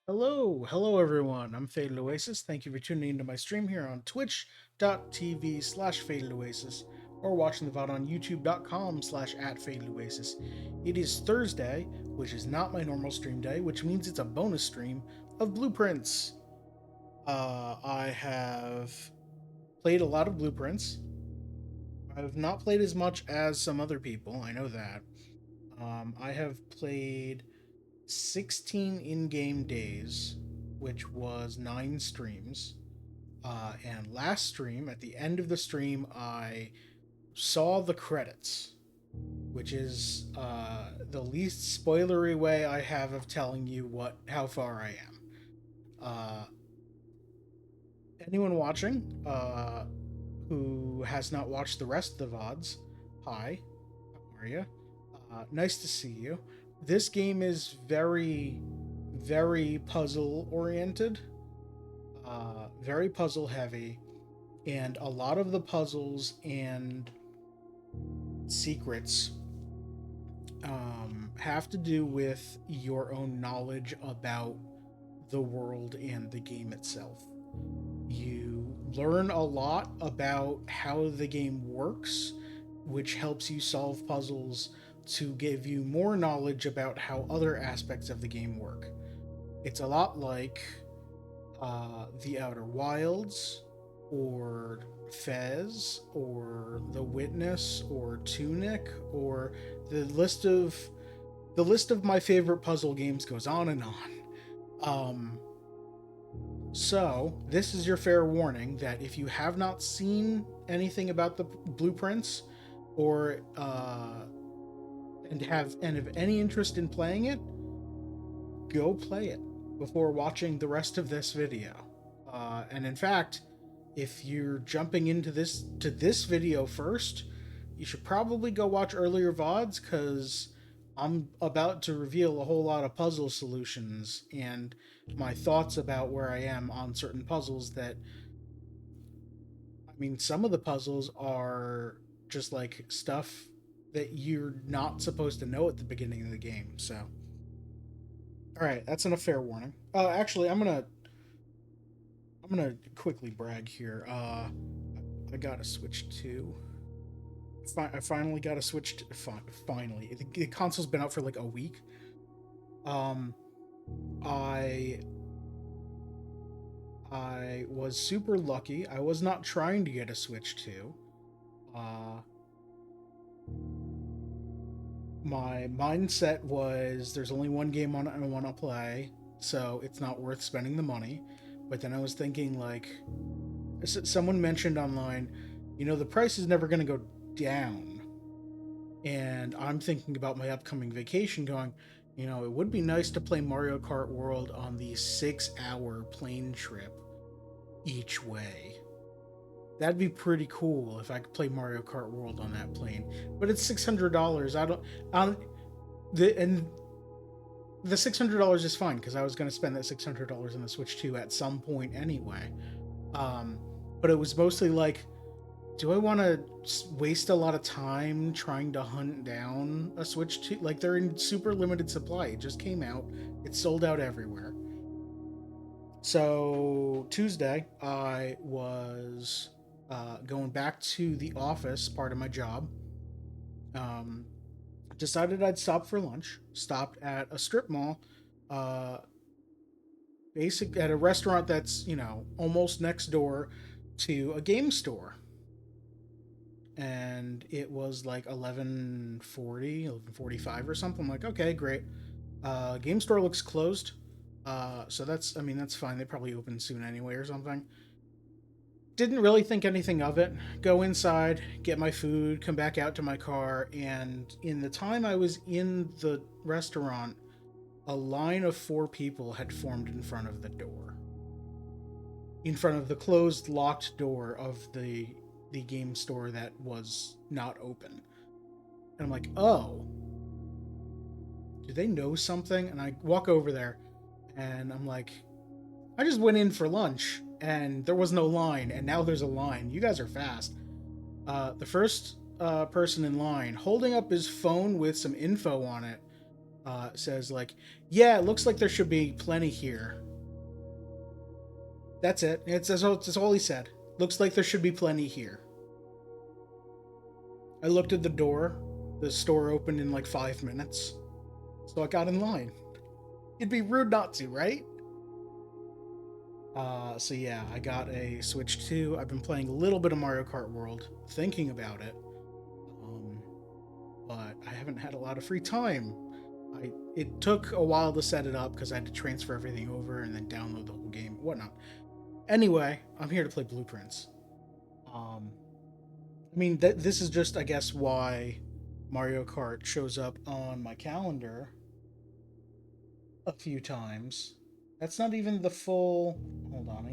Hello everyone. I'm Faded Oasis. Thank you for tuning into my stream here on twitch.tv/Faded Oasis or watching the VOD on youtube.com/at Faded Oasis. It is Thursday, which is not my normal stream day, which means it's a bonus stream of Blueprints. I have played a lot of Blueprints. I've not played as much as some other people, I know that. I have played 16 in-game days, which was 9 streams. And last stream, at the end of the stream, I saw the credits, which is the least spoilery way I have of telling you how far I am. Uh, Anyone watching who has not watched the rest of the VODs, hi, how are you? Nice to see you. This game is very, very puzzle oriented, very puzzle heavy, and a lot of the puzzles and secrets have to do with your own knowledge about the world and the game itself. You learn a lot about how the game works, which helps you solve puzzles to give you more knowledge about how other aspects of the game work. It's a lot like The Outer Wilds, or Fez, or The Witness, or Tunic, or the list of my favorite puzzle games goes on and on. So this is your fair warning that if you have not seen anything about the blueprints, or and have any interest in playing it, go play it before watching the rest of this video. And in fact, if you're jumping into this video first, you should probably go watch earlier VODs, because I'm about to reveal a whole lot of puzzle solutions and my thoughts about where I am on certain puzzles that, I mean, some of the puzzles are just like stuff that you're not supposed to know at the beginning of the game. So, all right, that's a fair warning. Actually, I'm gonna quickly brag here. I got a Switch 2. I finally got a Switch. Finally, the console's been out for like a week. Um, I I was super lucky. I was not trying to get a Switch 2. Uh, my mindset was there's only one game on it I want to play, so it's not worth spending the money. But then I was thinking, like, someone mentioned online, the price is never going to go down. And I'm thinking about my upcoming vacation going, it would be nice to play Mario Kart World on the 6-hour plane trip each way. That'd be pretty cool if I could play Mario Kart World on that plane. But it's $600. I don't, and the $600 is fine because I was going to spend that $600 on the Switch 2 at some point anyway. But it was mostly like, do I want to waste a lot of time trying to hunt down a Switch 2? Like, they're in super limited supply. It just came out. It's sold out everywhere. So Tuesday, I was going back to the office, part of my job. Um, Decided I'd stop for lunch. Stopped at a strip mall, uh, at a restaurant that's almost next door to a game store, and it was like 11:40, 11:45 or something. I'm like, okay, great. Game store looks closed. So that's fine. They probably open soon anyway or something. Didn't really think anything of it. Go inside, get my food, come back out to my car, and in the time I was in the restaurant, a line of 4 people had formed in front of the door. In front of the closed, locked door of the game store that was not open. And I'm like, oh, do they know something? And I walk over there, and I'm like, I just went in for lunch, and there was no line, and now there's a line. You guys are fast. The first person in line, holding up his phone with some info on it, says like, yeah, it looks like there should be plenty here. That's it. That's all he said. Looks like there should be plenty here. I looked at the door. The store opened in like 5 minutes. So I got in line. It'd be rude not to, right? So yeah, I got a Switch 2. I've been playing a little bit of Mario Kart World, thinking about it. But I haven't had a lot of free time. It took a while to set it up because I had to transfer everything over and then download the whole game, whatnot. Anyway, I'm here to play Blueprints. I mean, this is just, I guess, why Mario Kart shows up on my calendar a few times. That's not even the full. Hold on,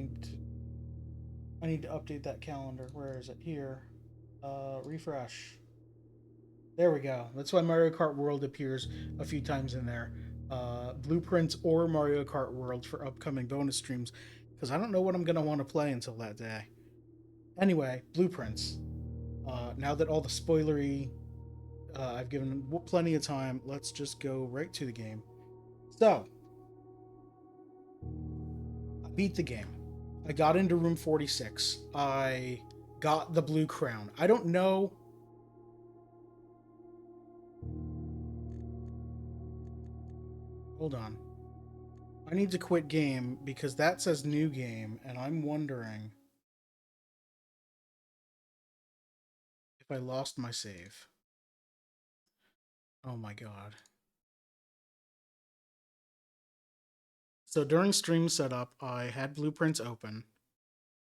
I need to update that calendar. Where is it? Here. Refresh. There we go. That's why Mario Kart World appears a few times in there. Blueprints or Mario Kart World for upcoming bonus streams, because I don't know what I'm going to want to play until that day. Anyway, Blueprints. Now that all the spoilery, I've given plenty of time, let's just go right to the game. So, I beat the game. I got into room 46. I got the blue crown. I don't know. Hold on. I need to quit game because that says new game, and I'm wondering if I lost my save. Oh my god. So during stream setup, I had Blueprints open,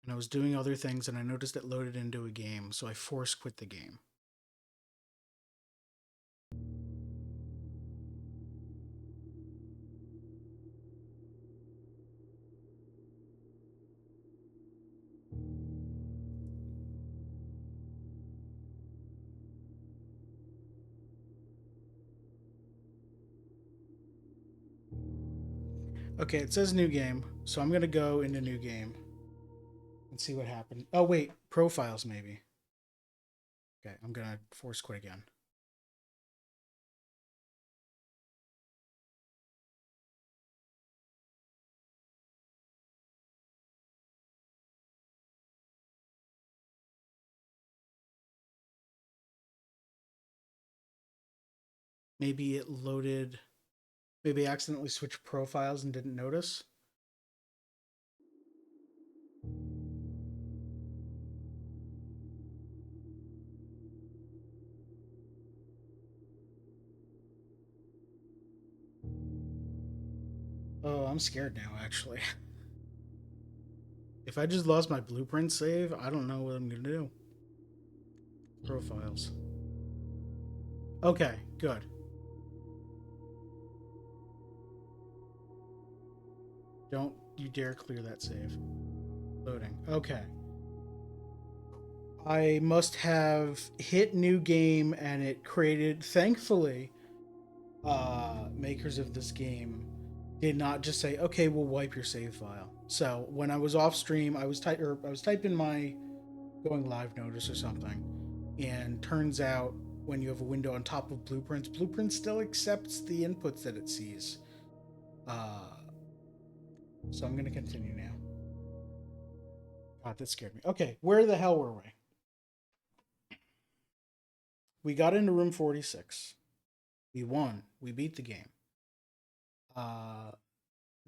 and I was doing other things, and I noticed it loaded into a game, so I force quit the game. Okay, it says new game, so I'm gonna go into new game and see what happened. Oh wait, profiles maybe. Okay, I'm gonna force quit again. Maybe it loaded. Maybe I accidentally switched profiles and didn't notice. Oh, I'm scared now, actually. If I just lost my blueprint save, I don't know what I'm gonna do. Profiles. Okay, good. Don't you dare clear that save. Loading. Okay. I must have hit new game and it created, thankfully, makers of this game did not just say, okay, we'll wipe your save file. So when I was off stream, I was typing my going live notice or something, and turns out when you have a window on top of Blueprints, Blueprints still accepts the inputs that it sees. So I'm gonna continue now. God, that scared me. Okay, where the hell were we? We got into room 46. We won. We beat the game.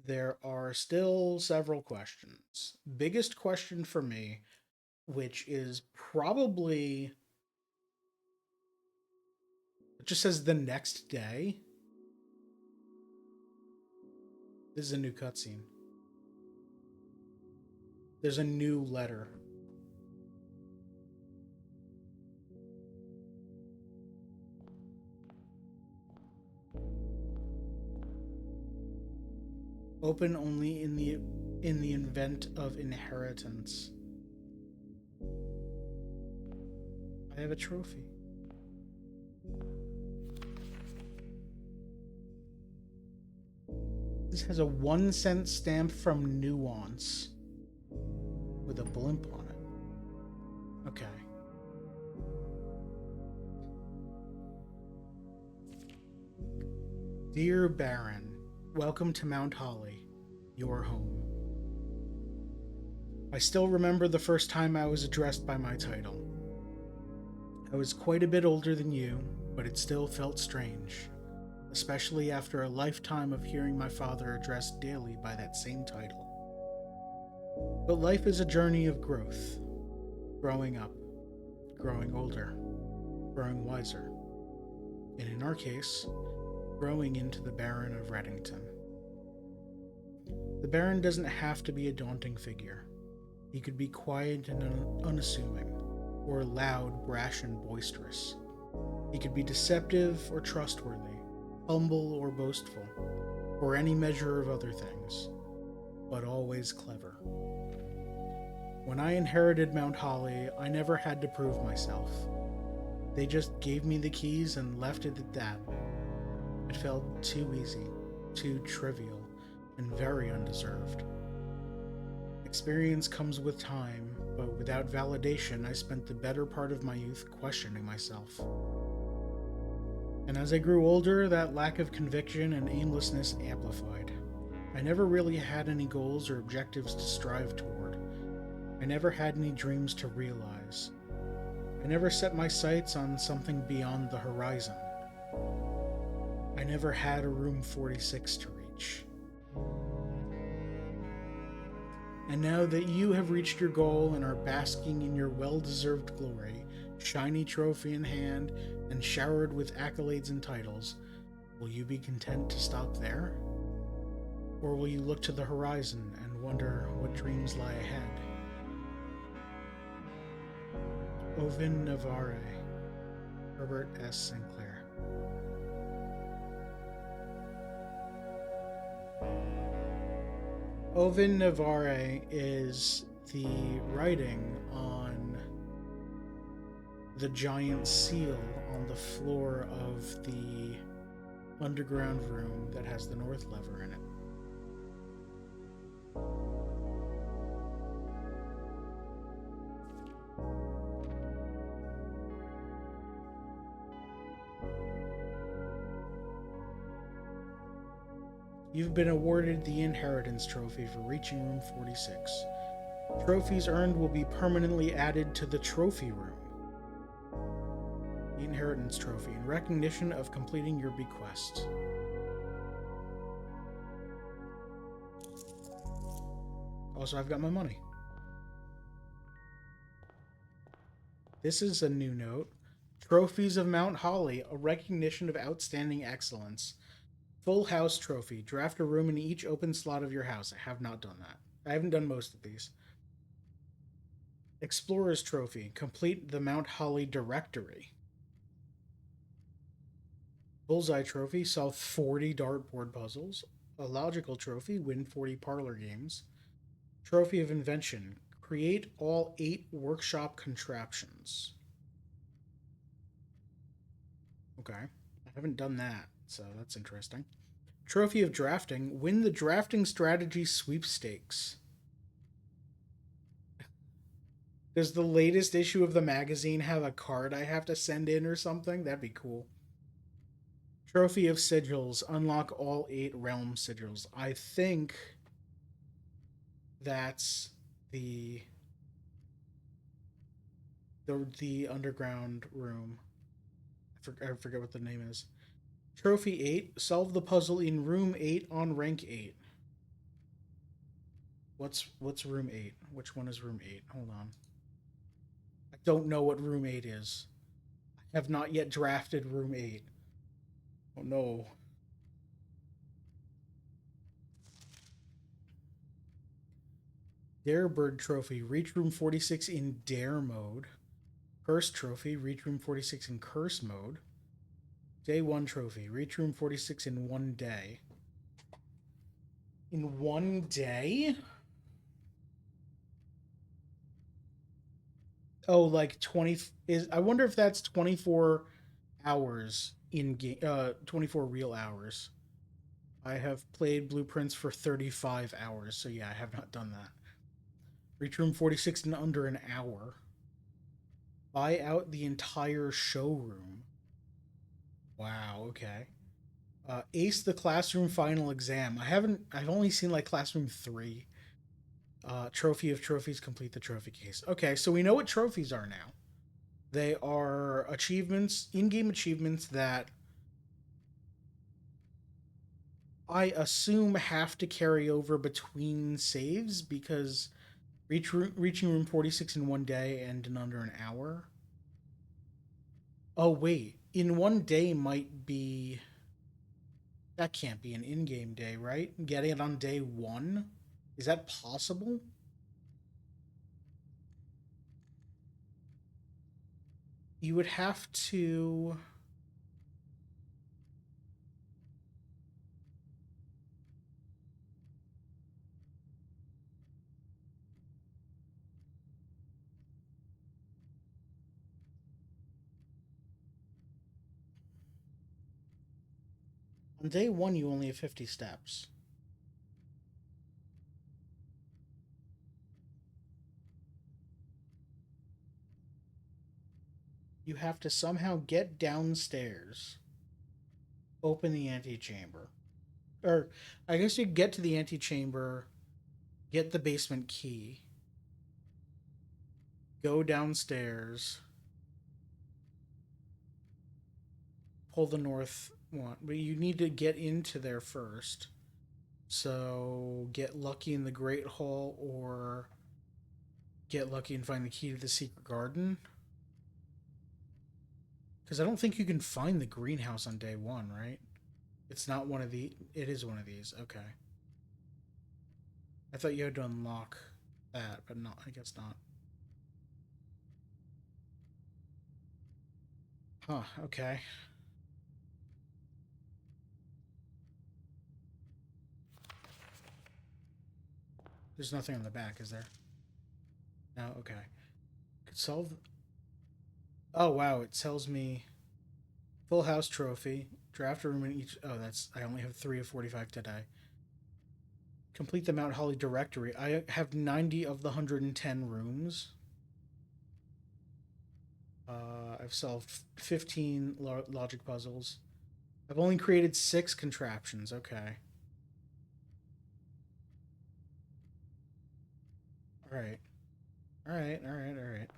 There are still several questions. Biggest question for me, which is probably, it just says the next day. This is a new cutscene. There's a new letter. Open only in the event of inheritance. I have a trophy. This has a 1 cent stamp from Nuance with a blimp on it. Okay. Dear Baron, welcome to Mount Holly, your home. I still remember the first time I was addressed by my title. I was quite a bit older than you, but it still felt strange, especially after a lifetime of hearing my father addressed daily by that same title. But life is a journey of growth, growing up, growing older, growing wiser, and in our case, growing into the Baron of Reddington. The Baron doesn't have to be a daunting figure. He could be quiet and unassuming, or loud, brash, and boisterous. He could be deceptive or trustworthy, humble or boastful, or any measure of other things, but always clever. When I inherited Mount Holly, I never had to prove myself. They just gave me the keys and left it at that. It felt too easy, too trivial, and very undeserved. Experience comes with time, but without validation, I spent the better part of my youth questioning myself. And as I grew older, that lack of conviction and aimlessness amplified. I never really had any goals or objectives to strive toward. I never had any dreams to realize. I never set my sights on something beyond the horizon. I never had a room 46 to reach. And now that you have reached your goal and are basking in your well-deserved glory, shiny trophy in hand, and showered with accolades and titles, will you be content to stop there? Or will you look to the horizon and wonder what dreams lie ahead? Ovin Navarre, Herbert S. Sinclair. Ovin Navarre is the writing on the giant seal on the floor of the underground room that has the North Lever in it. You've been awarded the Inheritance Trophy for reaching room 46. Trophies earned will be permanently added to the trophy room. The Inheritance Trophy, in recognition of completing your bequest. Also, I've got my money. This is a new note. Trophies of Mount Holly, a recognition of outstanding excellence. Full house trophy. Draft a room in each open slot of your house. I have not done that. I haven't done most of these. Explorer's trophy. Complete the Mount Holly directory. Bullseye trophy. Solve 40 dartboard puzzles. A logical trophy. Win 40 parlor games. Trophy of invention. Create all 8 workshop contraptions. Okay. I haven't done that, so that's interesting. Trophy of drafting. Win the drafting strategy sweepstakes. Does the latest issue of the magazine have a card I have to send in or something? That'd be cool. Trophy of sigils. Unlock all 8 realm sigils. I think that's the underground room. I forget what the name is. Trophy 8. Solve the puzzle in room 8 on rank 8. What's room 8? Which one is room 8? Hold on. I don't know what room 8 is. I have not yet drafted room 8. Oh no. Darebird trophy. Reach room 46 in dare mode. Curse trophy. Reach room 46 in curse mode. Day 1 trophy. Reach room 46 in 1 day. In 1 day? Oh, like 20 is I wonder if that's 24 hours in game 24 real hours. I have played Blueprints for 35 hours, so yeah, I have not done that. Reach room 46 in under an hour. Buy out the entire showroom. Wow, okay. Ace the classroom final exam. I've only seen like classroom 3. Trophy of trophies, complete the trophy case. Okay, so we know what trophies are now. They are achievements, in-game achievements that I assume have to carry over between saves because reaching room 46 in one day and in under an hour. Oh wait, in one day might be, that can't be an in-game day, right? Getting it on day 1? Is that possible? You would have to. On day 1, you only have 50 steps. You have to somehow get downstairs, open the antechamber. Or, I guess you get to the antechamber, get the basement key, go downstairs, pull the north one. But you need to get into there first. So, get lucky in the Great Hall or get lucky and find the key to the secret garden. Because I don't think you can find the greenhouse on day 1, right? It's not one of the. It is one of these. Okay. I thought you had to unlock that, but not. I guess not. Huh. Okay. There's nothing on the back, is there? No. Okay. Could solve. Oh wow! It tells me full house trophy. Draft a room in each. Oh, that's. I only have 3 of 45 today. Complete the Mount Holly directory. I have 90 of the 110 rooms. I've solved 15 logic puzzles. I've only created 6 contraptions. Okay. All right. All right. All right. All right.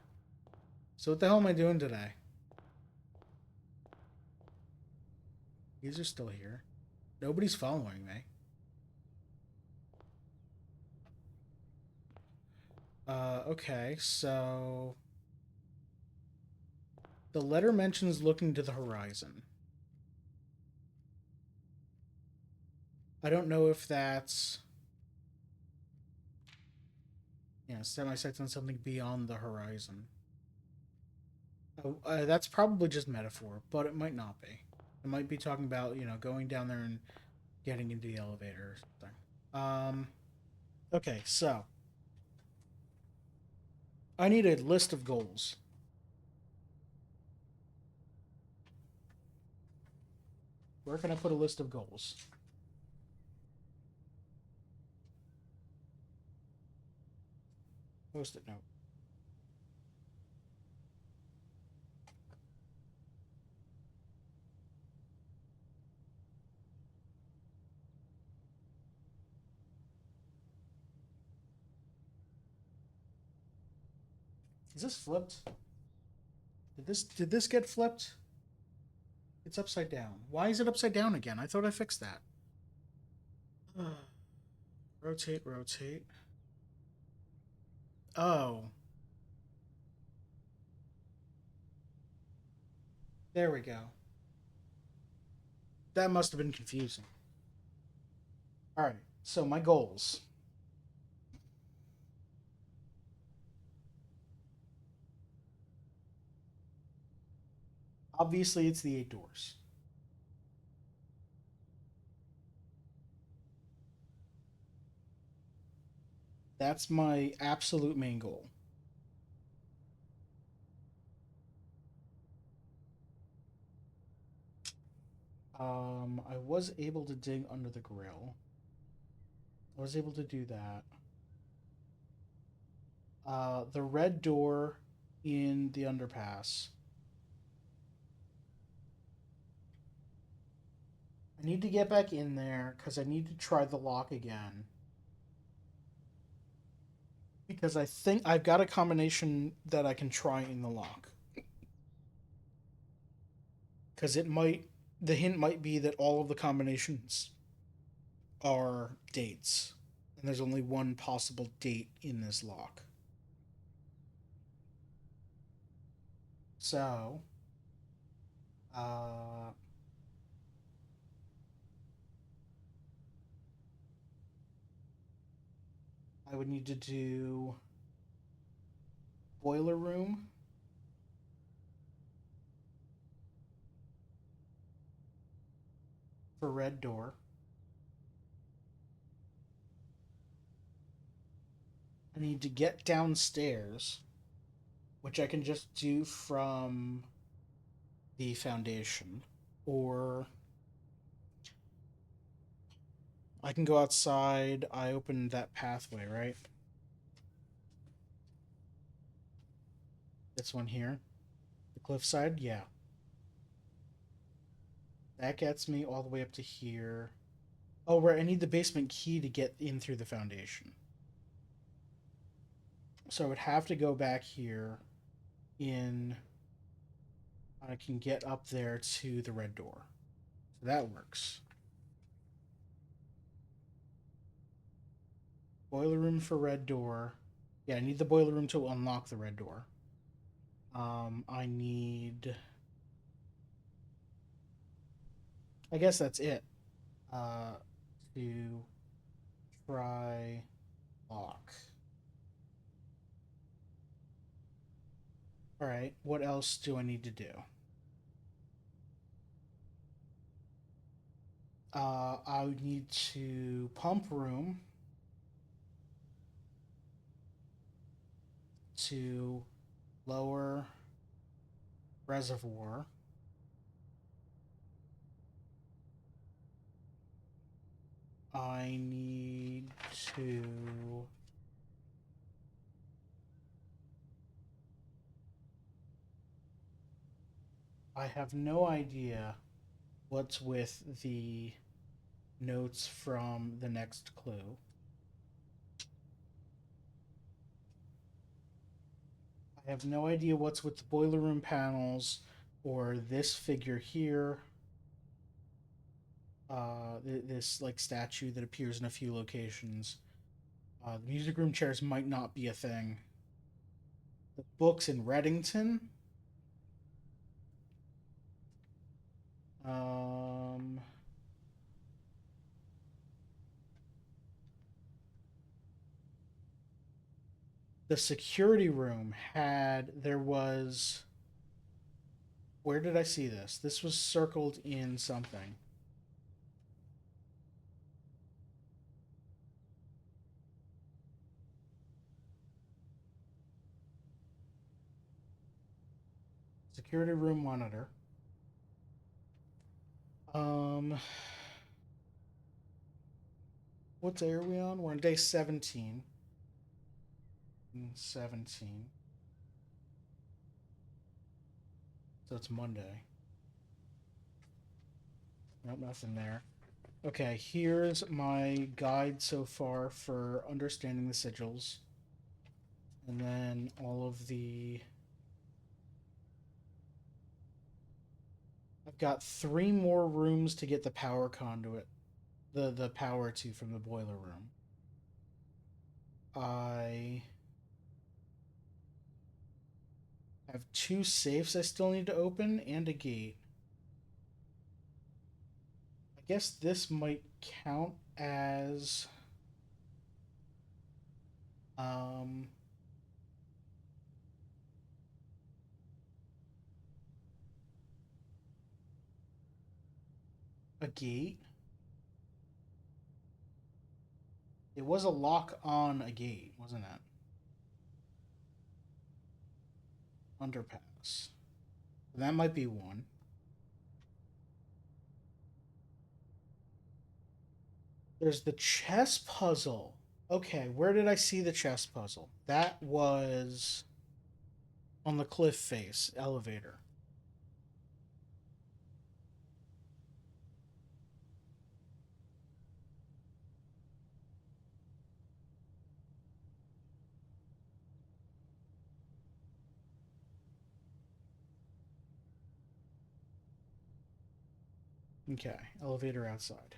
So what the hell am I doing today? These are still here. Nobody's following me. Okay, so the letter mentions looking to the horizon. I don't know if that's, set my sights on something beyond the horizon. That's probably just metaphor, but it might not be. It might be talking about, going down there and getting into the elevator or something. Okay, so I need a list of goals. Where can I put a list of goals? Post-it note. Is this flipped? Did this get flipped? It's upside down. Why is it upside down again? I thought I fixed that. Rotate, rotate. Oh, there we go. That must have been confusing. All right, so my goals. Obviously, it's the 8 doors. That's my absolute main goal. I was able to dig under the grill. I was able to do that. The red door in the underpass. I need to get back in there because I need to try the lock again. Because I think I've got a combination that I can try in the lock. Because the hint might be that all of the combinations are dates. And there's only one possible date in this lock. So, uh, I would need to do boiler room, for red door. I need to get downstairs, which I can just do from the foundation. Or I can go outside. I opened that pathway, right? This one here. The cliffside? Yeah. That gets me all the way up to here. Oh, right. I need the basement key to get in through the foundation. So I would have to go back here in. I can get up there to the red door. So that works. Boiler room for red door. Yeah, I need the boiler room to unlock the red door. I need. I guess that's it. Uh, to try lock. All right. What else do I need to do? I would need to pump room to lower reservoir. I need to I have no idea what's with the notes from the next clue. I have no idea what's with the boiler room panels or this figure here. This like statue that appears in a few locations. The music room chairs might not be a thing. The books in Reddington. Um, the security room there was. Where did I see this? This was circled in something. Security room monitor. Um, what day are we on? We're on day 17. 17. So it's Monday. Nope, nothing there. Okay, here's my guide so far for understanding the sigils. And then all of the. I've got 3 more rooms to get the power conduit. The power to from the boiler room. I have 2 safes I still need to open and a gate. I guess this might count as um a gate. It was a lock on a gate, wasn't it? Underpass. That might be one. There's the chess puzzle. Okay, where did I see the chess puzzle? That was on the cliff face, elevator. Okay, elevator outside.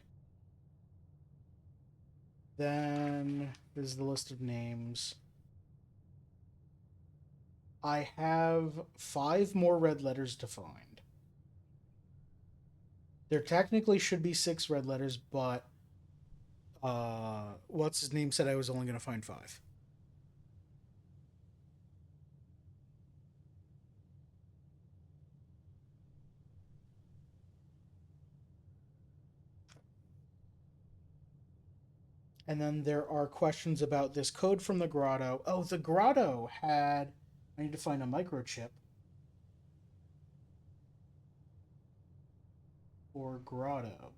Then there's the list of names. I have 5 more red letters to find. There technically should be 6 red letters, but what's his name said I was only going to find 5. And then there are questions about this code from the grotto. Oh, the grotto had. I need to find a microchip. Or grotto.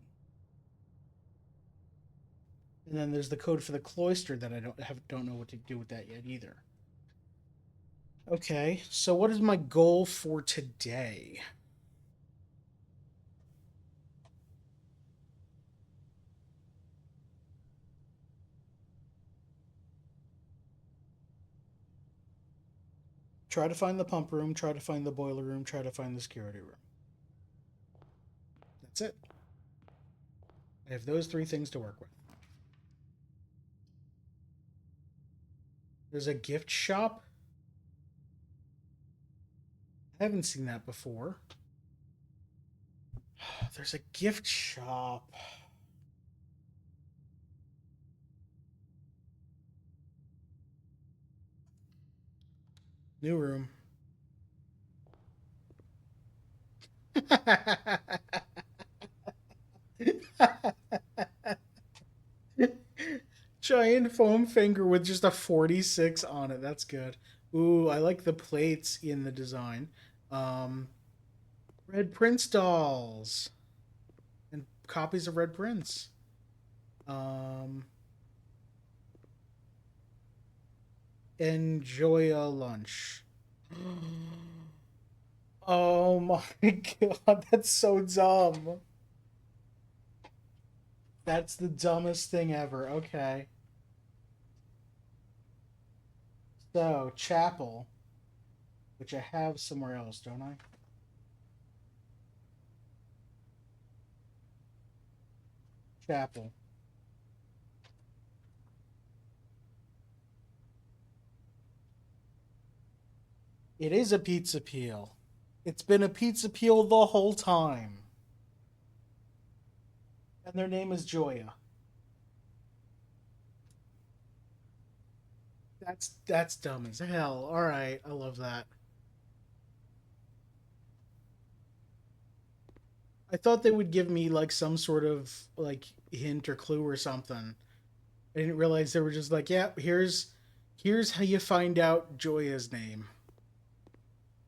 And then there's the code for the cloister that I don't know what to do with that yet either. Okay, so what is my goal for today? Try to find the pump room, try to find the boiler room, try to find the security room. That's it. I have those 3 things to work with. There's a gift shop. I haven't seen that before. There's a gift shop. New room. Giant foam finger with just a 46 on it. That's good. Ooh, I like the plates in the design. Um, Red Prince dolls and copies of Red Prince. Um, enjoy a lunch. Oh my god, that's so dumb. That's the dumbest thing ever. Okay. So, chapel, which I have somewhere else, don't I? Chapel. It is a pizza peel. It's been a pizza peel the whole time. And their name is Joya. That's dumb as hell. All right, I love that. I thought they would give me like some sort of like hint or clue or something. I didn't realize they were just like, yeah, here's how you find out Joya's name.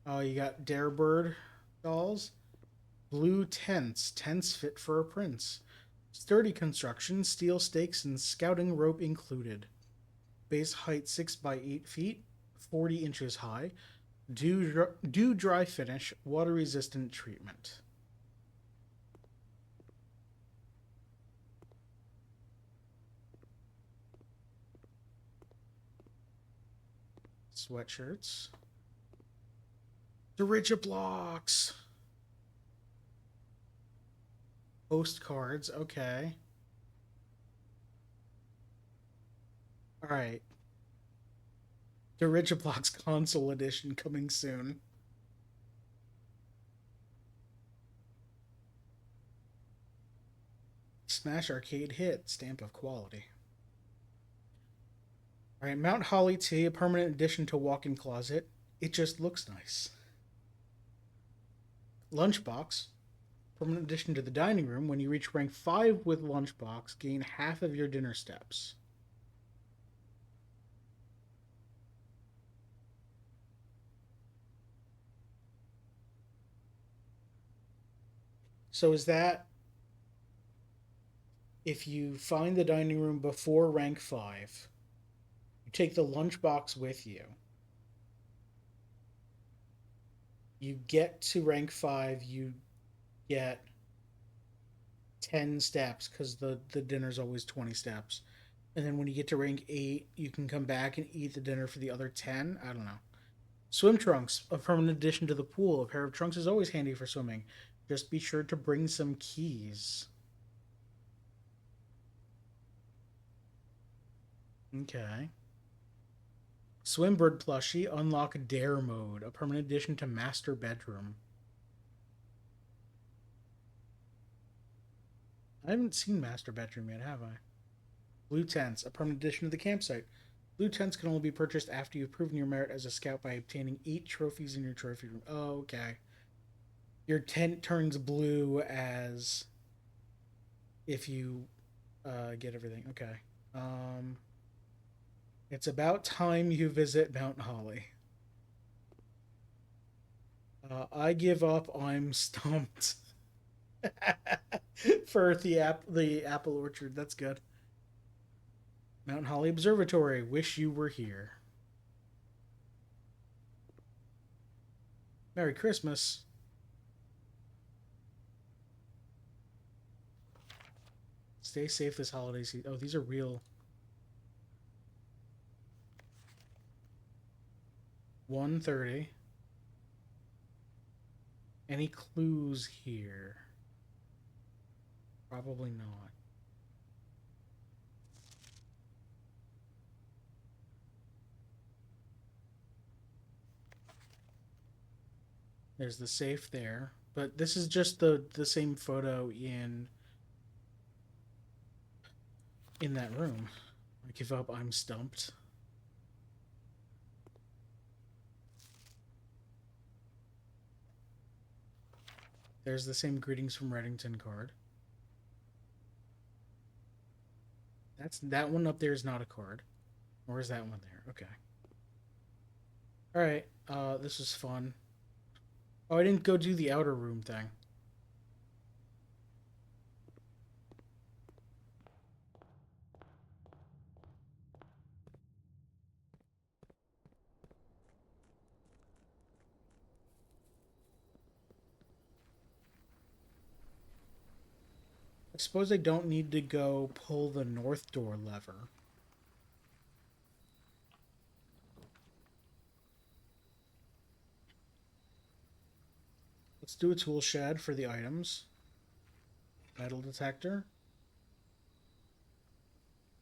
Oh, you got Darebird dolls, blue tents, tents fit for a prince, sturdy construction, steel stakes and scouting rope included. Base height 6 by 8 feet, 40 inches high. Dew dry finish, water resistant treatment. Sweatshirts. Dirigiblocks. Postcards. Okay. All right. Dirigiblocks console edition coming soon. Smash arcade hit. Stamp of quality. All right. Mount Holly Tea, a permanent addition to walk-in closet. It just looks nice. Lunchbox. Permanent addition to the dining room. When you reach rank 5 with Lunchbox, gain half of your dinner steps. So is that if you find the dining room before rank 5, you take the lunchbox with you, you get to rank 5, you get 10 steps because the dinner's always 20 steps. And then when you get to rank 8, you can come back and eat the dinner for the other 10. I don't know. Swim trunks, a permanent addition to the pool. A pair of trunks is always handy for swimming. Just be sure to bring some keys. Okay. Swimbird plushie, unlock Dare mode, a permanent addition to Master Bedroom. I haven't seen Master Bedroom yet, have I? Blue tents, a permanent addition to the campsite. Blue tents can only be purchased after you've proven your merit as a scout by obtaining 8 trophies in your trophy room. Oh, okay. Your tent turns blue as if you get everything. Okay. Um, it's about time you visit Mount Holly. I give up. I'm stumped. For the apple orchard. That's good. Mount Holly Observatory. Wish you were here. Merry Christmas. Stay safe this holiday season. Oh, these are real. 1:30. Any clues here? Probably not. There's the safe there, but this is just the same photo in that room. I give up. I'm stumped. There's the same greetings from Reddington card. That one up there is not a card. Or is that one there? Okay. Alright, this was fun. Oh, I didn't go do the outer room thing. I suppose I don't need to go pull the north door lever. Let's do a tool shed for the items. Metal detector.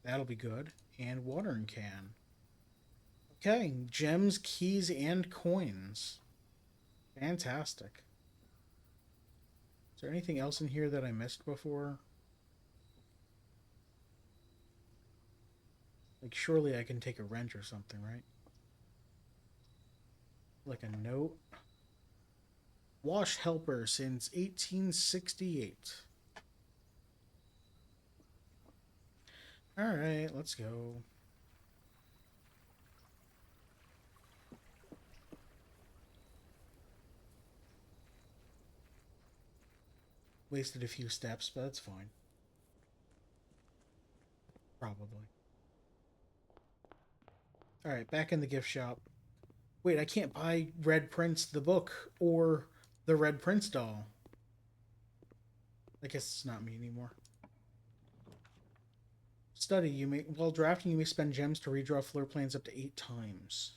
That'll be good. And watering can. Okay, gems, keys, and coins. Fantastic. Is there anything else in here that I missed before? Like, surely I can take a wrench or something, right? Like a note. Wash helper since 1868. Alright, let's go. Wasted a few steps, but that's fine. Probably. Alright, back in the gift shop. Wait, I can't buy Red Prince the book or the Red Prince doll. I guess it's not me anymore. Study, while drafting, you may spend gems to redraw floor plans up to 8 times.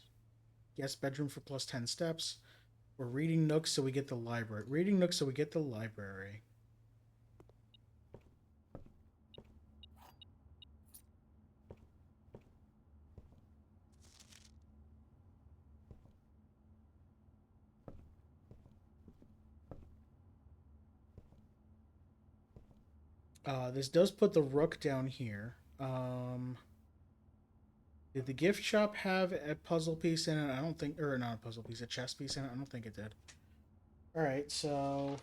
Guest bedroom for plus 10 steps. We're reading nooks so we get the library. Reading nooks so we get the library. This does put the rook down here. Did the gift shop have a puzzle piece in it? I don't think, or not a puzzle piece, a chess piece in it? I don't think it did. Alright, so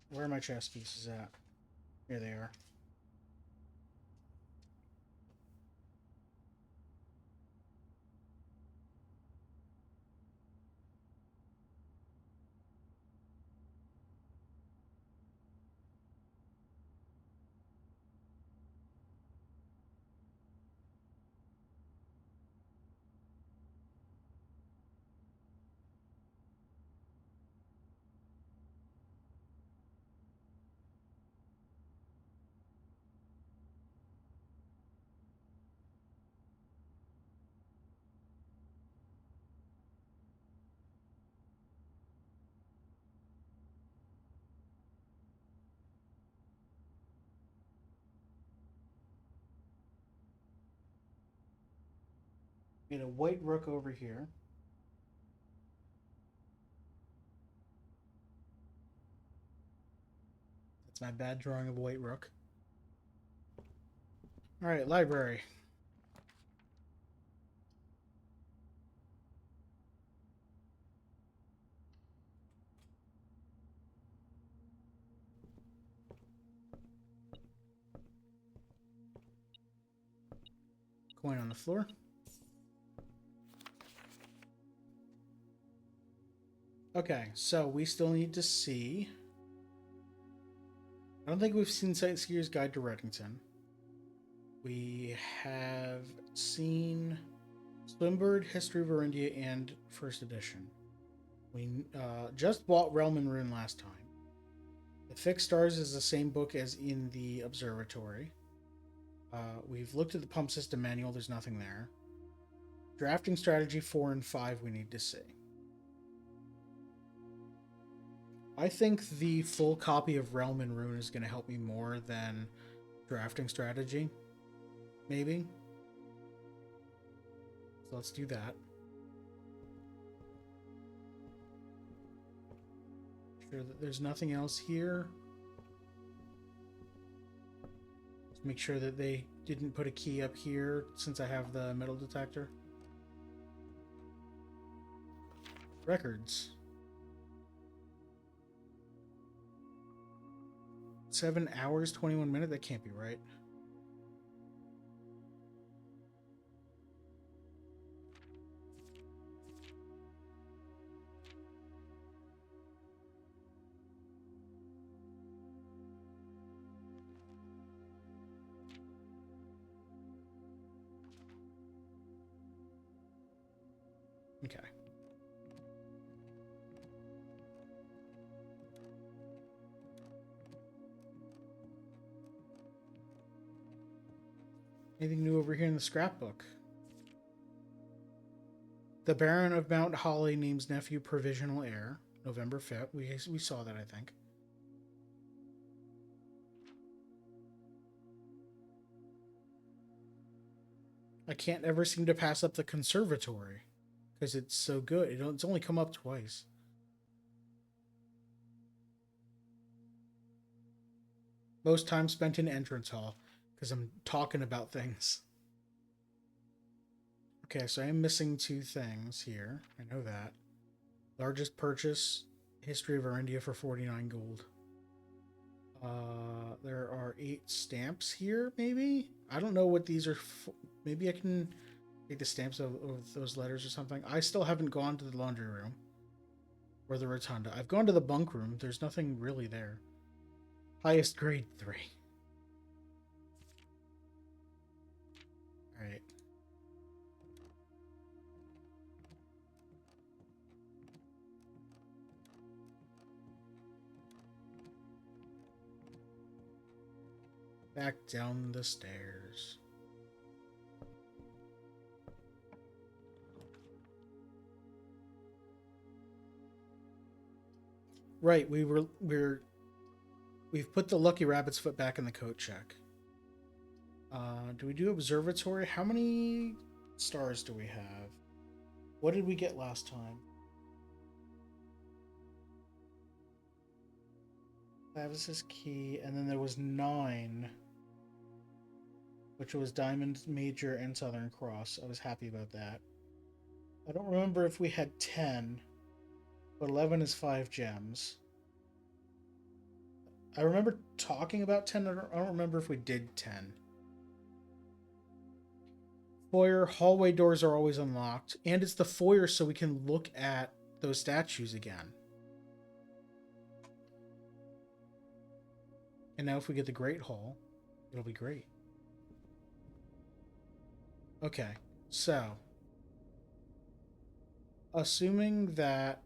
where are my chess pieces at? Here they are. Get a white rook over here. That's my bad drawing of a white rook. Alright, library. Coin on the floor. Okay, so we still need to see. I don't think we've seen Sightseer's Guide to Reddington. We have seen Swinburne, History of Arindia, and First Edition. We just bought Realm and Ruin last time. The Fixed Stars is the same book as in the Observatory. We've looked at the pump system manual. There's nothing there. Drafting Strategy 4 and 5 we need to see. I think the full copy of Realm and Ruin is going to help me more than Drafting Strategy. Maybe. So let's do that. Sure that there's nothing else here. Let's make sure that they didn't put a key up here since I have the metal detector. Records. 7 hours, 21 minutes? That can't be right. Okay. Anything new over here in the scrapbook? The Baron of Mount Holly names nephew provisional heir. November 5th. We saw that, I think. I can't ever seem to pass up the conservatory because it's so good. It's only come up twice. Most time spent in entrance hall because I'm talking about things. Okay, so I am missing 2 things here. I know that. Largest purchase, History of Arindia for 49 gold. There are 8 stamps here, maybe? I don't know what these are for. Maybe I can take the stamps of those letters or something. I still haven't gone to the laundry room. Or the rotunda. I've gone to the bunk room. There's nothing really there. Highest grade 3. Alright. Back down the stairs. Right, we've put the Lucky Rabbit's foot back in the coat check. Do we do observatory? How many stars do we have? What did we get last time? That was his key, and then there was 9, which was Diamond, Major, and Southern Cross. I was happy about that. I don't remember if we had 10, but 11 is 5 gems. I remember talking about 10. I don't remember if we did 10. Foyer, hallway doors are always unlocked. And it's the foyer so we can look at those statues again. And now if we get the Great Hall, it'll be great. Okay, so assuming that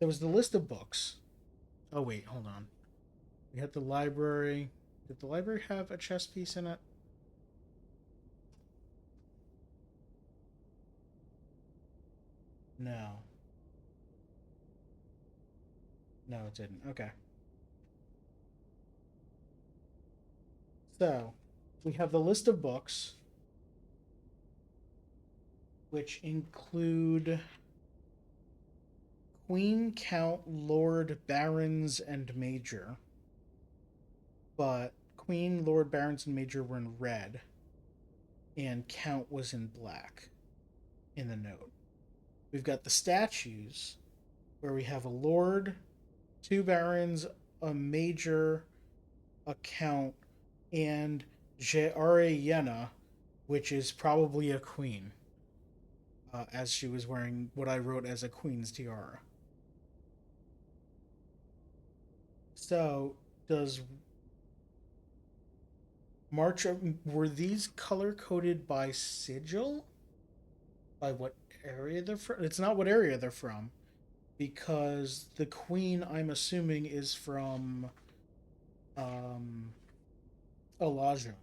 there was the list of books. Oh wait, hold on. We had the library. Did the library have a chess piece in it? No. No, it didn't. Okay. So, we have the list of books, which include Queen, Count, Lord, Barons, and Major. But Queen, Lord, Barons, and Major were in red, and Count was in black in the note. We've got the statues, where we have a Lord, two Barons, a Major, a Count, and Jeare Yenna, which is probably a queen, as she was wearing what I wrote as a queen's tiara. So, does March of, were these color coded by sigil? By what area they're from? It's not what area they're from, because the queen, I'm assuming, is from um, Elijah,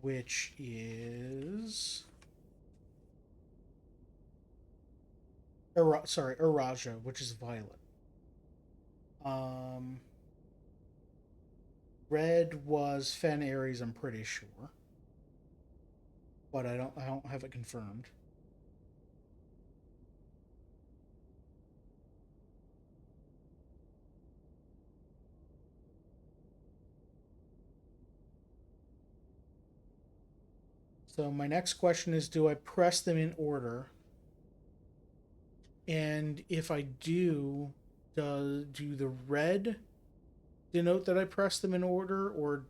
which is Araja, which is violet. Um, red was Fen Aries, I'm pretty sure, but I don't have it confirmed. So my next question is, do I press them in order? And if I do the red denote that I press them in order, or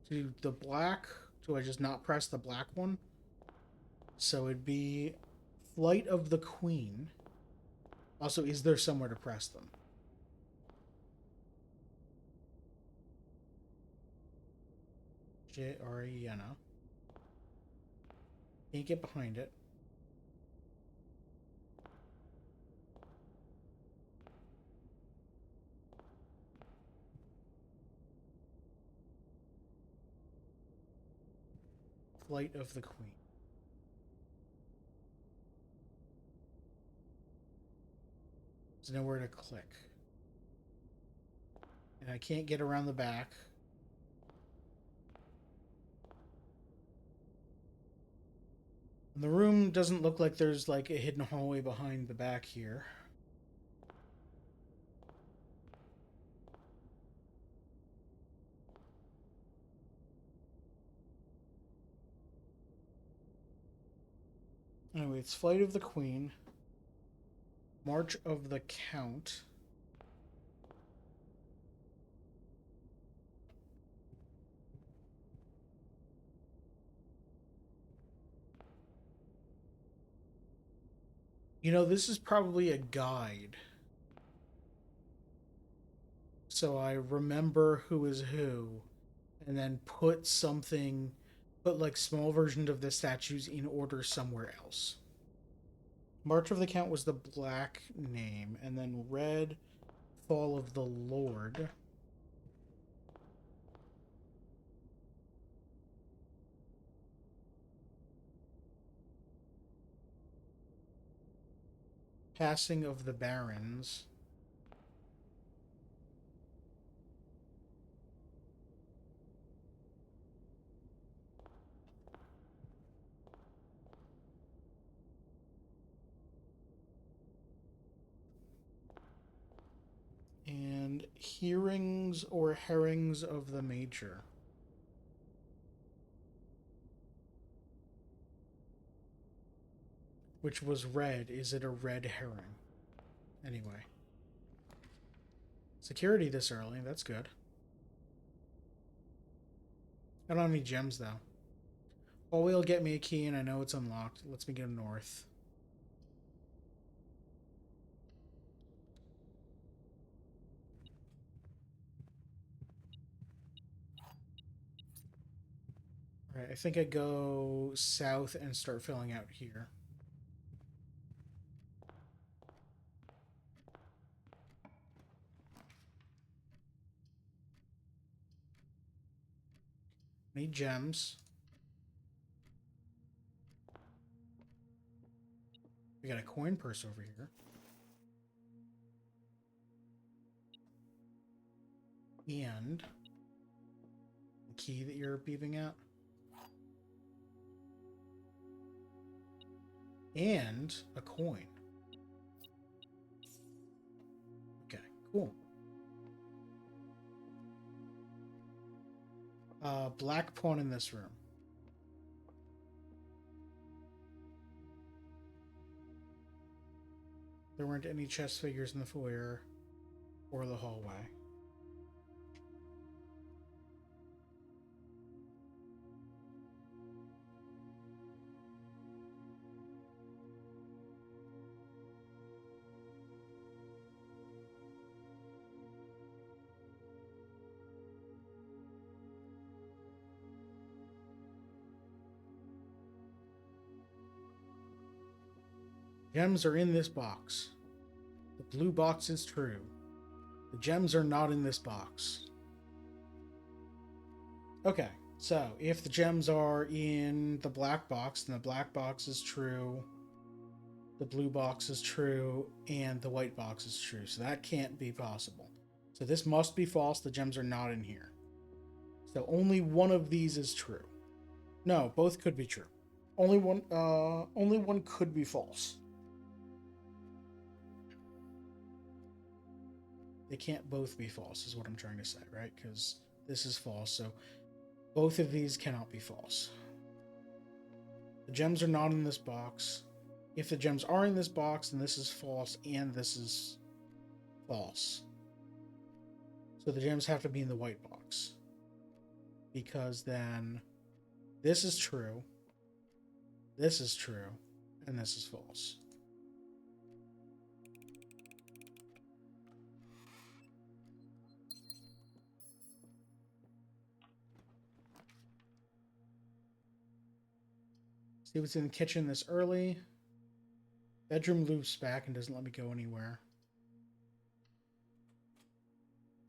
do the black? Do I just not press the black one? So it'd be Flight of the Queen. Also, is there somewhere to press them? Jariana. Can't get behind it. Flight of the Queen. There's nowhere to click. And I can't get around the back. And the room doesn't look like there's like a hidden hallway behind the back here. Anyway, it's Flight of the Queen. March of the Count. You know, this is probably a guide. So I remember who is who, and then put like small versions of the statues in order somewhere else. March of the Count was the black name, and then red, Fall of the Lord. Passing of the Barons. And Hearings or Herrings of the Major. Which was red. Is it a red herring? Anyway. Security this early, that's good. I don't have any gems though. Hallway will get me a key and I know it's unlocked. Let's me go north. Alright, I think I go south and start filling out here. Need gems. We got a coin purse over here. And key that you're beeping at? And a coin. Okay, cool. Black pawn in this room. There weren't any chess figures in the foyer or the hallway. Gems are in this box. The blue box is true. The gems are not in this box. Okay, so if the gems are in the black box, then the black box is true, the blue box is true, and the white box is true. So that can't be possible. So this must be false. The gems are not in here. So only one of these is true. No, both could be true. Only one could be false. They can't both be false, is what I'm trying to say, right? Because this is false, so both of these cannot be false. The gems are not in this box. If the gems are in this box, then this is false and this is false. So the gems have to be in the white box. Because then this is true, this is true, and this is false. See what's in the kitchen this early. Bedroom loops back and doesn't let me go anywhere.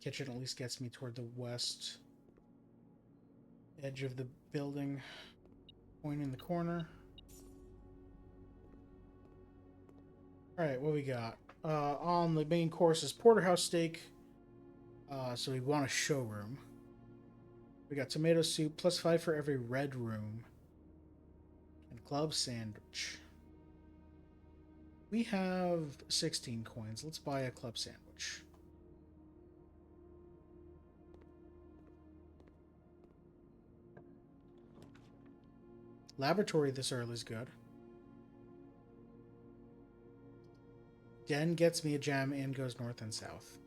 Kitchen at least gets me toward the west edge of the building. Point in the corner. Alright, what we got? On the main course is porterhouse steak. So we want a showroom. We got tomato soup, +5 for every red room. And club sandwich. We have 16 coins. Let's buy a club sandwich. Laboratory this early is good. Den gets me a gem and goes north and south.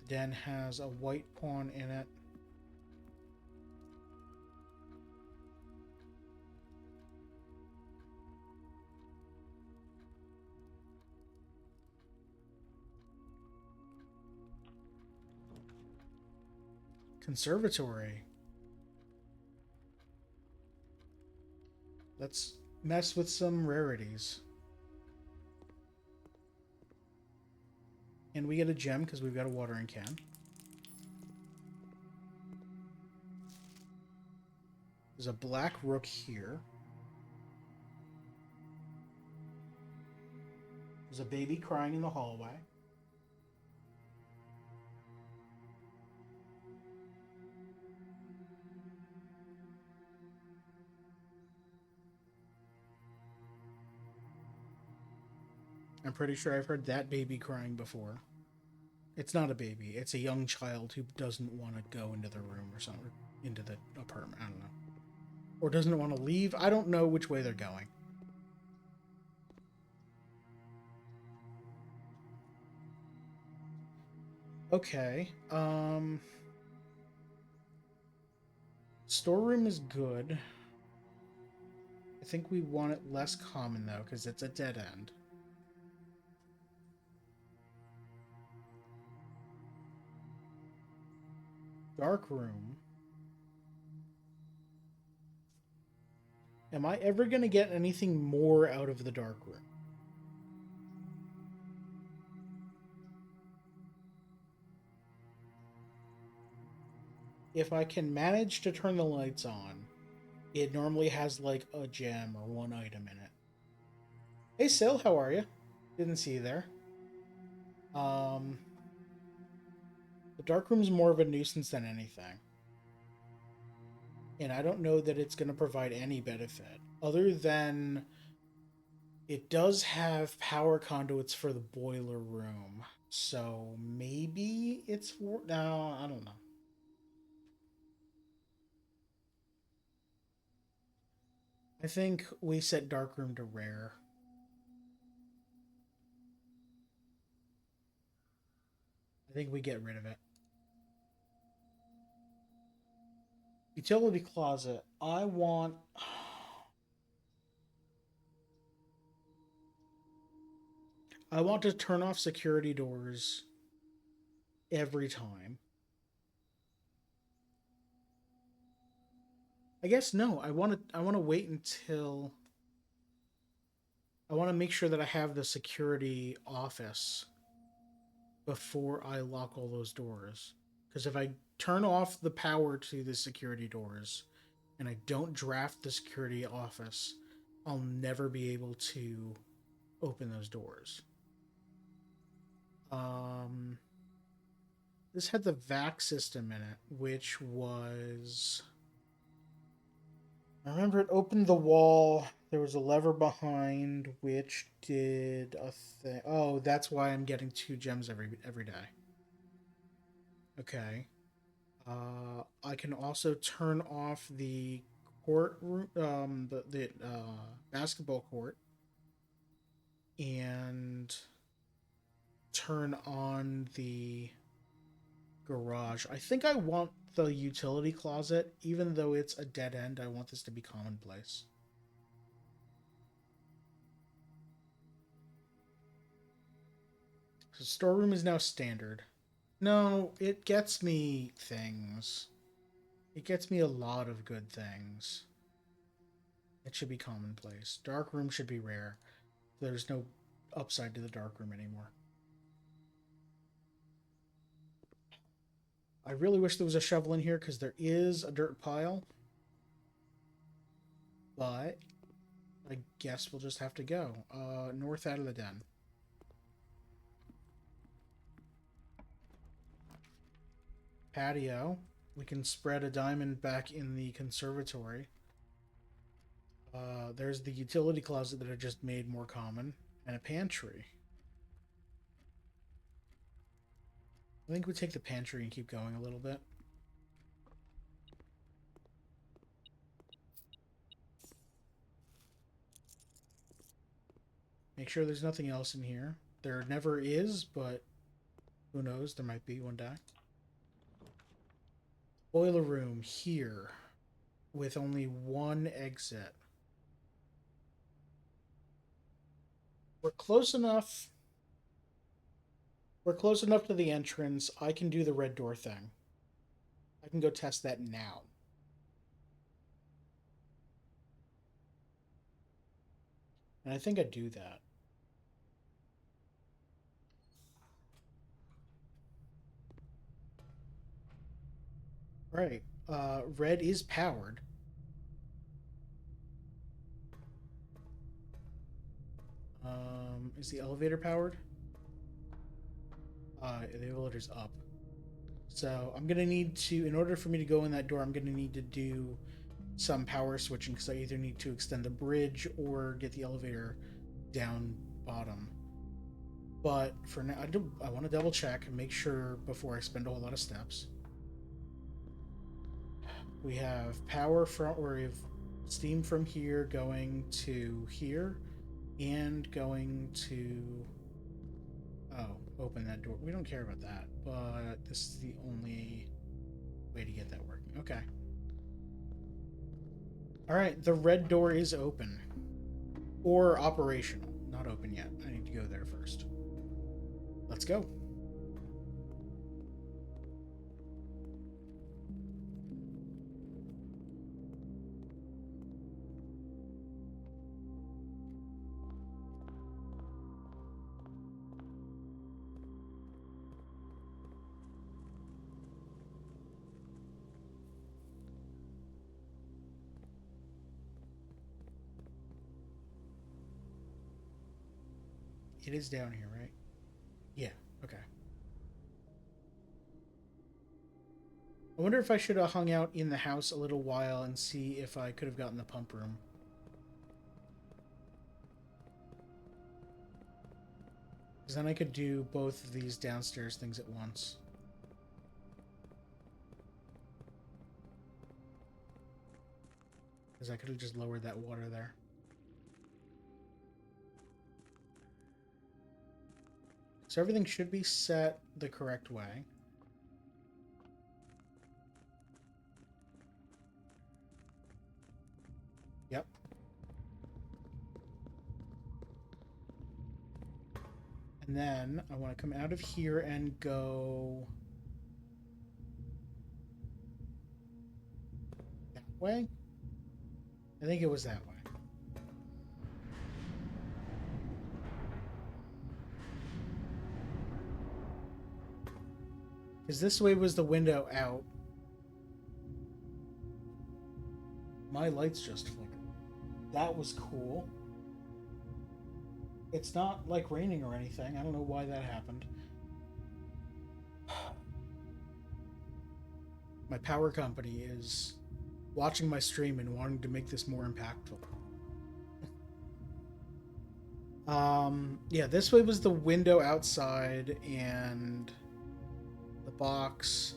The den has a white pawn in it. Conservatory. Let's mess with some rarities. And we get a gem because we've got a watering can. There's a black rook here. There's a baby crying in the hallway. I'm pretty sure I've heard that baby crying before. It's not a baby. It's a young child who doesn't want to go into the room or something, into the apartment. I don't know. Or doesn't want to leave. I don't know which way they're going. Okay. Storeroom is good. I think we want it less common, though, because it's a dead end. Dark room. Am I ever going to get anything more out of the dark room? If I can manage to turn the lights on, it normally has like a gem or one item in it. Hey, Sil, how are you? Didn't see you there. Um, the dark room's more of a nuisance than anything, and I don't know that it's going to provide any benefit other than it does have power conduits for the boiler room. So maybe it's for. No, I don't know. I think we set dark room to rare. I think we get rid of it. Utility closet. I want. I want to turn off security doors every time. I guess no. I want to. I want to wait until. I want to make sure that I have the security office before I lock all those doors. Because if I turn off the power to the security doors and I don't draft the security office, I'll never be able to open those doors. Um, this had the vac system in it, which was. I remember it opened the wall. There was a lever behind which did a thing. Oh, that's why I'm getting 2 gems every day. Okay. I can also turn off the court room, the basketball court, and turn on the garage. I think I want the utility closet, even though it's a dead end. I want this to be commonplace. So storeroom is now standard. No, it gets me things. It gets me a lot of good things. It should be commonplace. Dark room should be rare. There's no upside to the dark room anymore. I really wish there was a shovel in here because there is a dirt pile. But I guess we'll just have to go. North out of the den. Patio. We can spread a diamond back in the conservatory. There's the utility closet that I just made more common. And a pantry. I think we take the pantry and keep going a little bit. Make sure there's nothing else in here. There never is, but who knows? There might be one day. Boiler room here with only one exit. We're close enough. We're close enough to the entrance. I can do the red door thing. I can go test that now. And I think I do that. Right. Red is powered. Is the elevator powered? The elevator's up. So I'm gonna need to, in order for me to go in that door, I'm gonna need to do some power switching because I either need to extend the bridge or get the elevator down bottom. But for now, I want to double check and make sure before I spend a whole lot of steps. We have power from, or we have steam from here going to here and going to. Oh, open that door. We don't care about that, but this is the only way to get that working. Okay. All right, the red door is open. Or operational. Not open yet. I need to go there first. Let's go. It is down here, right? Yeah, okay. I wonder if I should have hung out in the house a little while and see if I could have gotten the pump room. Because then I could do both of these downstairs things at once. Because I could have just lowered that water there. So everything should be set the correct way. Yep. And then I want to come out of here and go that way. I think it was that way. Because this way was the window out. My lights just flickered. That was cool. It's not like raining or anything. I don't know why that happened. My power company is watching my stream and wanting to make this more impactful. Yeah, this way was the window outside and the box.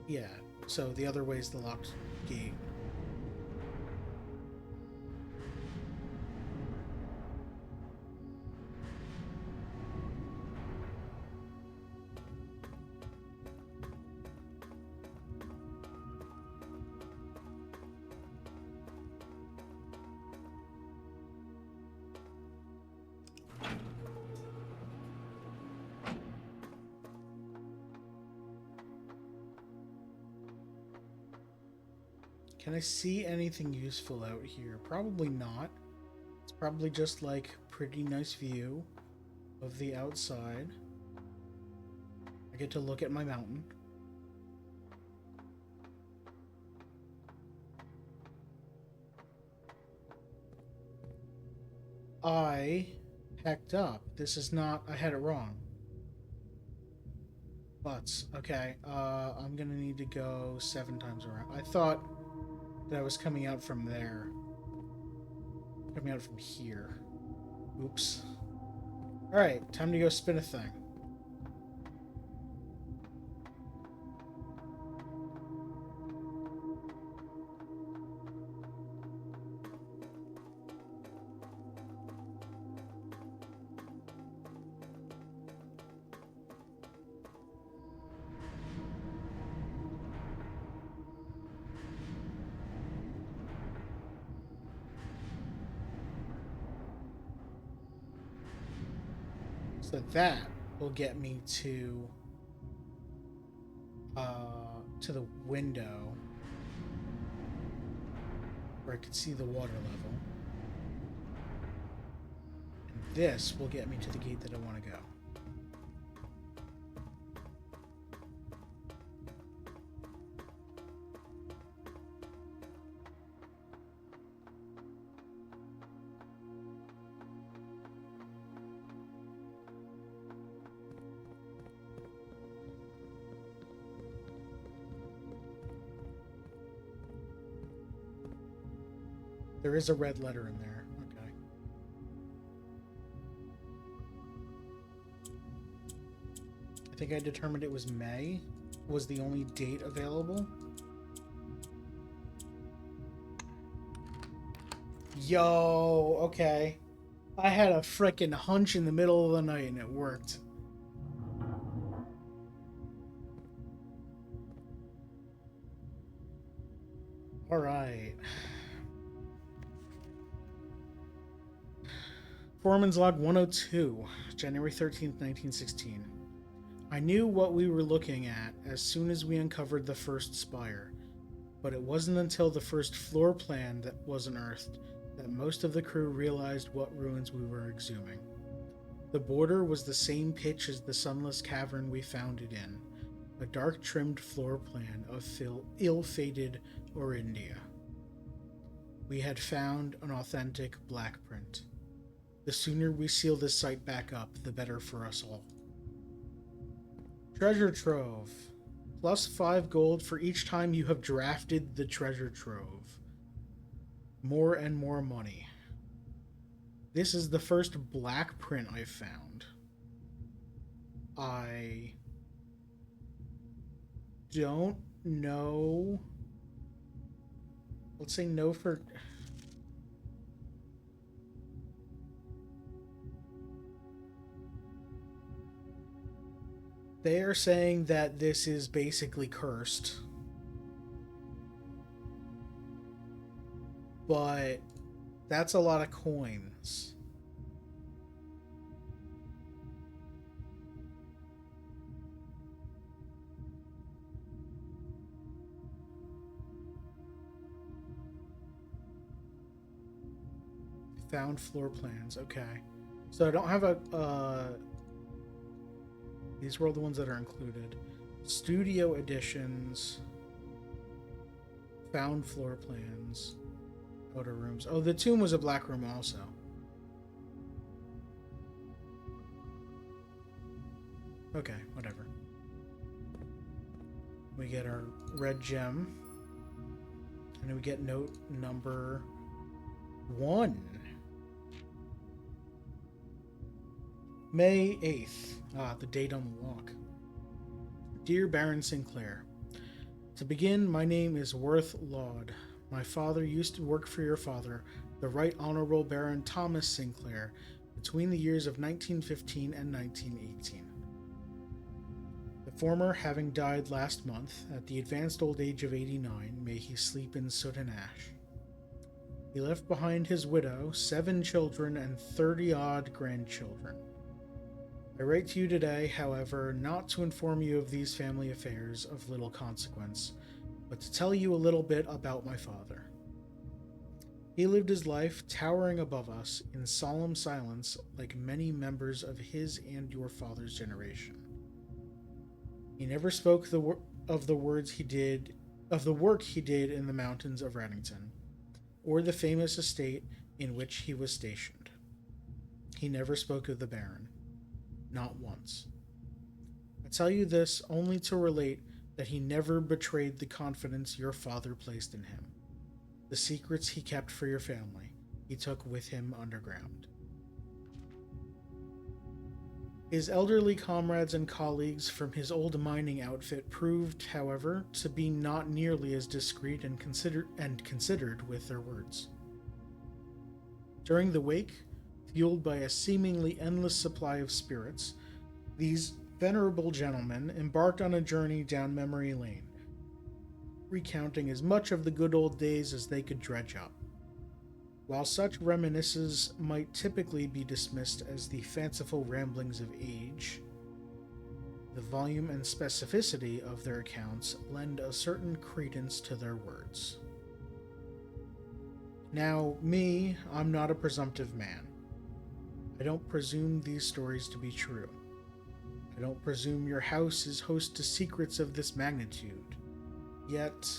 Yeah, so the other way is the locked gate. Can I see anything useful out here? Probably not. It's probably just like pretty nice view of the outside. I get to look at my mountain. I hecked up. This is not... I had it wrong. Butts. Okay, I'm gonna need to go 7 times around. I thought that I was coming out from there. Coming out from here. Oops. Alright, time to go spin a thing. So that will get me to the window where I could see the water level. And this will get me to the gate that I want to go. There is a red letter in there. Okay. I think I determined it was May was the only date available. Yo, okay. I had a frickin' hunch in the middle of the night and it worked. All right. Foreman's Log 102, January 13th, 1916. I knew what we were looking at as soon as we uncovered the first spire, but it wasn't until the first floor plan that was unearthed that most of the crew realized what ruins we were exhuming. The border was the same pitch as the sunless cavern we found it in, a dark trimmed floor plan of ill-fated Orindia. We had found an authentic black print. The sooner we seal this site back up, the better for us all. Treasure Trove. Plus 5 gold for each time you have drafted the treasure trove. More and more money. This is the first black print I've found. I don't know. Let's say no for... They are saying that this is basically cursed. But that's a lot of coins. Found floor plans. Okay. So I don't have a... These were all the ones that are included. Studio editions. Found floor plans. Outer rooms. Oh, the tomb was a black room also. Okay, whatever. We get our red gem. And then we get note number 1. May 8th. The date on the lock. Dear Baron Sinclair, to begin, my name is Worth Laud. My father used to work for your father, the Right Honorable Baron Thomas Sinclair, between the years of 1915 and 1918. The former having died last month, at the advanced old age of 89, may he sleep in soot and ash. He left behind his widow, 7 children, and 30-odd grandchildren. I write to you today, however, not to inform you of these family affairs of little consequence, but to tell you a little bit about my father. He lived his life towering above us in solemn silence like many members of his and your father's generation. He never spoke of the work he did in the mountains of Reddington, or the famous estate in which he was stationed. He never spoke of the Baron. Not once. I tell you this only to relate that he never betrayed the confidence your father placed in him. The secrets he kept for your family, he took with him underground. His elderly comrades and colleagues from his old mining outfit proved, however, to be not nearly as discreet and considered with their words. During the wake, fueled by a seemingly endless supply of spirits, these venerable gentlemen embarked on a journey down memory lane, recounting as much of the good old days as they could dredge up. While such reminiscences might typically be dismissed as the fanciful ramblings of age, the volume and specificity of their accounts lend a certain credence to their words. Now, I'm not a presumptive man. I don't presume these stories to be true. I don't presume your house is host to secrets of this magnitude. Yet,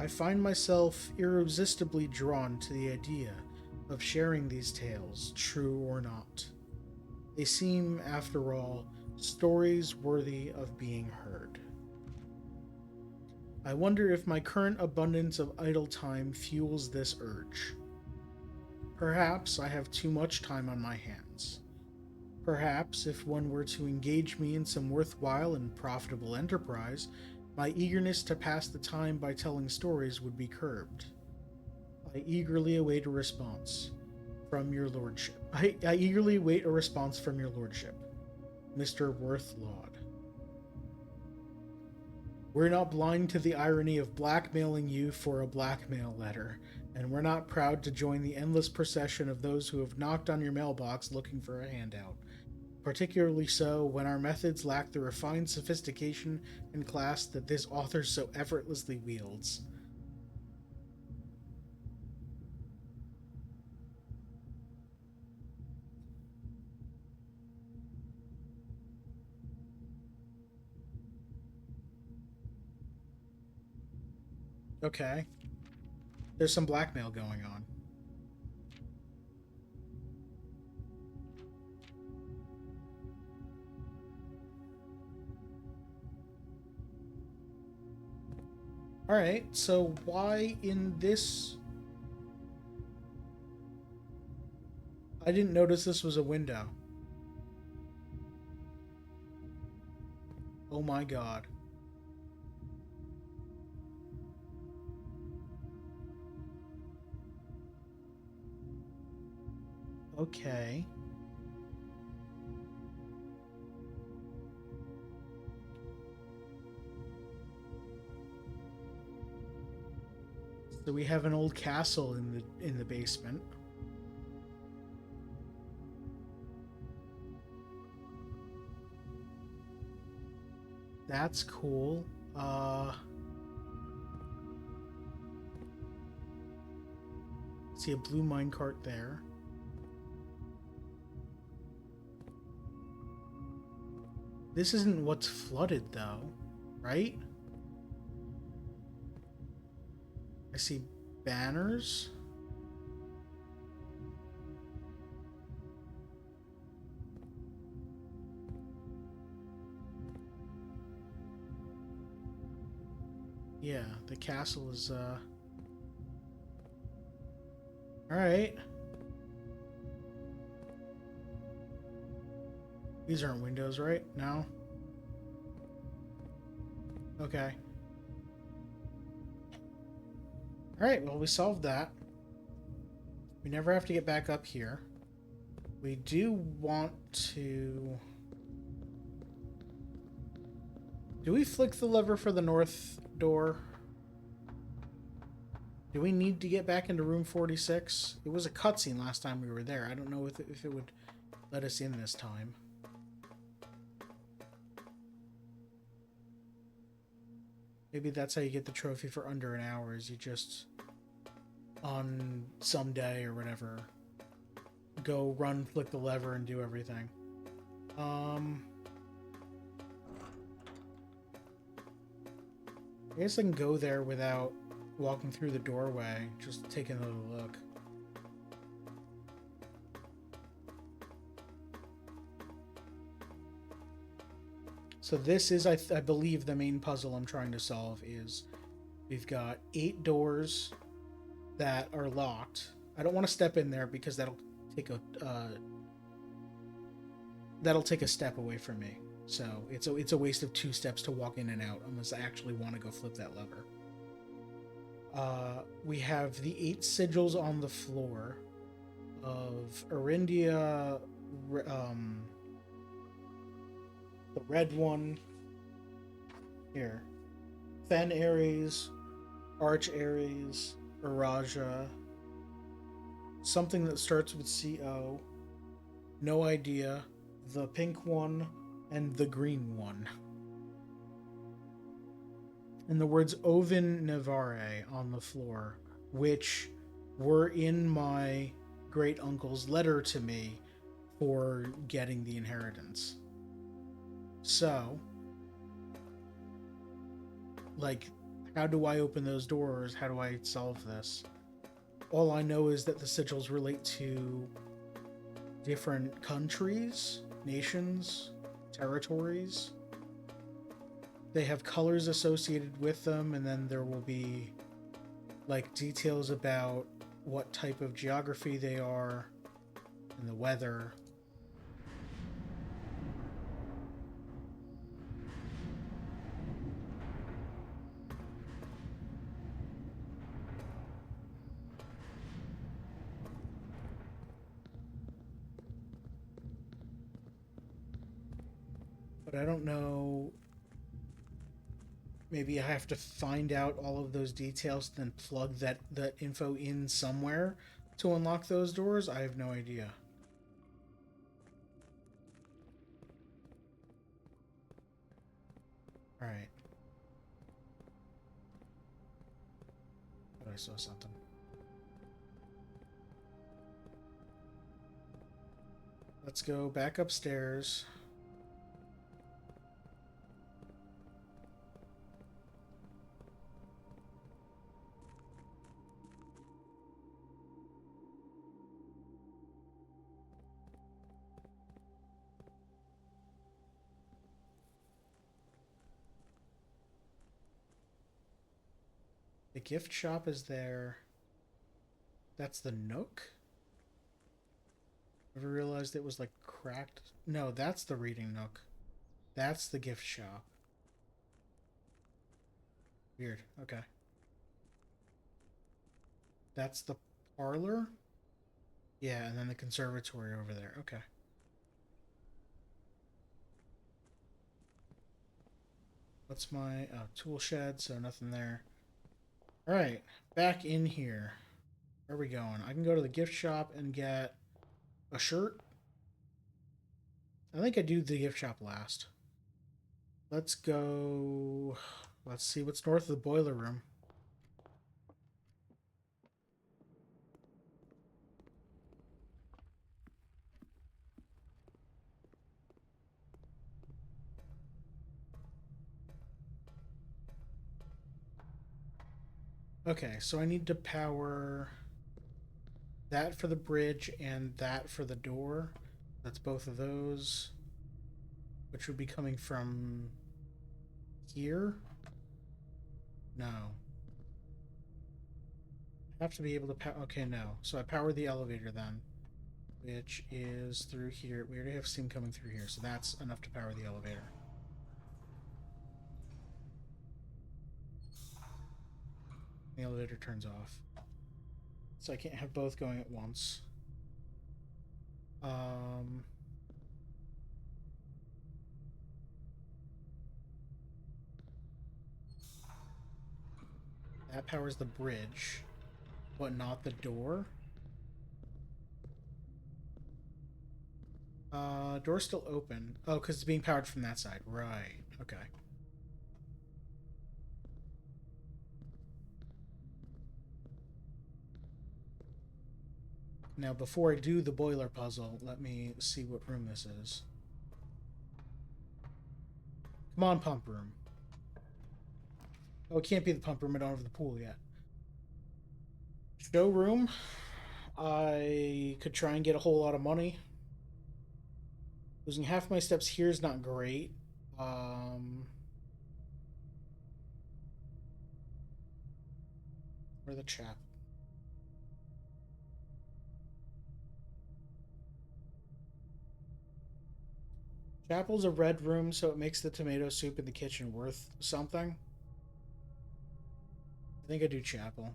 I find myself irresistibly drawn to the idea of sharing these tales, true or not. They seem, after all, stories worthy of being heard. I wonder if my current abundance of idle time fuels this urge. Perhaps I have too much time on my hands. Perhaps if one were to engage me in some worthwhile and profitable enterprise, my eagerness to pass the time by telling stories would be curbed. I eagerly await a response from your lordship. I eagerly await a response from your lordship, Mr. Worth Laud. We're not blind to the irony of blackmailing you for a blackmail letter, and we're not proud to join the endless procession of those who have knocked on your mailbox looking for a handout, particularly so when our methods lack the refined sophistication and class that this author so effortlessly wields. Okay. There's some blackmail going on. Alright, so why in this... I didn't notice this was a window. Oh my god. Okay. So we have an old castle in the basement. That's cool. See a blue minecart there. This isn't what's flooded though, right? I see banners. Yeah, the castle is alright. These aren't windows, right? No? Okay. Alright, well we solved that. We never have to get back up here. We do want to... Do we flick the lever for the north door? Do we need to get back into room 46? It was a cutscene last time we were there. I don't know if it would let us in this time. Maybe that's how you get the trophy for under an hour, is you just, on some day or whatever, go run, flick the lever, and do everything. I guess I can go there without walking through the doorway, just taking a little look. So this is, I believe, the main puzzle I'm trying to solve is we've got 8 doors that are locked. I don't want to step in there because that'll take a step away from me. So it's a waste of 2 steps to walk in and out unless I actually want to go flip that lever. We have the 8 sigils on the floor of Arindia, the red one here, Fen Ares, Arch Ares, Araja, something that starts with CO, no idea, the pink one, and the green one. And the words Ovin Nevare on the floor, which were in my great uncle's letter to me for getting the inheritance. So, like, how do I open those doors? How do I solve this? All I know is that the sigils relate to different countries, nations, territories. They have colors associated with them, and then there will be, like, details about what type of geography they are and the weather. But I don't know. Maybe I have to find out all of those details, then plug that info in somewhere to unlock those doors. I have no idea. All right. But I saw something. Let's go back upstairs. The gift shop is there. That's the Nook? Never realized it was like cracked. No, that's the reading nook. That's the gift shop. Weird. Okay. That's the parlor? Yeah, and then the conservatory over there. Okay. What's my tool shed? So nothing there. Alright, back in here. Where are we going? I can go to the gift shop and get a shirt. I think I do the gift shop last. Let's go. Let's see what's north of the boiler room. Okay, so I need to power that for the bridge and that for the door. That's both of those, which would be coming from here. No. I have to be able to power. Okay, no. So I power the elevator then, which is through here. We already have steam coming through here, so that's enough to power the elevator. The elevator turns off. So I can't have both going at once. That powers the bridge, but not the door. Door's still open. Oh, because it's being powered from that side. Right. Okay. Now, before I do the boiler puzzle, let me see what room this is. Come on, pump room. Oh, it can't be the pump room. I don't have the pool yet. Showroom. I could try and get a whole lot of money. Losing half my steps here is not great. Where the chap? Chapel's a red room, so it makes the tomato soup in the kitchen worth something. I think I do chapel.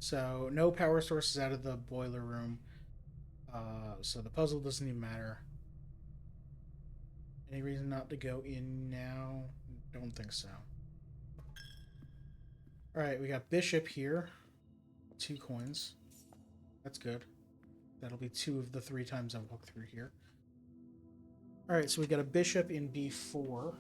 So no power sources out of the boiler room. So the puzzle doesn't even matter. Any reason not to go in now? Don't think so. Alright, we got bishop here. 2 coins. That's good. That'll be 2 of the 3 times I've walked through here. Alright, so we got a bishop in b4.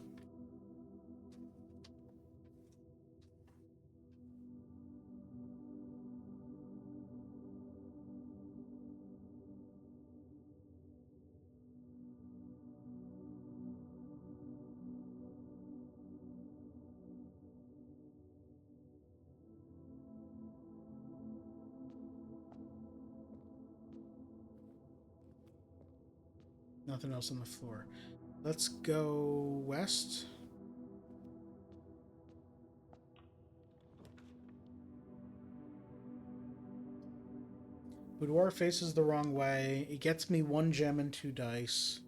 Nothing else on the floor. Let's go west. Boudoir faces the wrong way. It gets me 1 gem and 2 dice.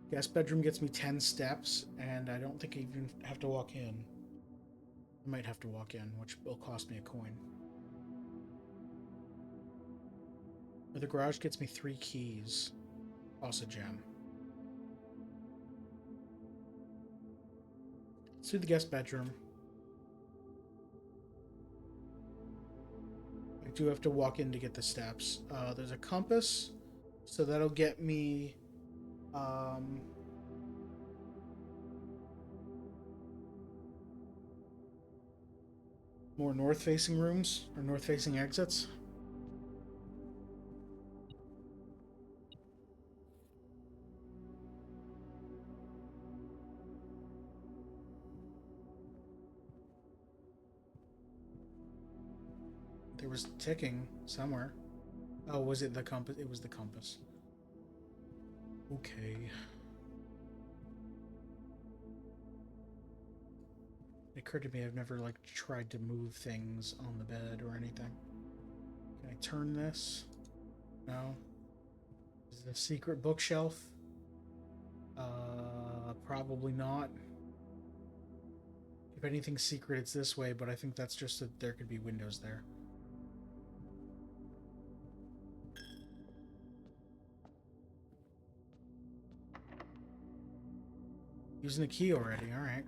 Guest bedroom gets me 10 steps, and I don't think I even have to walk in. I might have to walk in, which will cost me a coin. Or the garage gets me 3 keys. Also a gem. Let's do the guest bedroom. I do have to walk in to get the steps. There's a compass, so that'll get me more north-facing rooms, or north-facing exits. There was ticking somewhere. Oh, was it the compass? It was the compass. Okay. It occurred to me I've never like tried to move things on the bed or anything. Can I turn this? No. Is it a secret bookshelf? Probably not. If anything's secret, it's this way, but I think that's just that there could be windows there. Using the key already, alright.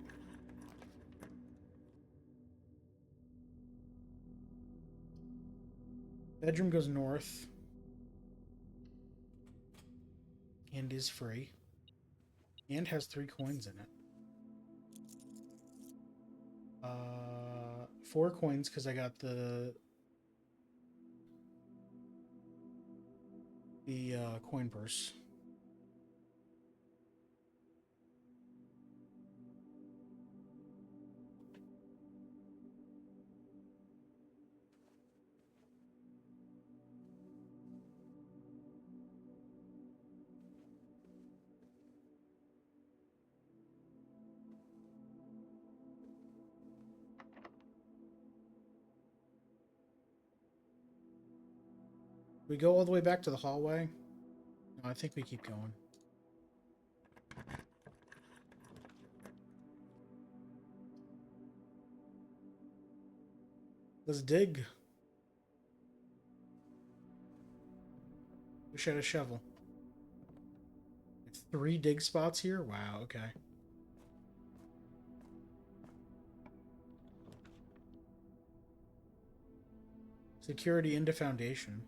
Bedroom goes north. And is free. And has 3 coins in it. 4 coins because I got the coin purse. We go all the way back to the hallway? No, I think we keep going. Let's dig. Wish I had a shovel. 3 dig spots here? Wow, okay. Security into foundation.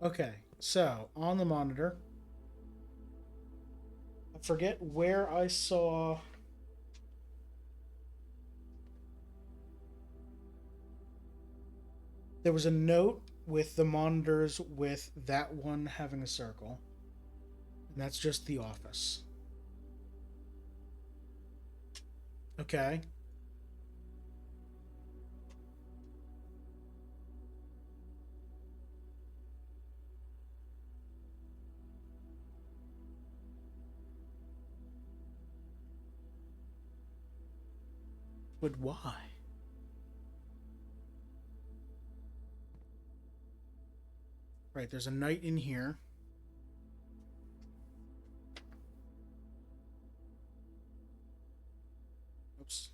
Okay, so on the monitor, I forget where I saw. There was a note with the monitors with that one having a circle. And that's just the office. Okay. But why? Right, there's a knight in here. Oops.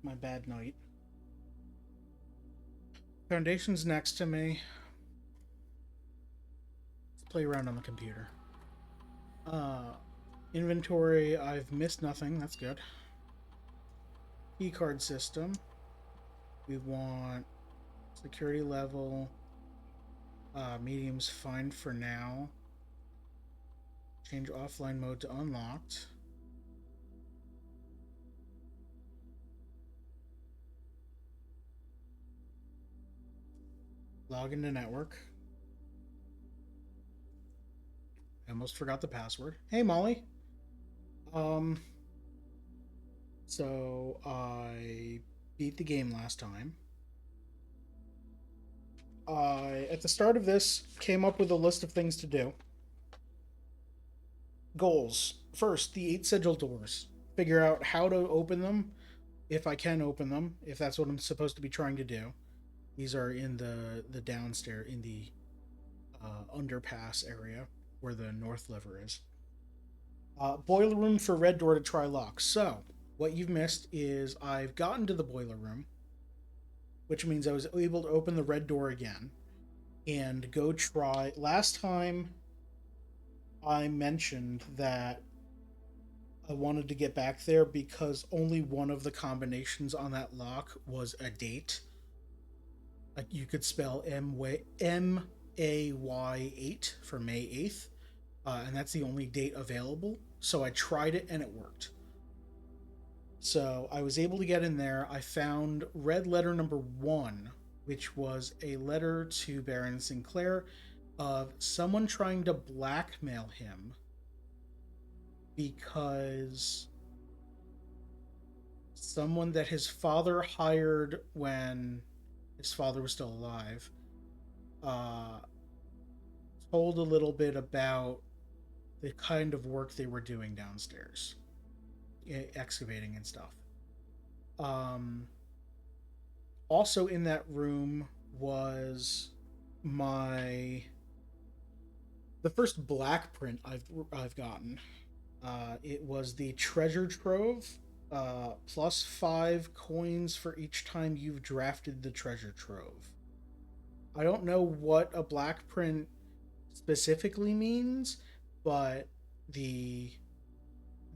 My bad knight. Foundation's next to me. Let's play around on the computer. Inventory, I've missed nothing. That's good. Key card system. We want security level. Medium's fine for now. Change offline mode to unlocked. Log into network. I almost forgot the password. Hey, Molly. So I beat the game last time. I, at the start of this, came up with a list of things to do. Goals. First, the 8 sigil doors. Figure out how to open them, if I can open them, if that's what I'm supposed to be trying to do. These are in the downstairs, in the underpass area where the north lever is. Boiler room for red door to try lock. So, what you've missed is I've gotten to the boiler room, which means I was able to open the red door again and go try. Last time I mentioned that I wanted to get back there because only one of the combinations on that lock was a date. Like you could spell M-A-Y 8 for May 8th, and that's the only date available. So I tried it and it worked. So I was able to get in there. I found red letter number 1 which was a letter to Baron Sinclair of someone trying to blackmail him because someone that his father hired when his father was still alive uh, told a little bit about the kind of work they were doing downstairs, excavating and stuff. Um, Also in that room was my the first black print I've gotten. It was the treasure trove, plus 5 coins for each time you've drafted the treasure trove. I don't know what a black print specifically means, but the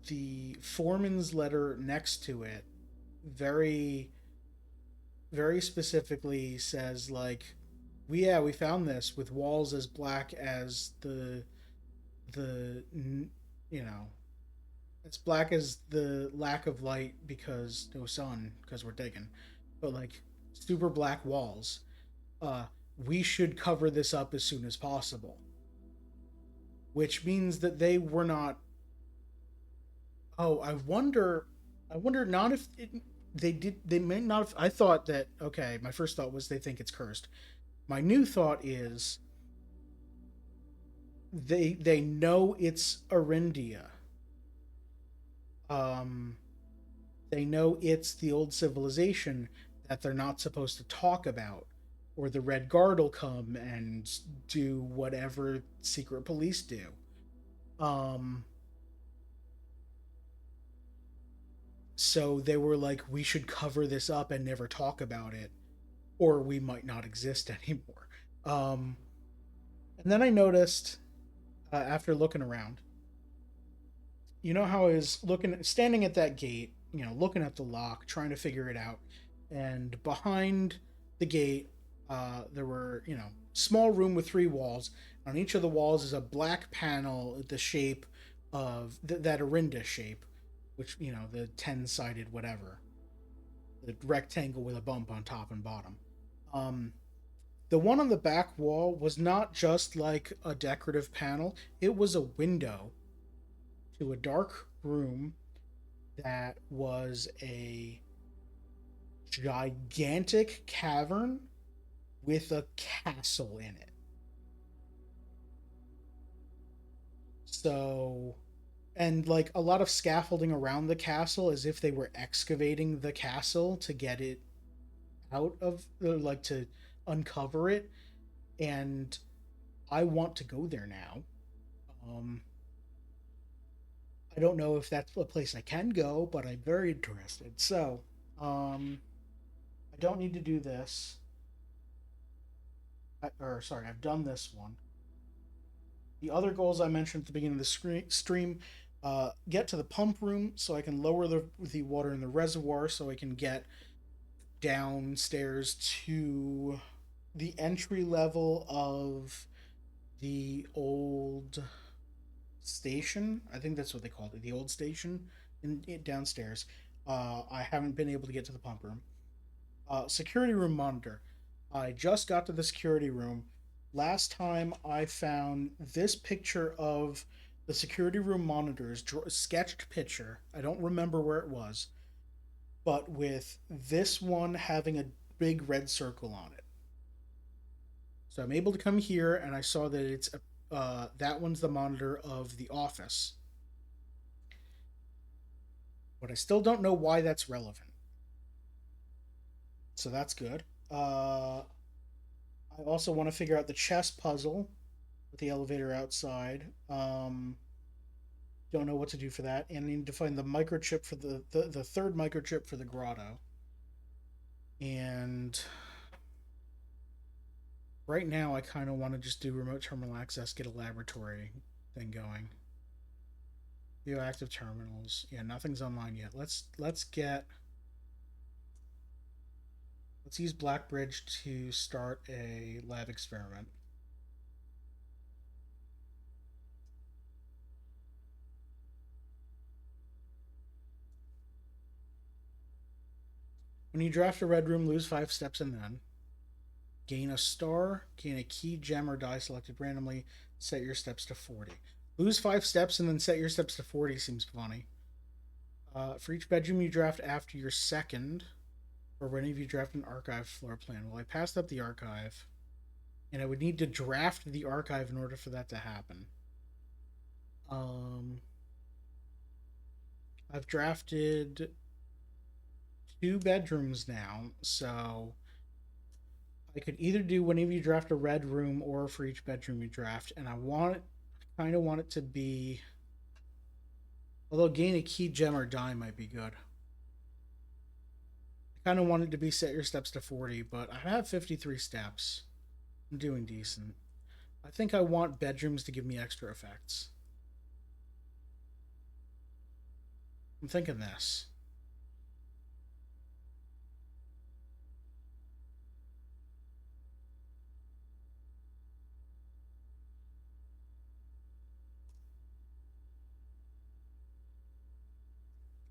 the foreman's letter next to it very very specifically says like we found this with walls as black as the you know as black as the lack of light because no sun because we're digging, but like super black walls. uh we should cover this up as soon as possible, which means that they were not. Oh, I wonder not if they did. They may not have. I thought that. Okay, my first thought was they think it's cursed. My new thought is they know it's Arindia. Um, they know it's the old civilization that they're not supposed to talk about, or the Red Guard will come and do whatever secret police do. Um, so they were like, we should cover this up and never talk about it, or we might not exist anymore. Um, and then I noticed after looking around, you know how I was looking, standing at that gate, looking at the lock, trying to figure it out, and behind the gate, there were, small room with 3 walls. On each of the walls is a black panel, the shape of that Arinda shape, which the 10-sided whatever, the rectangle with a bump on top and bottom. Um, the one on the back wall was not just like a decorative panel; it was a window to a dark room that was a gigantic cavern with a castle in it. So, and like a lot of scaffolding around the castle as if they were excavating the castle to get it out of, like, to uncover it. And I want to go there now. Um, I don't know if that's a place I can go, but I'm very interested. So, um, I don't need to do this. Or sorry, I've done this one. The other goals I mentioned at the beginning of the stream, get to the pump room so I can lower the water in the reservoir so I can get downstairs to the entry level of the old station. I think that's what they called it, the old station downstairs. I haven't been able to get to the pump room. Security room monitor. I just got to the security room. Last time I found this picture of the security room monitors, sketched picture. I don't remember where it was, but with this one having a big red circle on it. So I'm able to come here, and I saw that it's that one's the monitor of the office. But I still don't know why that's relevant. So that's good. I also want to figure out the chess puzzle with the elevator outside. Don't know what to do for that. And I need to find the microchip for the third microchip for the grotto. And right now, I kind of want to just do remote terminal access, get a laboratory thing going. View active terminals. Yeah, nothing's online yet. Let's use Blackbridge to start a lab experiment. When you draft a red room, lose 5 steps and then. Gain a star, gain a key, gem, or die selected randomly. Set your steps to 40. Lose 5 steps and then set your steps to 40 seems funny. For each bedroom you draft after your second, or whenever you draft an archive floor plan. Well, I passed up the archive, and I would need to draft the archive in order for that to happen. I've drafted 2 bedrooms now, so I could either do whenever you draft a red room or for each bedroom you draft, and I kind of want it to be. Although gain a key, gem, or die might be good. I kind of want it to be set your steps to 40, but I have 53 steps. I'm doing decent. I think I want bedrooms to give me extra effects. I'm thinking this.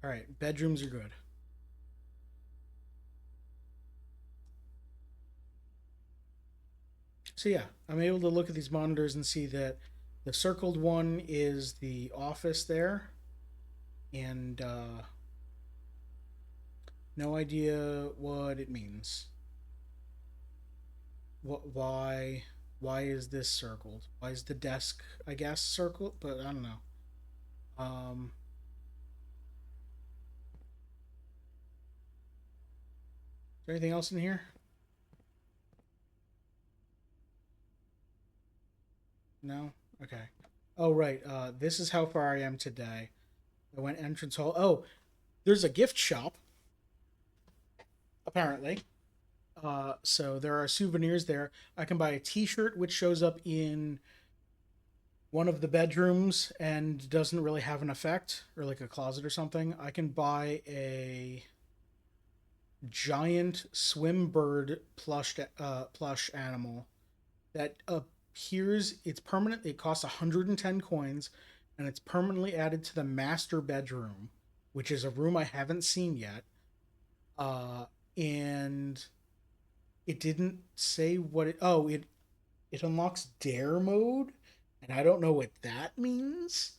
Alright, bedrooms are good. So yeah, I'm able to look at these monitors and see that the circled one is the office there. And no idea what it means. Why is this circled? Why is the desk, I guess, circled? But I don't know. Is there anything else in here? No? Okay. Oh, right. This is how far I am today. I went entrance hall. Oh, there's a gift shop. Apparently. So there are souvenirs there. I can buy a t-shirt, which shows up in one of the bedrooms and doesn't really have an effect, or like a closet or something. I can buy a giant swim bird plush animal that appears. It's permanent. It costs 110 coins, and it's permanently added to the master bedroom, which is a room I haven't seen yet. And it didn't say what it. Oh, it unlocks dare mode, and I don't know what that means.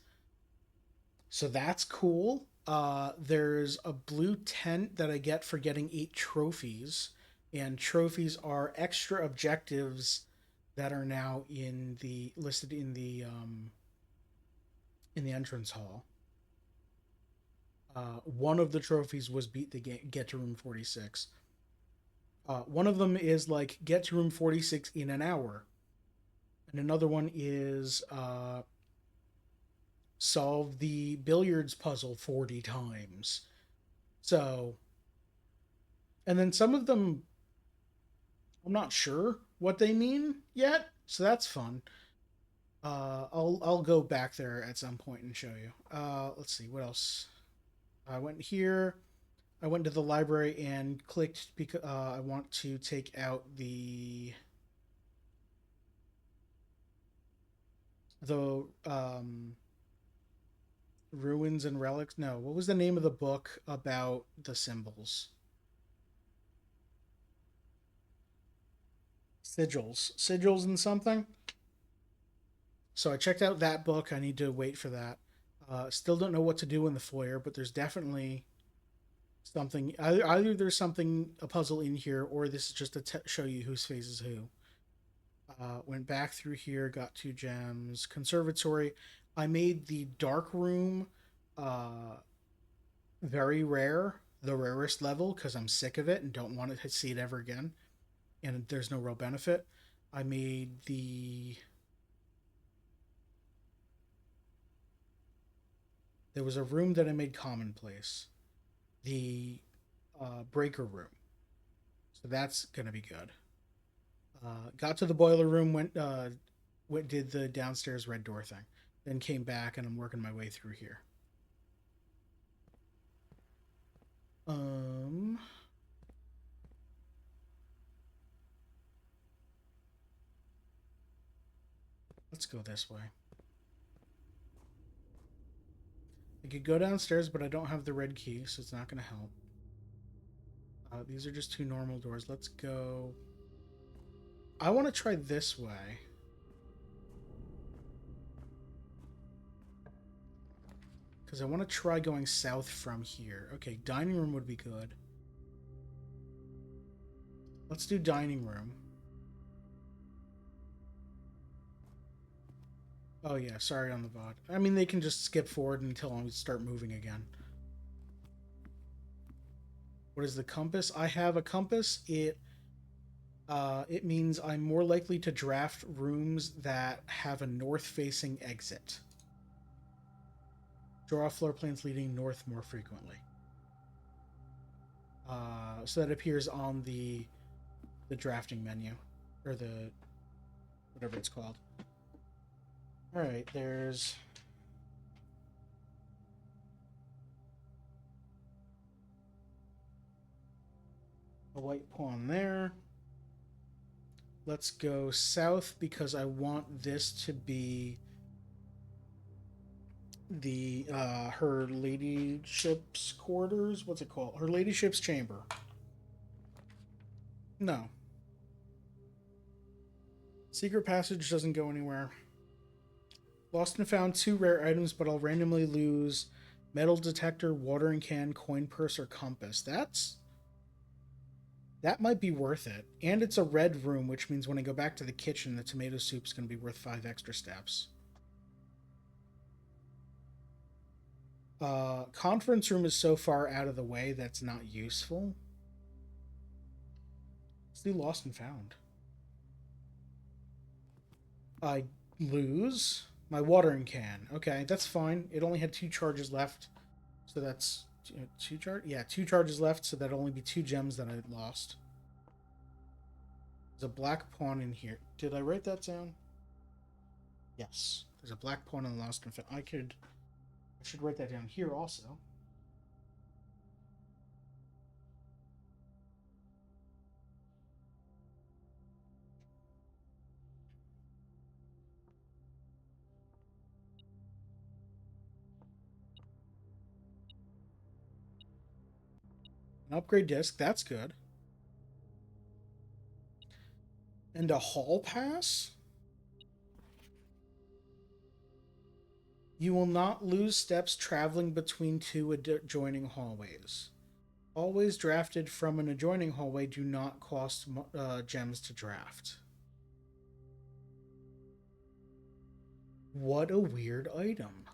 So that's cool. There's a blue tent that I get for getting 8 trophies, and trophies are extra objectives that are now listed in the entrance hall. One of the trophies was beat the game, get to room 46. One of them is like get to room 46 in an hour, and another one is solve the billiards puzzle 40 times. So, and then some of them, I'm not sure what they mean yet, so that's fun. I'll go back there at some point and show you. Let's see what else. I went here. I went to the library and clicked because I want to take out the ruins and relics. No, what was the name of the book about the symbols? Sigils and something. So I checked out that book. I need to wait for that. Still don't know what to do in the foyer, but there's definitely something. Either there's something, a puzzle in here, or this is just to show you whose face is who. Went back through here, got 2 gems. Conservatory. I made the dark room very rare, the rarest level, because I'm sick of it and don't want to see it ever again. And there's no real benefit. I made there was a room that I made commonplace, the breaker room. So that's gonna be good. Got to the boiler room, did the downstairs red door thing, then came back and I'm working my way through here. Let's go this way. I could go downstairs, but I don't have the red key, so it's not going to help. These are just 2 normal doors. Let's go I want to try this way. Because I want to try going south from here. Okay, dining room would be good. Let's do dining room. Oh yeah, sorry on the VOD. I mean, they can just skip forward until I start moving again. What is the compass? I have a compass. It means I'm more likely to draft rooms that have a north-facing exit. Draw floor plans leading north more frequently. So that appears on the drafting menu, or the whatever it's called. All right, there's a white pawn there. Let's go south because I want this to be the her ladyship's quarters. What's it called? Her ladyship's chamber. No. Secret passage doesn't go anywhere. Lost and found 2 rare items, but I'll randomly lose metal detector, watering can, coin purse, or compass. That might be worth it. And it's a red room, which means when I go back to the kitchen, the tomato soup's going to be worth 5 extra steps. Conference room is so far out of the way that's not useful. Let's do lost and found. I lose my watering can. Okay, that's fine. It only had 2 charges left. So that's 2 charge? Yeah, 2 charges left, so that'll only be 2 gems that I lost. There's a black pawn in here. Did I write that down? Yes. There's a black pawn in the lost and found. I should write that down here also. An upgrade disc, that's good. And a hall pass? You will not lose steps traveling between 2 adjoining hallways. Hallways drafted from an adjoining hallway do not cost gems to draft. What a weird item.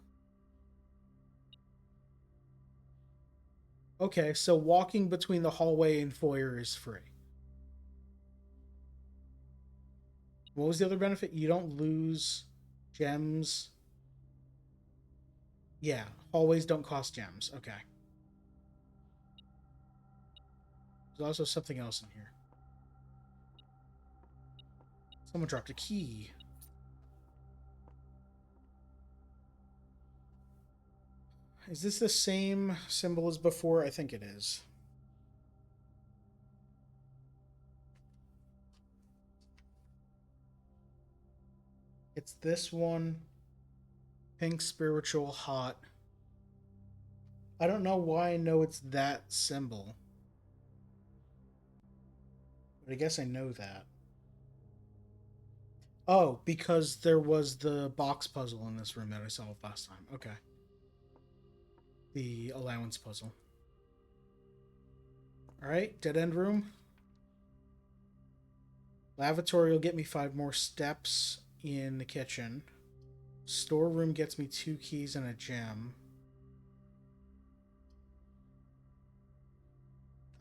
Okay, so walking between the hallway and foyer is free. What was the other benefit? You don't lose gems. Yeah, hallways don't cost gems. Okay. There's also something else in here. Someone dropped a key. Is this the same symbol as before? I think it is. It's this one. Pink, spiritual, hot. I don't know why I know it's that symbol. But I guess I know that. Oh, because there was the box puzzle in this room that I solved last time. Okay. The allowance puzzle. Alright, dead end room. Lavatory will get me 5 more steps in the kitchen. Storeroom gets me 2 keys and a gem.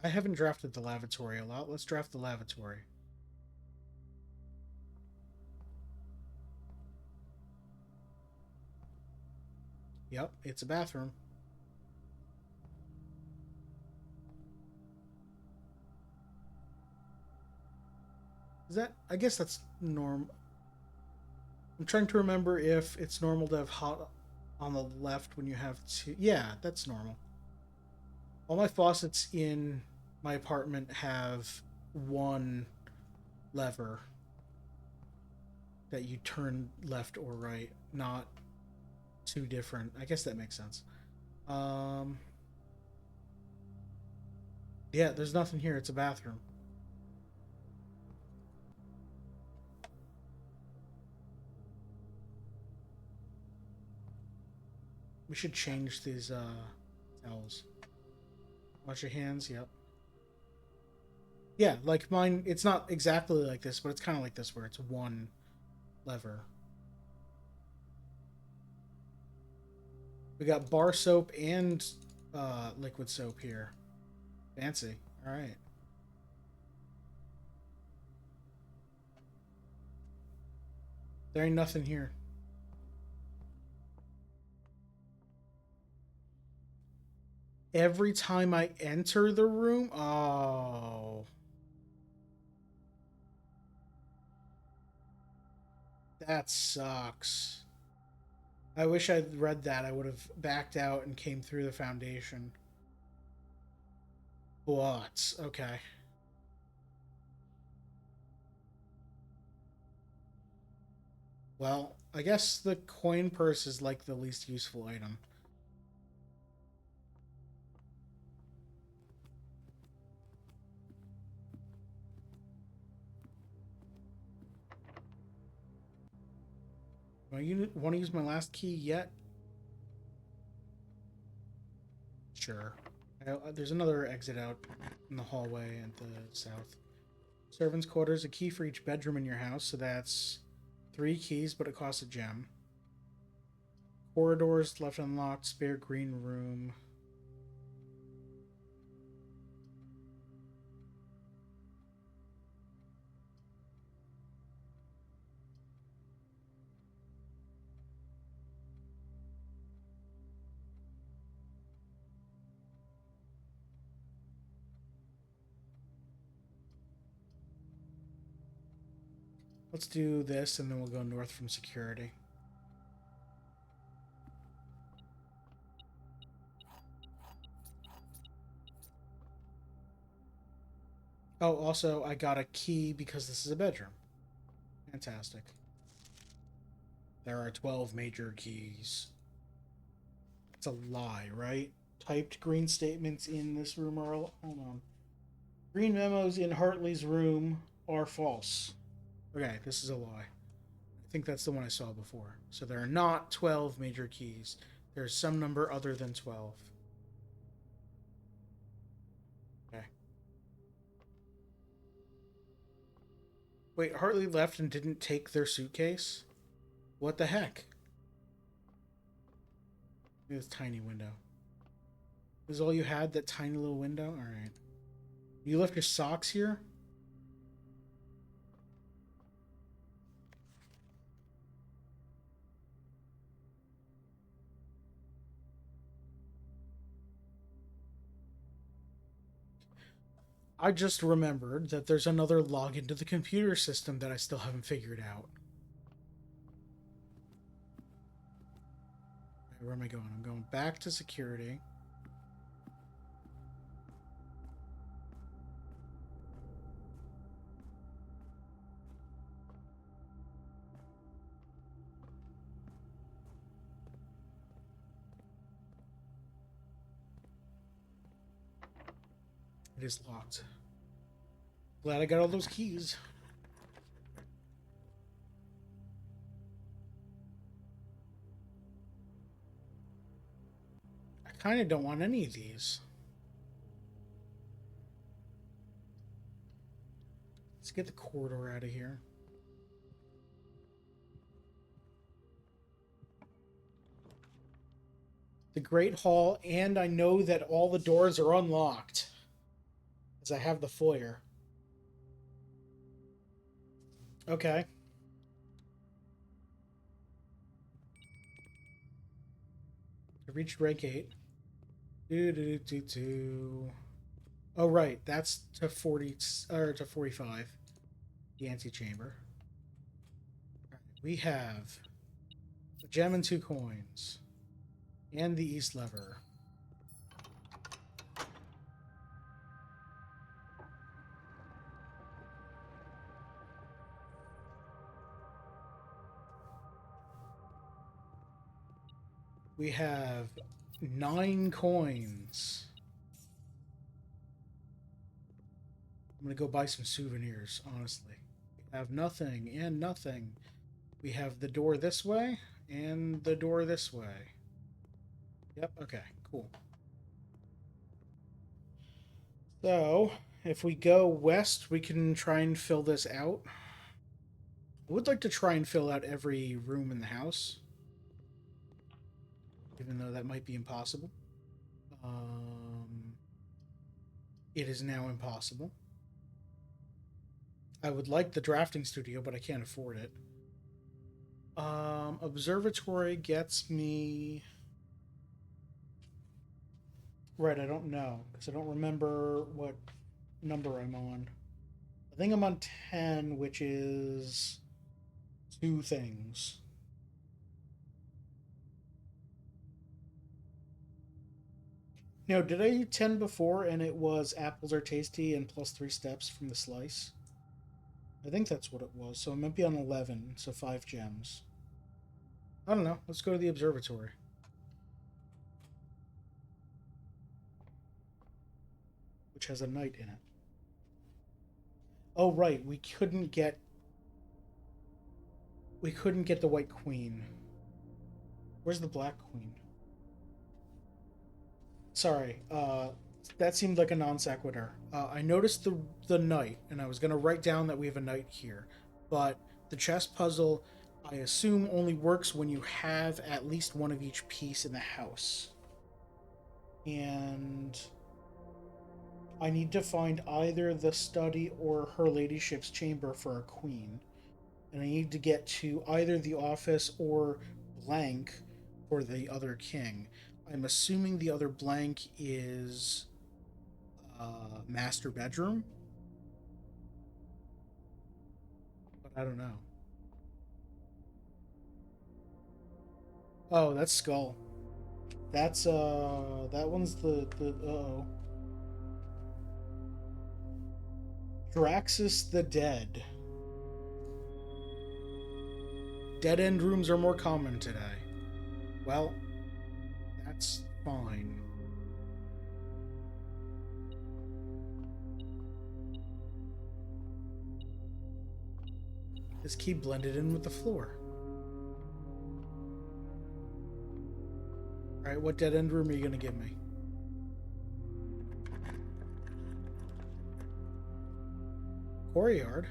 I haven't drafted the lavatory a lot. Let's draft the lavatory. Yep, it's a bathroom. Is that... I guess that's normal. I'm trying to remember if it's normal to have hot on the left when you have 2... Yeah, that's normal. All my faucets in my apartment have 1 lever that you turn left or right, not 2 different. I guess that makes sense. Yeah, there's nothing here. It's a bathroom. We should change these towels. Wash your hands. Yep. Yeah, like mine. It's not exactly like this, but it's kind of like this, where it's one lever. We got bar soap and liquid soap here. Fancy. All right. There ain't nothing here. Every time I enter the room, oh, that sucks. I wish I'd read that. I would have backed out and came through the foundation. What? Okay. Well, I guess the coin purse is like the least useful item. You want to use my last key yet? Sure. There's another exit out in the hallway at the south. Servants' quarters, a key for each bedroom in your house, so that's 3 keys, but it costs a gem. Corridors left unlocked, spare green room. Let's do this, and then we'll go north from security. Oh, also, I got a key because this is a bedroom. Fantastic. There are 12 major keys. It's a lie, right? Typed green statements in this room are... Hold on. Green memos in Hartley's room are false. Okay, this is a lie. I think that's the one I saw before. So there are not 12 major keys. There's some number other than 12. Okay. Wait, Hartley left and didn't take their suitcase? What the heck? Look at this tiny window. This is all you had? That tiny little window? Alright. You left your socks here? I just remembered that there's another login to the computer system that I still haven't figured out. Right, where am I going? I'm going back to security. It is locked. Glad I got all those keys. I kind of don't want any of these. Let's get the corridor out of here. The Great Hall, and I know that all the doors are unlocked, as I have the foyer. Okay. I reached rank 8. Oh, right. That's to 40, or to 45. The antechamber. Right, we have a gem and 2 coins. And the east lever. We have 9 coins. I'm gonna go buy some souvenirs, honestly. We have nothing and nothing. We have the door this way and the door this way. Yep, okay, cool. So, if we go west, we can try and fill this out. I would like to try and fill out every room in the house, even though that might be impossible. Um, it is now impossible. I would like the drafting studio, but I can't afford it. Observatory gets me. Right, I don't know because I don't remember what number I'm on. I think I'm on 10, which is two things. No, did I do 10 before and it was apples are tasty and plus 3 steps from the slice? I think that's what it was. So it might be on 11, so 5 gems. I don't know. Let's go to the observatory. Which has a knight in it. Oh, right. We couldn't get the white queen. Where's the black queen? Sorry, that seemed like a non sequitur. I noticed the knight, and I was gonna write down that we have a knight here, but the chess puzzle, I assume, only works when you have at least one of each piece in the house, and I need to find either the study or her ladyship's chamber for a queen, and I need to get to either the office or blank for the other king. I'm assuming the other blank is master bedroom, but I don't know. Oh, that's skull. That's that one's the oh Draxus the Dead. Dead end rooms are more common today. Well, that's fine. This key blended in with the floor. Alright, what dead end room are you gonna give me? Courtyard?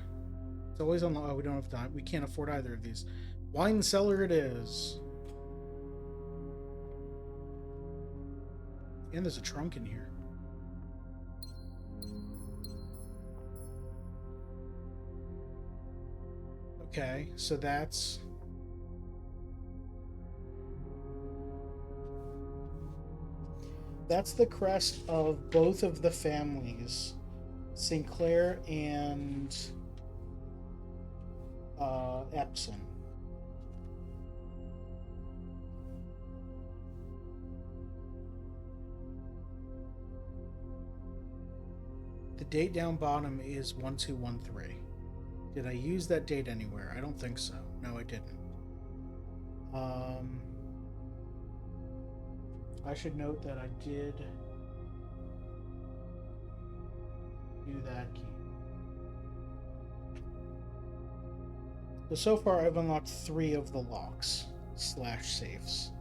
It's always on the. Oh, we don't have time. We can't afford either of these. Wine cellar it is. And there's a trunk in here. Okay, so that's the crest of both of the families, Sinclair and Epson. The date down bottom is 1213. Did I use that date anywhere? I don't think so. No, I didn't. Um, I should note that I did do that key. So far, I've unlocked 3 of the locks / safes.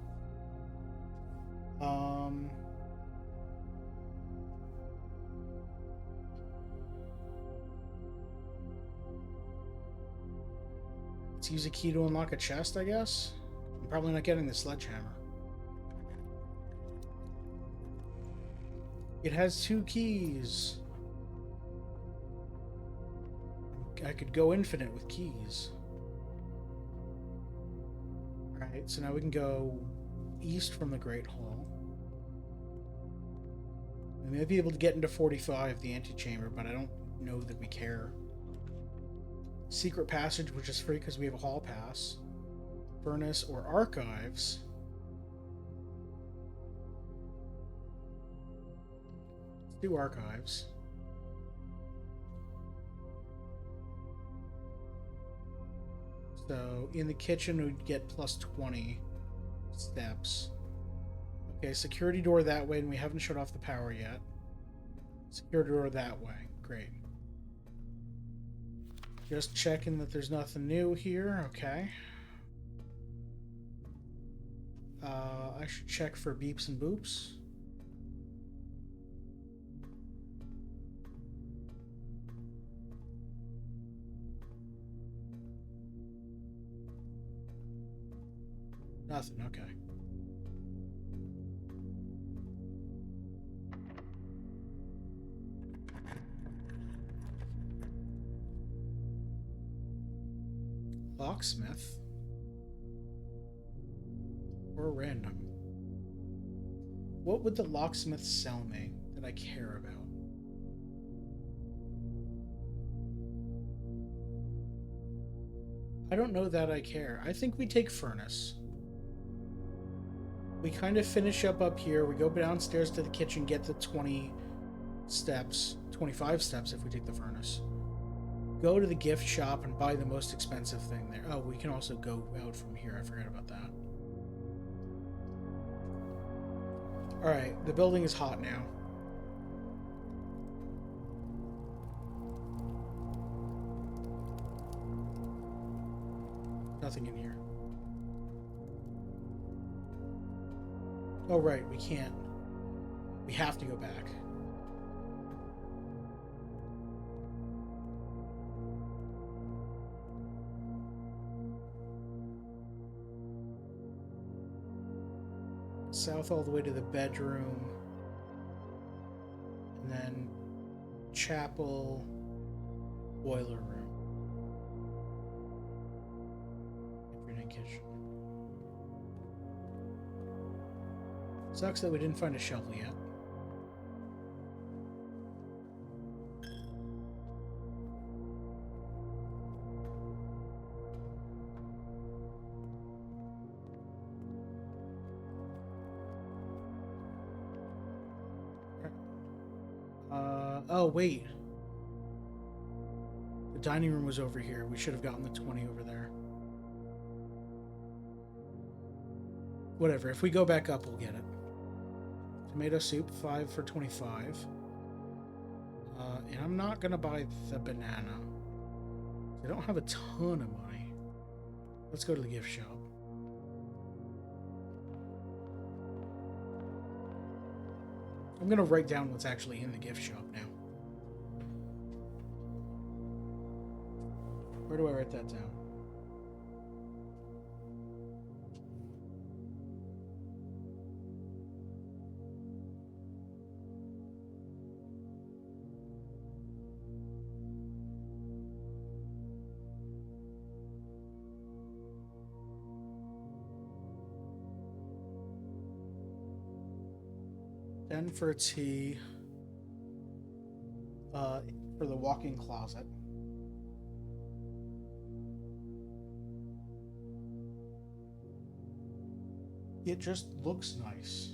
Let's use a key to unlock a chest, I guess. I'm probably not getting the sledgehammer. It has 2 keys. I could go infinite with keys. Alright, so now we can go east from the Great Hall. We may be able to get into 45, the antechamber, but I don't know that we care. Secret passage, which is free because we have a hall pass. Furnace or archives. Let's do archives. So in the kitchen, we'd get plus 20 steps. Okay, security door that way, and we haven't shut off the power yet. Security door that way. Great. Just checking that there's nothing new here. Okay. I should check for beeps and boops. Nothing, okay. Locksmith. Or random. What would the locksmith sell me that I care about? I don't know that I care. I think we take furnace. We kind of finish up here. We go downstairs to the kitchen, get the 20 steps, 25 steps if we take the furnace. Go to the gift shop and buy the most expensive thing there. Oh, we can also go out from here. I forgot about that. Alright, the building is hot now. Nothing in here. Oh, right, we can't. We have to go back. South all the way to the bedroom. And then chapel, boiler room. Everyday kitchen. Sucks that we didn't find a shovel yet. Oh, wait. The dining room was over here. We should have gotten the 20 over there. Whatever. If we go back up, we'll get it. Tomato soup, 5 for 25. And I'm not going to buy the banana. I don't have a ton of money. Let's go to the gift shop. I'm going to write down what's actually in the gift shop now. Where do I write that down? $10 for a tea. For the walk-in closet. It just looks nice.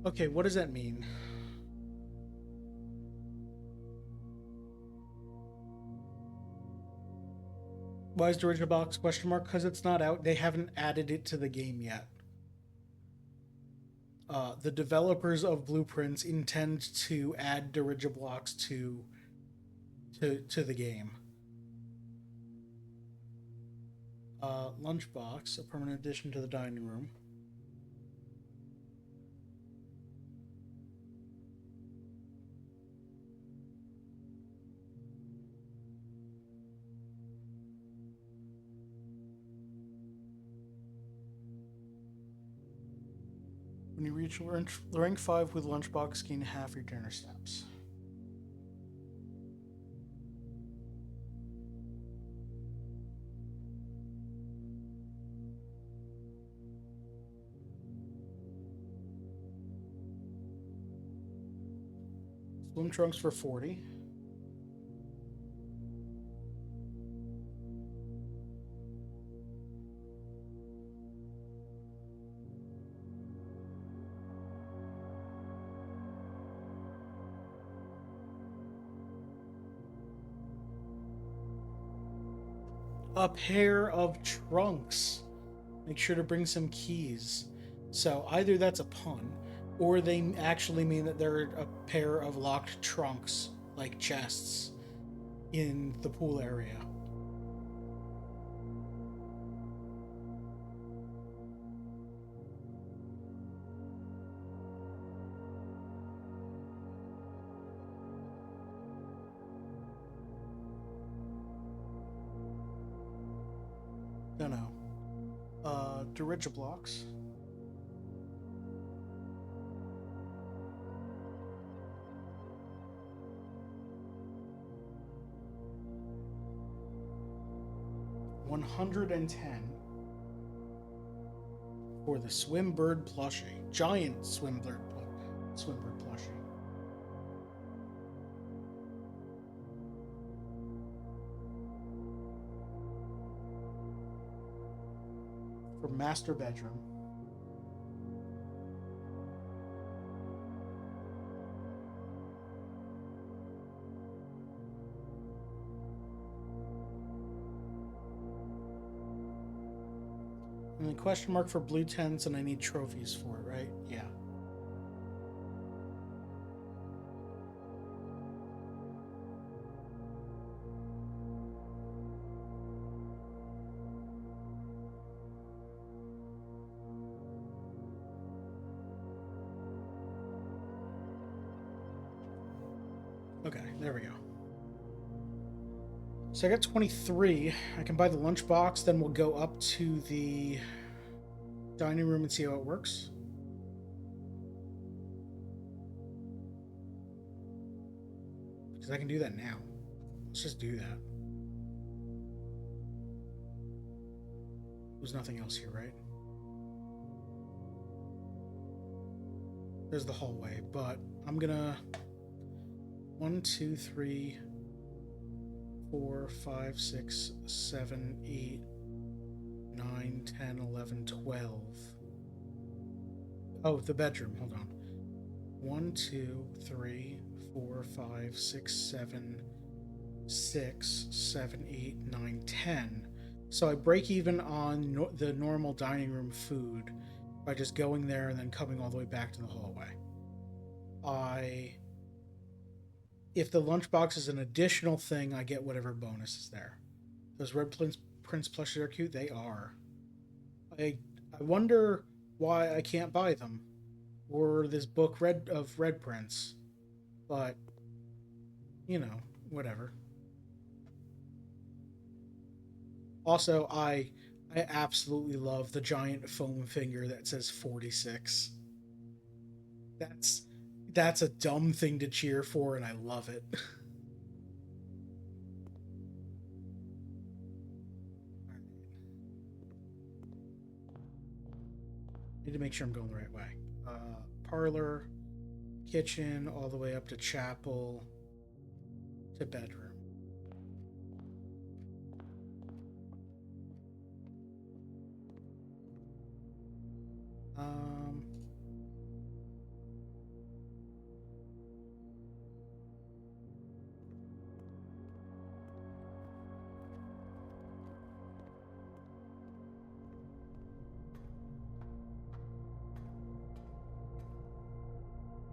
Okay, what does that mean? Why is the original box question mark? Because it's not out. They haven't added it to the game yet. The developers of Blueprints intend to add Dirigiblocks to the game. Lunchbox, a permanent addition to the dining room. When you reach rank 5 with Lunchbox, gain half your dinner steps. Swim trunks for 40. A pair of trunks. Make sure to bring some keys. So either that's a pun, or they actually mean that there are a pair of locked trunks, like chests, in the pool area. No. Dirigiblocks. $110 for the Swimbird plushie. Giant Swimbird plushie. For master bedroom. And then question mark for blue tents, and I need trophies for it, right? Yeah. Okay, there we go. So I got 23. I can buy the lunchbox, then we'll go up to the dining room and see how it works. Because I can do that now. Let's just do that. There's nothing else here, right? There's the hallway, but I'm gonna 1, 2, 3, 4, 5, 6, 7, 8, 9, 10, 11, 12. Oh, the bedroom. Hold on. 1, 2, 3, 4, 5, 6, 7, 6, 7, 8, 9, 10. So I break even on the normal dining room food by just going there and then coming all the way back to the hallway. If the lunchbox is an additional thing, I get whatever bonus is there. Those Red Prince plushies are cute. They are. I wonder why I can't buy them, or this book of Red Prince, but you know, whatever. Also, I absolutely love the giant foam finger that says 46. That's a dumb thing to cheer for, and I love it. Need to make sure I'm going the right way. Parlor, kitchen, all the way up to chapel, to bedroom.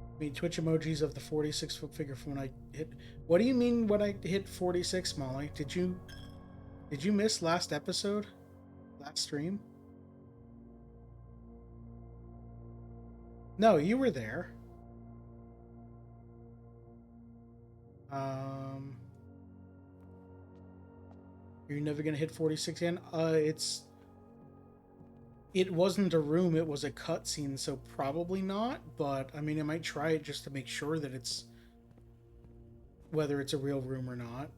I mean, Twitch emojis of the 46-foot figure from when I hit. What do you mean when I hit 46, Molly? Did you miss last episode? Last stream? No, you were there. You're never gonna hit 46 again? It wasn't a room, it was a cutscene, so probably not, but I mean I might try it just to make sure that it's whether it's a real room or not.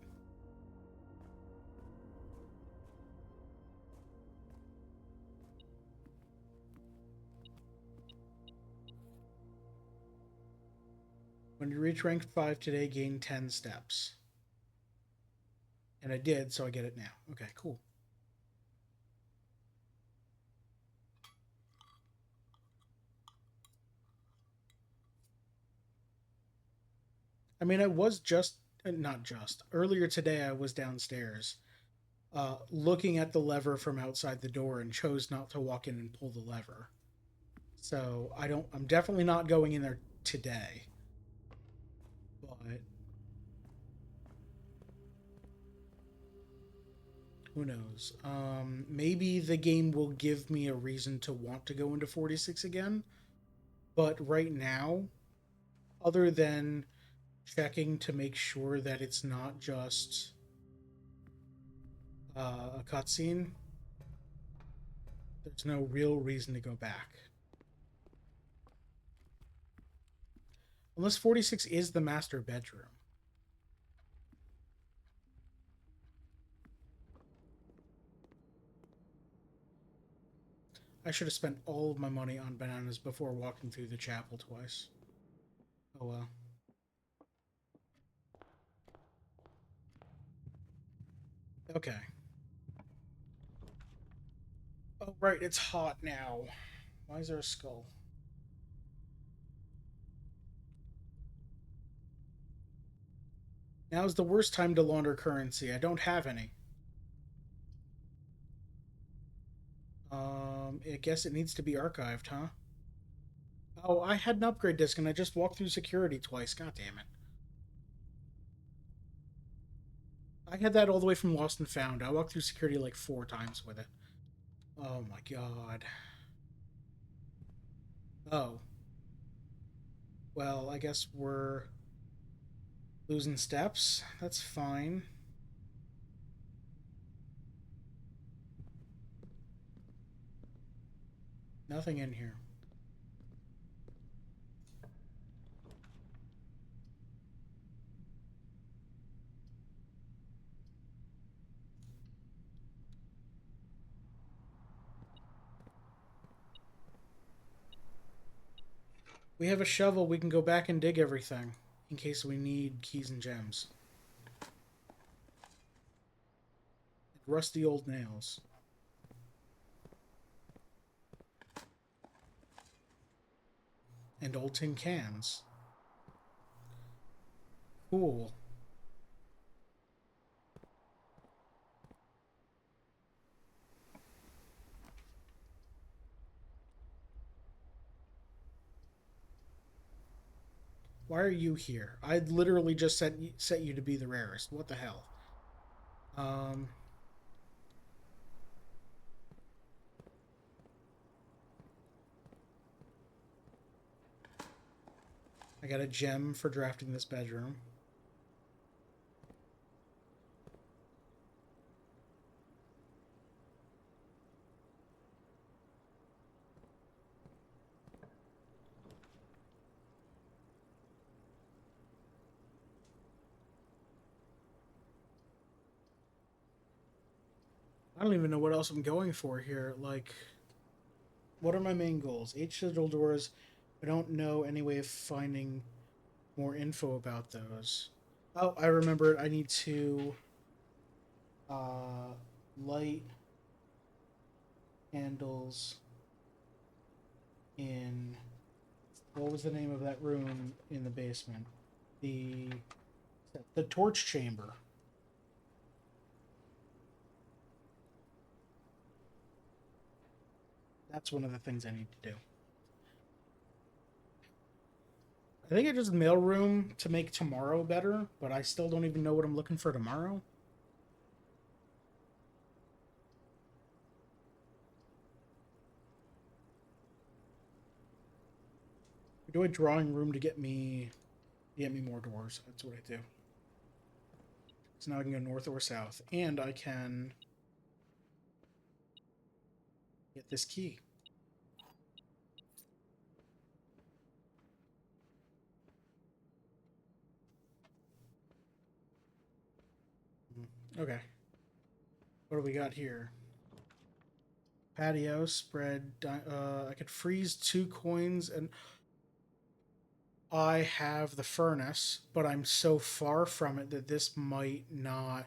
When you reach rank 5 today, gain 10 steps. And I did, so I get it now. Okay, cool. I mean, I was not just, earlier today I was downstairs looking at the lever from outside the door and chose not to walk in and pull the lever. So I'm definitely not going in there today. But who knows? Maybe the game will give me a reason to want to go into 46 again. But right now, other than checking to make sure that it's not just a cutscene, There's no real reason to go back. Unless 46 is the master bedroom. I should have spent all of my money on bananas before walking through the chapel twice. Oh well. Okay. Oh, right, it's hot now. Why is there a skull? Now's the worst time to launder currency. I don't have any. I guess it needs to be archived, huh? Oh, I had an upgrade disc and I just walked through security twice. God damn it. I had that all the way from Lost and Found. I walked through security like 4 times with it. Oh my god. Oh. Well, I guess we're losing steps. That's fine. Nothing in here. We have a shovel. We can go back and dig everything in case we need keys and gems. Rusty old nails. And old tin cans. Cool. Why are you here? I literally just set you to be the rarest. What the hell? Um, I got a gem for drafting this bedroom. I don't even know what else I'm going for here. Like, what are my main goals? 8 sigil doors. I don't know any way of finding more info about those. Oh, I remember it. I need to uh, light candles in. What was the name of that room in the basement? The the torch chamber. That's one of the things I need to do. I think I just mailroom to make tomorrow better, but I still don't even know what I'm looking for tomorrow. I do a drawing room to get me more doors. That's what I do. So now I can go north or south, and I can get this key. Okay. What do we got here? Patio spread. I could freeze 2 coins, and I have the furnace, but I'm so far from it that this might not.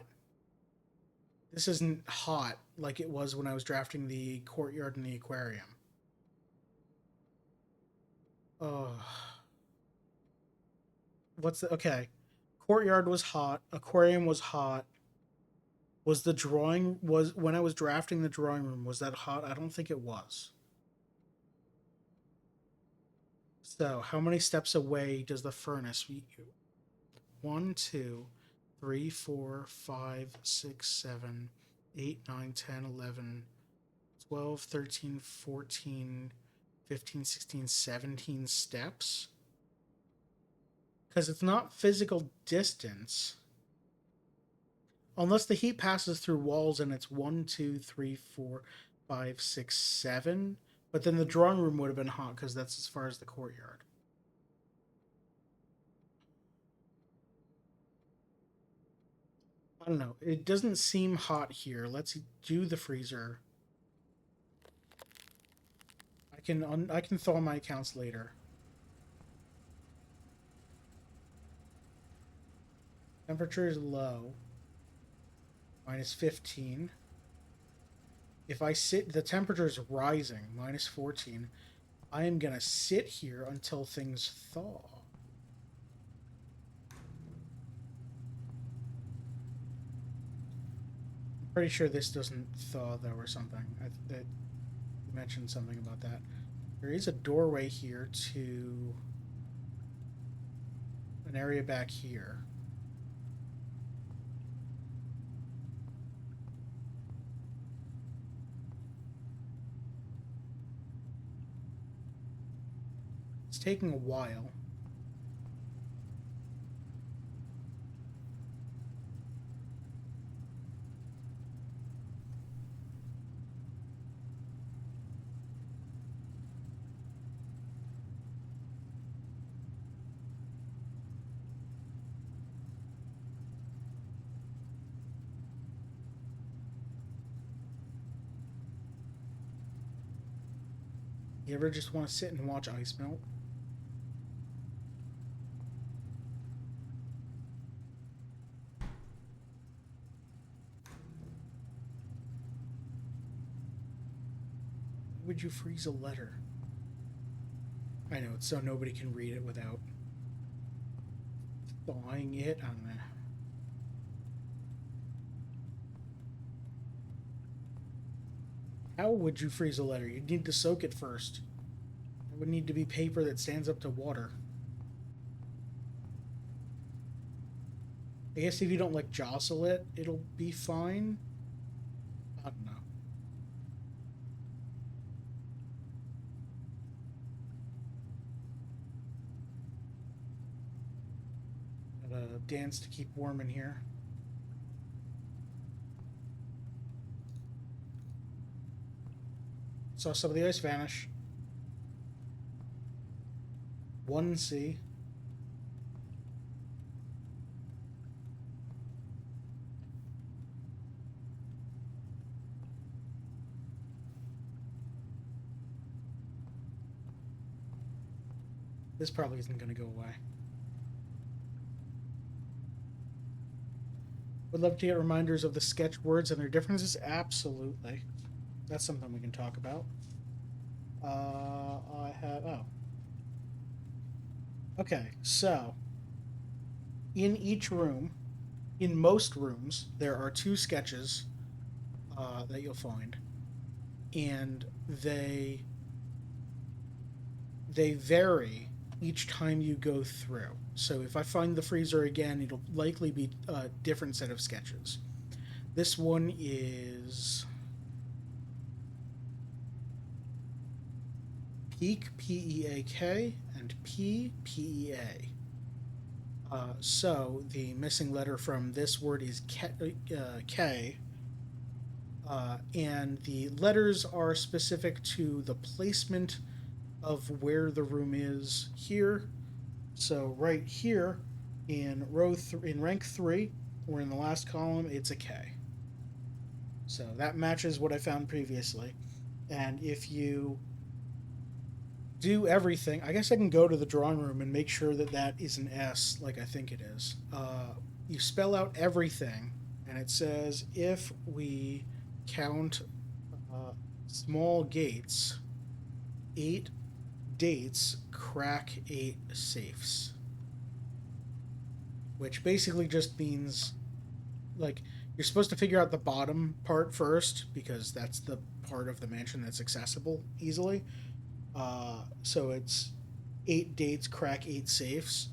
This isn't hot like it was when I was drafting the courtyard and the aquarium. Oh, what's the okay? Courtyard was hot. Aquarium was hot. Was the drawing was when I was drafting the drawing room? Was that hot? I don't think it was. So, how many steps away does the furnace meet you? 1, 2, 3, 4, 5, 6, 7, 8, 9, 10, 11, 12, 13, 14, 15, 16, 17 steps? Because it's not physical distance. Unless the heat passes through walls and it's 1, 2, 3, 4, 5, 6, 7. But then the drawing room would have been hot because that's as far as the courtyard. I don't know. It doesn't seem hot here. Let's do the freezer. I can thaw my accounts later. Temperature is low. -15. If I sit, the temperature is rising. -14. I am gonna sit here until things thaw. I'm pretty sure this doesn't thaw though, or something. That mentioned something about that. There is a doorway here to an area back here. It's taking a while. You ever just want to sit and watch ice melt? Why would you freeze a letter? I know, it's so nobody can read it without thawing it on the... How would you freeze a letter? You'd need to soak it first. It would need to be paper that stands up to water. I guess if you don't, like, jostle it, it'll be fine. I don't know. Gotta dance to keep warm in here. Saw some of the ice vanish. 1C. This probably isn't going to go away. Would love to get reminders of the sketch words and their differences. Absolutely. That's something we can talk about. Okay, so in each room, in most rooms, there are 2 sketches that you'll find, and they vary each time you go through. So if I find the freezer again, it'll likely be a different set of sketches. This one is Peak, P-E-A-K, and P, P-E-A. So the missing letter from this word is K, and the letters are specific to the placement of where the room is here. So right here in in rank 3, or in the last column, it's a K. So that matches what I found previously. And if you do everything, I guess I can go to the drawing room and make sure that that is an S, like I think it is. You spell out everything, and it says if we count small gates, 8 dates crack 8 safes. Which basically just means, like, you're supposed to figure out the bottom part first, because that's the part of the mansion that's accessible easily. So it's 8 dates crack 8 safes.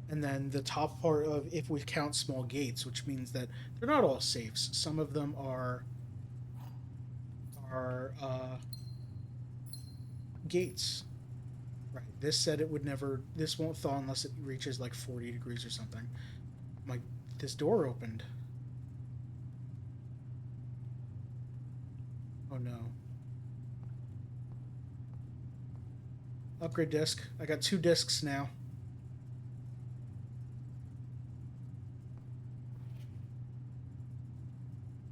And then the top part of if we count small gates, which means that they're not all safes. Some of them are gates. Right. This said it would never. This won't thaw unless it reaches like 40 degrees or something. Like, this door opened. Oh no. Upgrade disk. I got 2 disks now.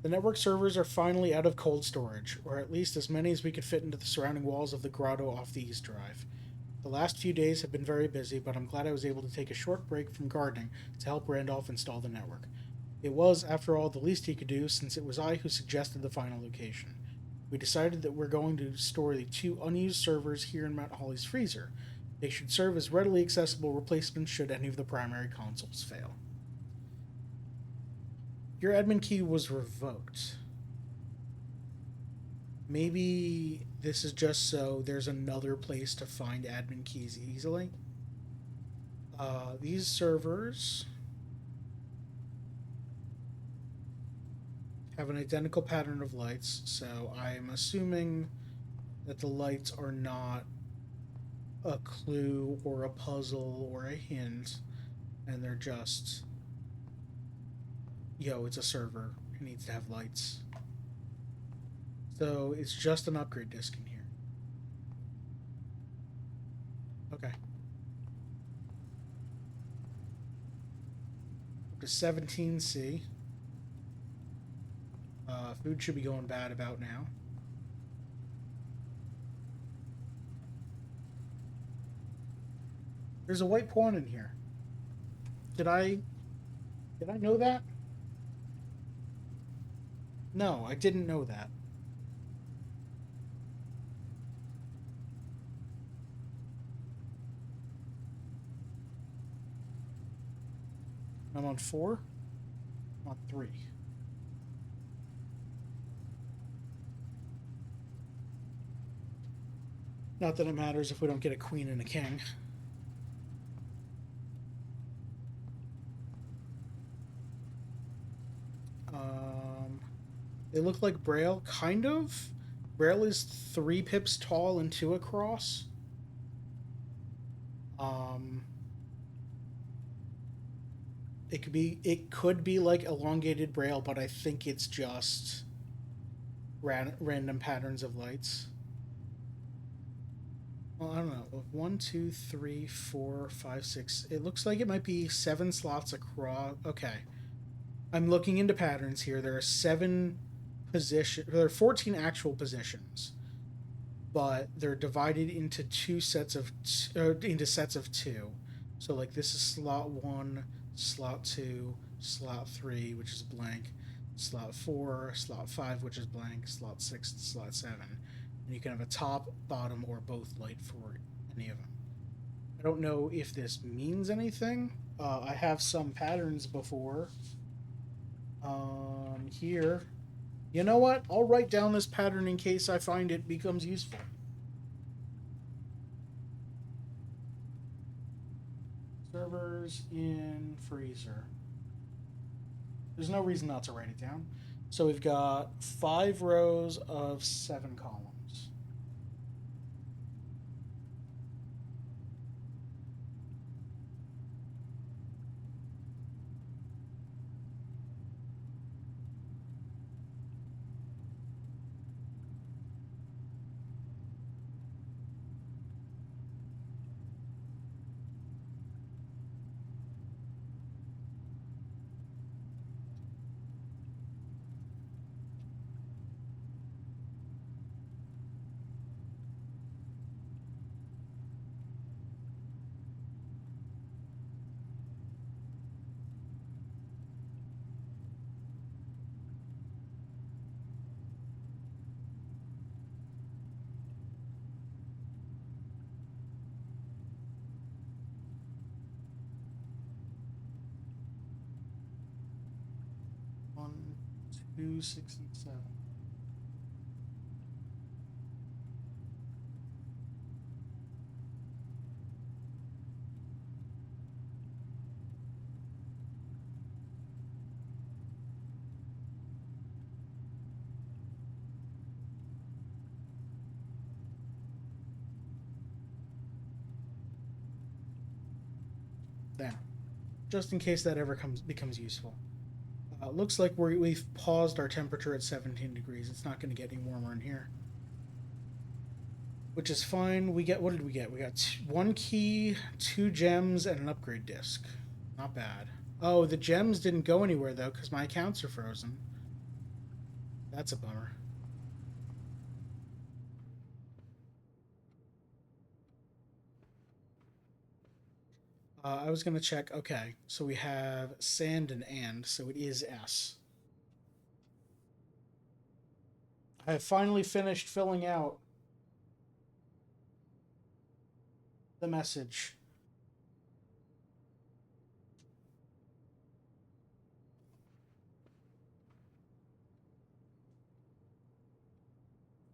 The network servers are finally out of cold storage, or at least as many as we could fit into the surrounding walls of the grotto off the east drive. The last few days have been very busy, but I'm glad I was able to take a short break from gardening to help Randolph install the network. It was, after all, the least he could do, since it was I who suggested the final location. We decided that we're going to store the 2 unused servers here in Mount Holly's freezer. They should serve as readily accessible replacements should any of the primary consoles fail. Your admin key was revoked. Maybe this is just so there's another place to find admin keys easily. These servers have an identical pattern of lights, so I'm assuming that the lights are not a clue or a puzzle or a hint, and they're just, yo, it's a server. It needs to have lights. So it's just an upgrade disk in here. Okay. Up to 17C. Food should be going bad about now. There's a white pawn in here. Did I know that? No, I didn't know that. I'm on 4? I'm on 3. Not that it matters if we don't get a queen and a king. They look like Braille, kind of. Braille is 3 pips tall and 2 across. It could be like elongated Braille, but I think it's just random patterns of lights. Well, I don't know. 1, 2, 3, 4, 5, 6. It looks like it might be 7 slots across. Okay. I'm looking into patterns here. There are 7 positions. There are 14 actual positions, but they're divided into sets of 2. So like this is slot 1, slot 2, slot 3, which is blank, slot 4, slot 5, which is blank, slot 6, and slot 7. And you can have a top, bottom, or both light for any of them. I don't know if this means anything. I have some patterns before. Here. You know what? I'll write down this pattern in case I find it becomes useful. Servers in freezer. There's no reason not to write it down. So we've got 5 rows of 7 columns. One, 2, 6, and 7. There. Just in case that ever becomes useful. Looks like we've paused our temperature at 17 degrees. It's not going to get any warmer in here. which is fine. We get, what did we get? We got one key, 2 gems, and an upgrade disc. Not bad. Oh, the gems didn't go anywhere though because my accounts are frozen. That's a bummer. I was gonna check. Okay, so we have sand and, so it is S. I have finally finished filling out the message.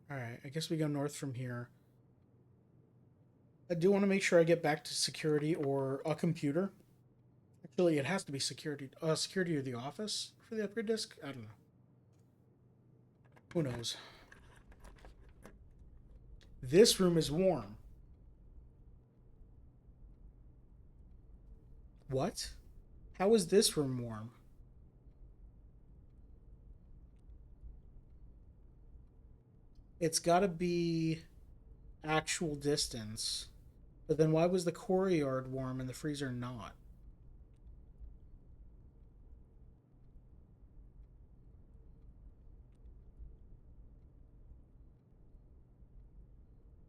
Alright, I guess we go north from here. I do want to make sure I get back to security or a computer. Actually, it has to be security. Security of the office for the upgrade disc? I don't know. Who knows? This room is warm. What? How is this room warm? It's gotta be actual distance. But then why was the courtyard warm and the freezer not?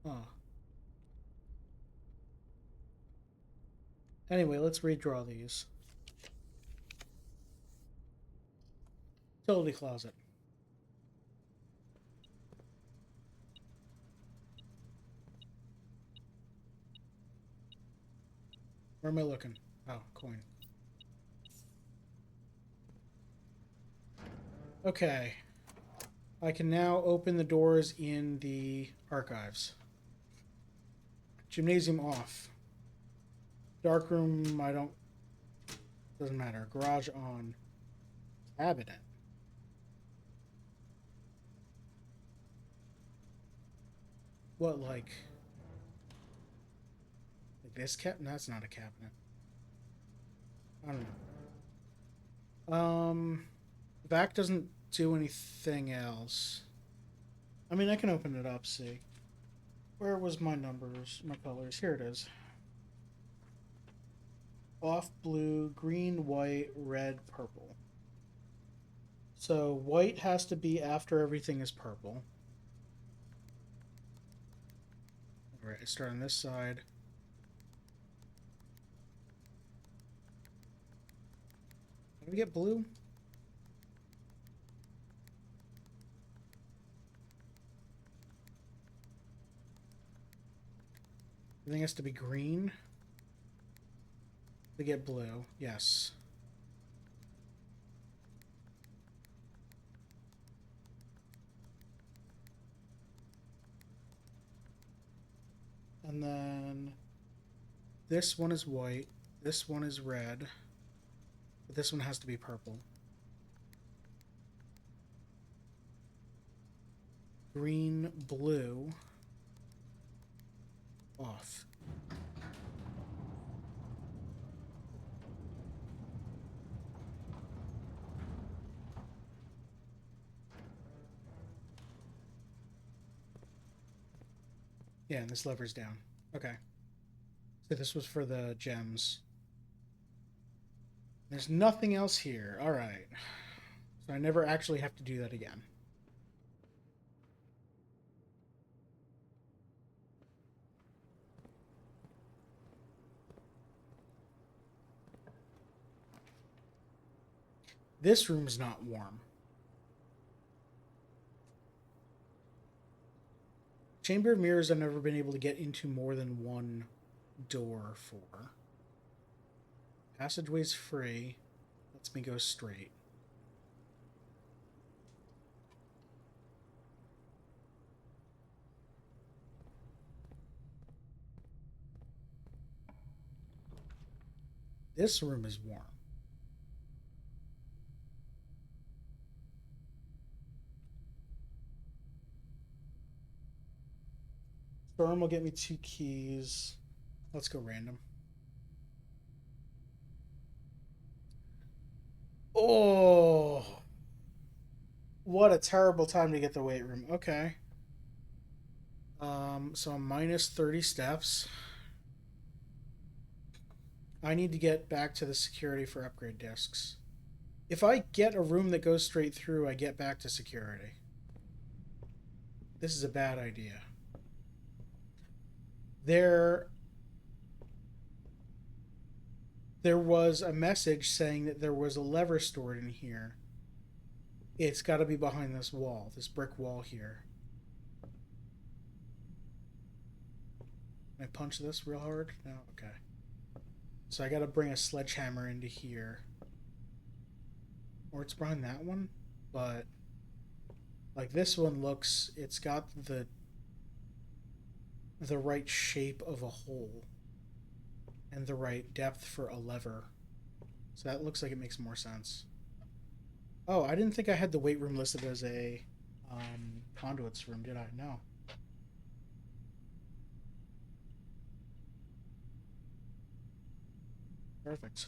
Huh. Anyway, let's redraw these. Utility closet. Where am I looking? Oh, coin. Okay. I can now open the doors in the archives. Gymnasium off. Dark room, I don't... Doesn't matter. Garage on. Cabinet. What, like this cabinet? That's not a cabinet. I don't know. Back doesn't do anything else. I mean, I can open it up, see. Where was my numbers, my colors? Here it is. Off blue, green, white, red, purple. So white has to be after everything is purple. Alright, I start on this side. Did we get blue? Everything has to be green. To get blue, yes. And then this one is white, this one is red, but this one has to be purple. Green, blue, off. Yeah, and this lever's down. Okay. So this was for the gems. There's nothing else here. Alright. So I never actually have to do that again. This room's not warm. Chamber of Mirrors I've never been able to get into more than one door for. Passageway's free. Lets me go straight. This room is warm. Storm will get me 2 keys. Let's go random. Oh, what a terrible time to get the weight room. Okay. So I'm minus 30 steps. I need to get back to the security for upgrade discs. If I get a room that goes straight through, I get back to security. This is a bad idea. There was a message saying that there was a lever stored in here. It's got to be behind this wall, this brick wall here. Can I punch this real hard? No? Okay. So I got to bring a sledgehammer into here. Or it's behind that one, but like this one looks, it's got the right shape of a hole and the right depth for a lever. So that looks like it makes more sense. Oh, I didn't think I had the weight room listed as a conduits room, did I? No. Perfect.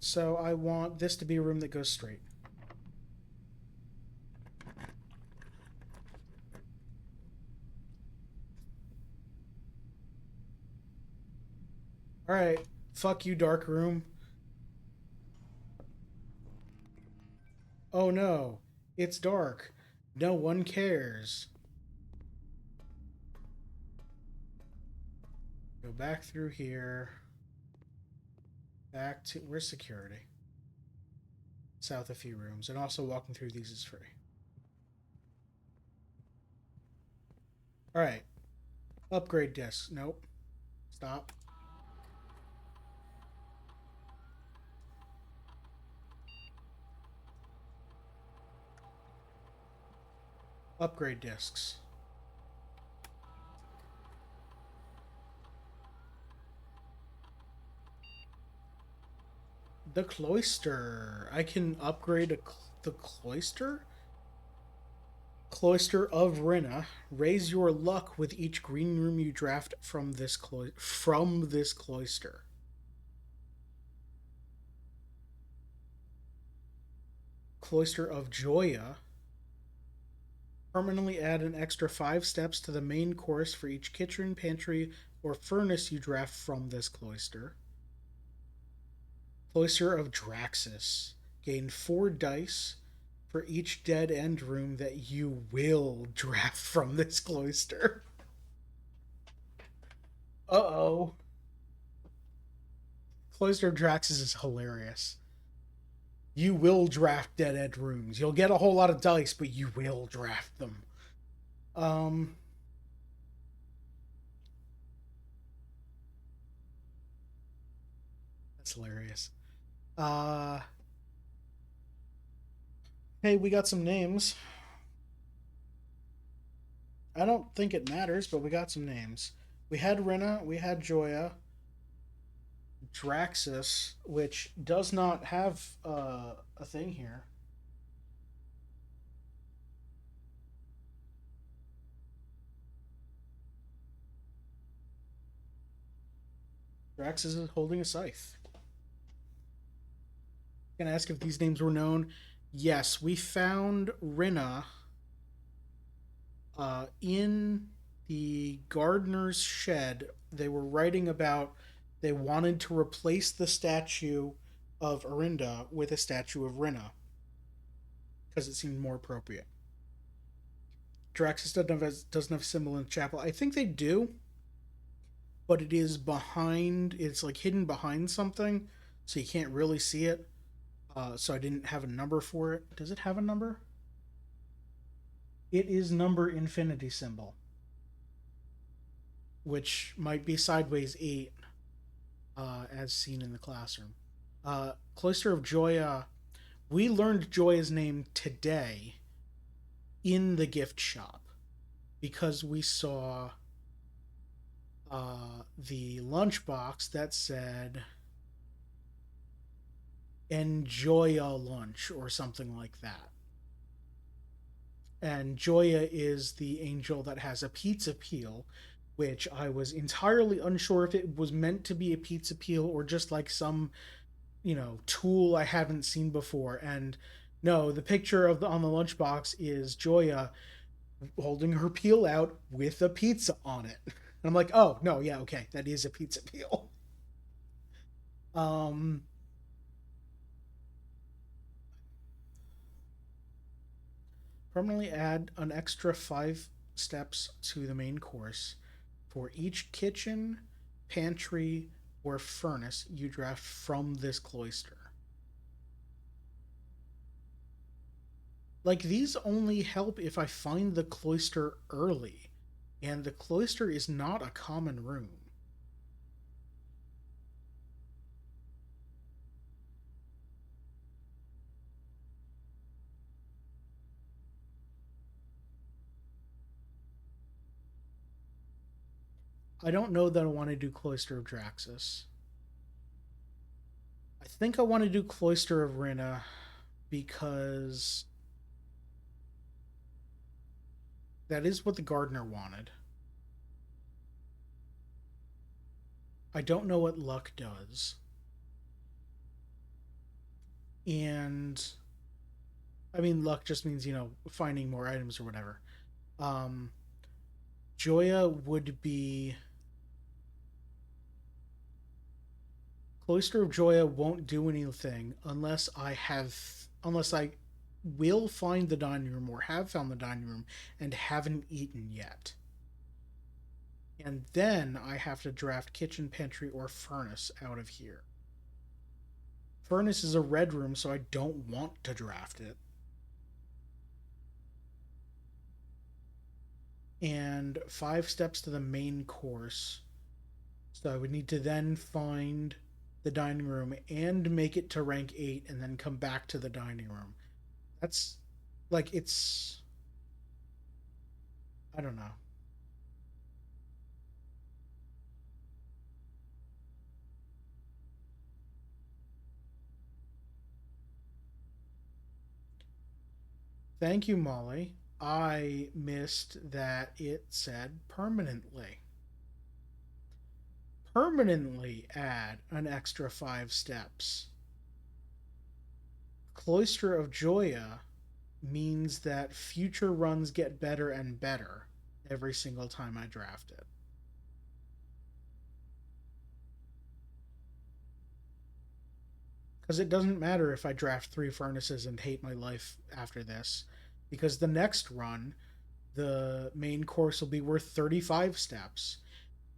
So I want this to be a room that goes straight. Alright. Fuck you, dark room. Oh no. It's dark. No one cares. Go back through here. Back to... Where's security? South a few rooms. And also walking through these is free. Alright. Upgrade discs. Nope. Stop. Upgrade discs. The cloister. I can upgrade the cloister? Cloister of Rinna. Raise your luck with each green room you draft from this cloister. Cloister of Joya. Permanently add an extra 5 steps to the main course for each kitchen, pantry, or furnace you draft from this cloister. Cloister of Draxus. Gain 4 dice for each dead end room that you will draft from this cloister. Uh-oh. Cloister of Draxus is hilarious. You will draft dead end rooms. You'll get a whole lot of dice, but you will draft them. That's hilarious. Hey, we got some names. I don't think it matters, but we got some names. We had Rinna, we had Joya, Draxus, which does not have a thing here. Draxus is holding a scythe. Can I ask if these names were known? Yes, we found Rinna in the gardener's shed. They were writing about they wanted to replace the statue of Arinda with a statue of Rinna because it seemed more appropriate. Draxus doesn't have a symbol in the chapel. I think they do, but it is behind. It's like hidden behind something, so you can't really see it. So I didn't have a number for it. Does it have a number? It is number infinity symbol, which might be sideways 8, as seen in the classroom. Cloister of Joya. We learned Joya's name today in the gift shop because we saw the lunchbox that said enjoy a lunch or something like that. And Joya is the angel that has a pizza peel, which I was entirely unsure if it was meant to be a pizza peel or just like some, tool I haven't seen before. And No, the picture of the on the lunchbox is Joya holding her peel out with a pizza on it. And I'm like, oh no, yeah, okay, that is a pizza peel. Um, Permanently add an extra 5 steps to the main course for each kitchen, pantry, or furnace you draft from this cloister. Like, these only help if I find the cloister early, and the cloister is not a common room. I don't know that I want to do Cloister of Draxus. I think I want to do Cloister of Rinna because that is what the gardener wanted. I don't know what luck does. And I mean, luck just means, finding more items or whatever. Um, Joya would be. Cloister of Joya won't do anything unless I will find the dining room or have found the dining room and haven't eaten yet. And then I have to draft kitchen, pantry, or furnace out of here. Furnace is a red room, so I don't want to draft it. And 5 steps to the main course. So I would need to then find the dining room and make it to rank 8 and then come back to the dining room. That's like it's I don't know. Thank you, Molly. I missed that it said permanently. Permanently add an extra 5 steps. Cloister of Joya means that future runs get better and better every single time I draft it. Because it doesn't matter if I draft 3 furnaces and hate my life after this, because the next run, the main course will be worth 35 steps.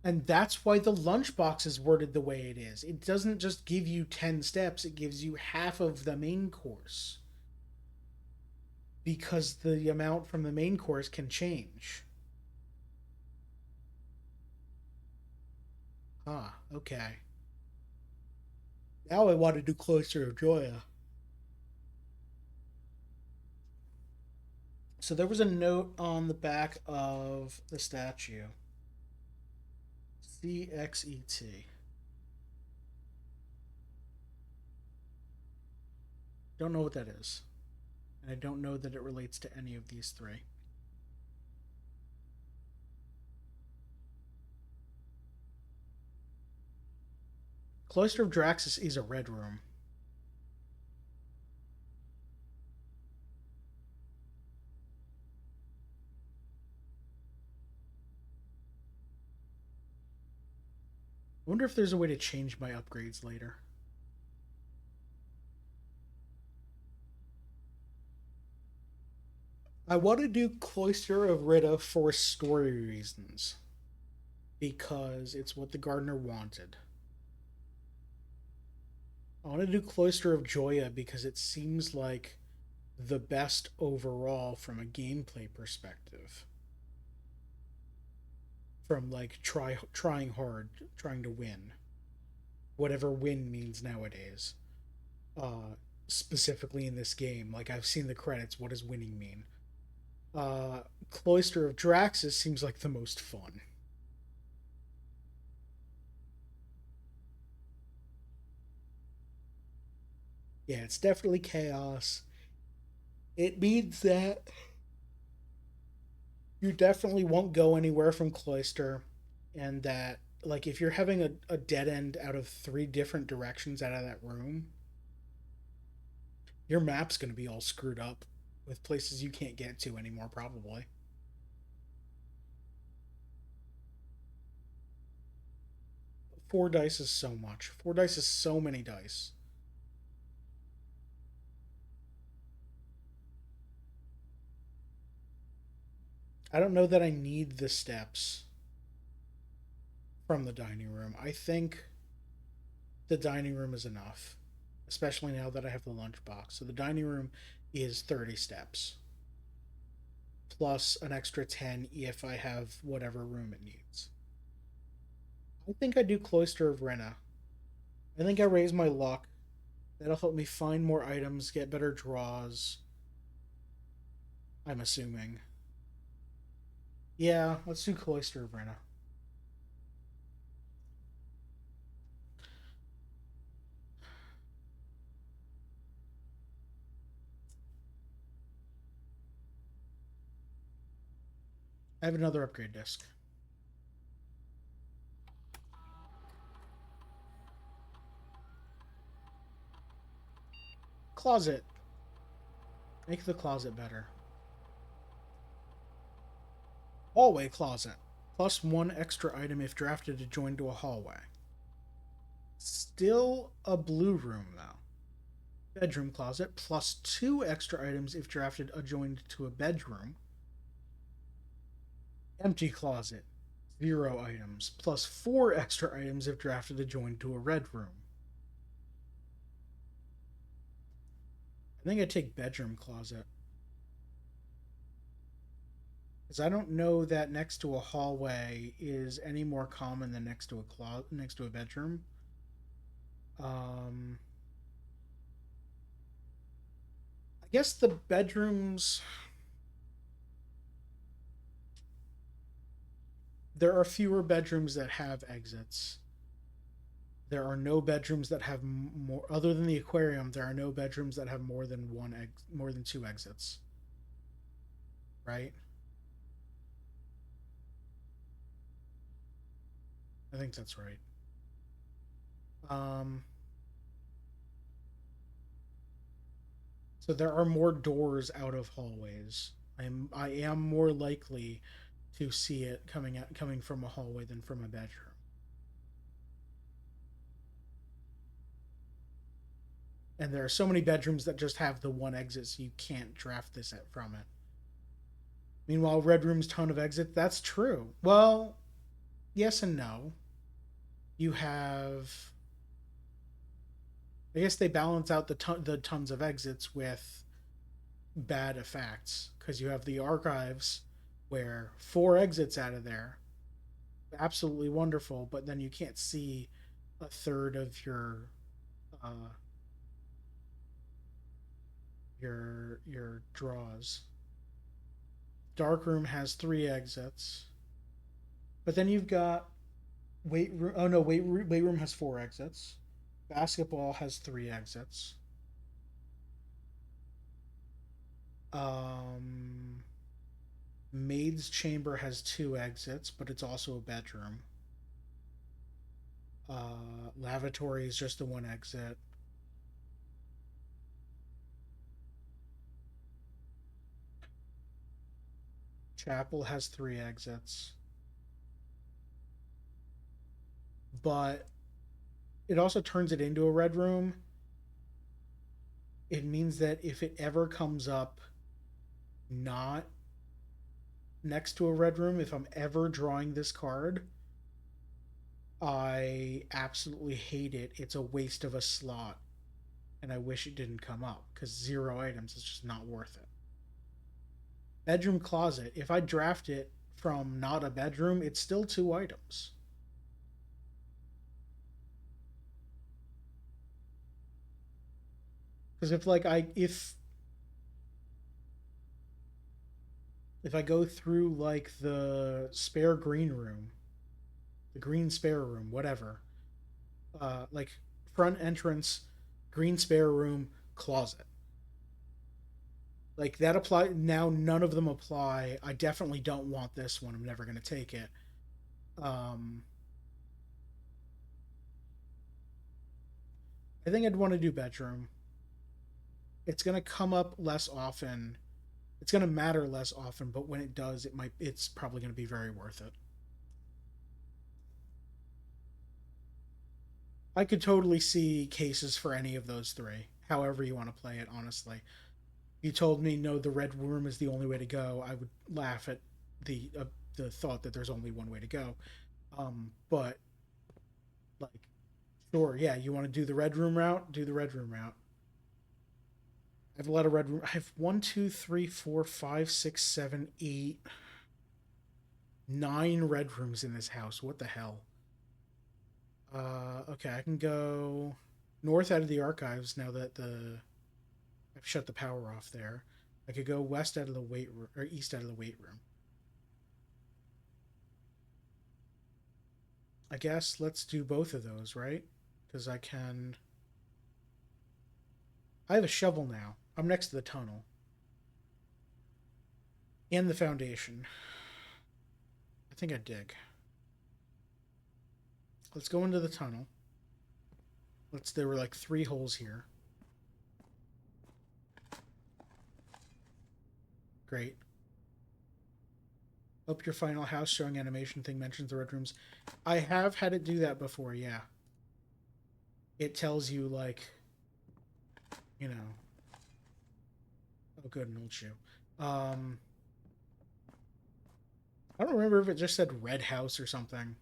And that's why the lunchbox is worded the way it is. It doesn't just give you 10 steps, it gives you half of the main course. Because the amount from the main course can change. Ah, okay. Now I want to do Cloister of Joya. So there was a note on the back of the statue. CXET. Don't know what that is. And I don't know that it relates to any of these three. Cloister of Draxus is a red room. I wonder if there's a way to change my upgrades later. I want to do Cloister of Rita for story reasons. Because it's what the gardener wanted. I want to do Cloister of Joya because it seems like the best overall from a gameplay perspective. From like trying hard, trying to win. Whatever win means nowadays. Specifically in this game. Like I've seen the credits, what does winning mean? Cloister of Draxus seems like the most fun. Yeah, it's definitely chaos. It means that you definitely won't go anywhere from Cloister, and that, like, if you're having a dead end out of 3 different directions out of that room, Your map's going to be all screwed up with places you can't get to anymore, probably. 4 dice is so much. 4 dice is so many dice. I don't know that I need the steps from the dining room. I think the dining room is enough, especially now that I have the lunchbox. So the dining room is 30 steps plus an extra 10 if I have whatever room it needs. I think I do Cloister of Rena. I think I raise my luck. That'll help me find more items, get better draws. I'm assuming. Yeah, let's do Cloister of Rena. I have another upgrade disc. Closet. Make the closet better. Hallway closet. Plus 1 extra item if drafted to join to a hallway. Still a blue room, though. Bedroom closet. Plus 2 extra items if drafted adjoined to a bedroom. Empty closet. 0 items. Plus 4 extra items if drafted adjoined to a red room. I think I'd take bedroom closet. Because I don't know that next to a hallway is any more common than next to a bedroom. I guess the bedrooms. There are fewer bedrooms that have exits. There are no bedrooms that have more, other than the aquarium. There are no bedrooms that have more than 2 exits. Right? I think that's right. Um, so there are more doors out of hallways. I am more likely to see it coming from a hallway than from a bedroom. And there are so many bedrooms that just have the one exit, so you can't draft this from it. Meanwhile, Red Room's ton of exit, that's true. Well, yes and no. You have, I guess they balance out the tons of exits with bad effects because you have the archives where 4 exits out of there, absolutely wonderful, but then you can't see a third of uh, your draws. Dark Room has 3 exits, but then you've got weight room. Oh no, weight room has 4 exits. Basketball has 3 exits. Um, Maid's chamber has 2 exits, but it's also a bedroom. Lavatory is just the one exit. Chapel has 3 exits. But it also turns it into a red room. It means that if it ever comes up not next to a red room, if I'm ever drawing this card, I absolutely hate it. It's a waste of a slot. And I wish it didn't come up because 0 items is just not worth it. Bedroom closet. If I draft it from not a bedroom, it's still 2 items. Because if I go through like the spare green room, the green spare room, whatever, like front entrance, green spare room, closet. Like that apply now. None of them apply. I definitely don't want this one. I'm never gonna take it. Um, I think I'd want to do bedroom. it's gonna come up less often. It's gonna matter less often, but when it does, it's probably gonna be very worth it. I could totally see cases for any of those three. However you want to play it, honestly. You told me no, the red room is the only way to go. I would laugh at the thought that there's only one way to go. But like, sure, yeah, you want to do the red room route? Do the red room route. I have a lot of red room. I have one, two, three, four, five, six, seven, eight, nine red rooms in this house. What the hell? Okay, I can go north out of the archives now that I've shut the power off there. I could go west out of the weight room or east out of the weight room. I guess let's do both of those, right? Because I have a shovel now. I'm next to the tunnel and the foundation. I think I dig. Let's go into the tunnel. There were like 3 holes here. Great. Up your final house showing animation thing mentions the red rooms. I have had it do that before, yeah. It tells you, like, you know. Oh, good, an old shoe. I don't remember if it just said red house or something.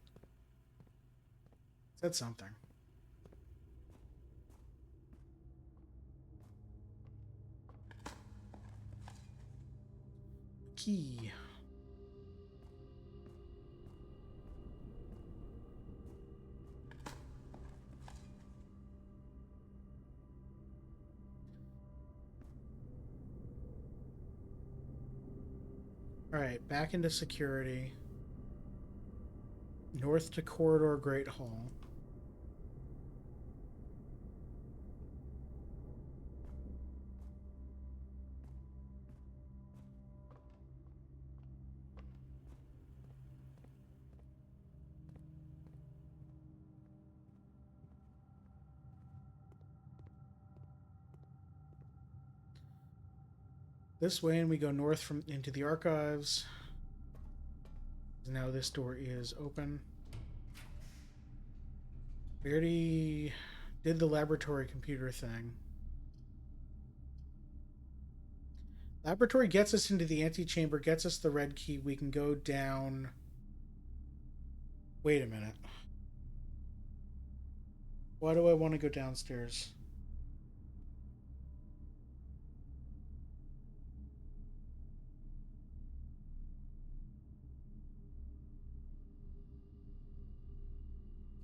It said something. Key. Alright, back into security. North to corridor Great Hall. This way, and we go north from into the archives. Now this door is open. We already did the laboratory computer thing. Laboratory gets us into the antechamber, gets us the red key. We can go down. Wait a minute. Why do I want to go downstairs?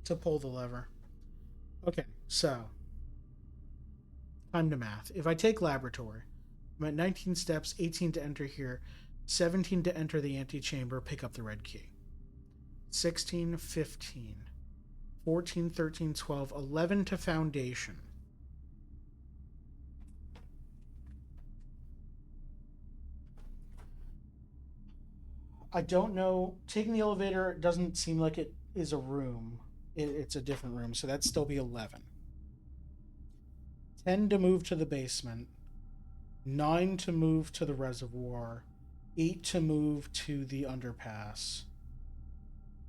To pull the lever. Okay, so time to math. If I take laboratory, I'm at 19 steps, 18 to enter here, 17 to enter the antechamber, pick up the red key. 16, 15, 14, 13, 12, 11 to foundation. I don't know. Taking the elevator doesn't seem like it is a room. It's a different room, so that'd still be 11. 10 to move to the basement. 9 to move to the reservoir. 8 to move to the underpass.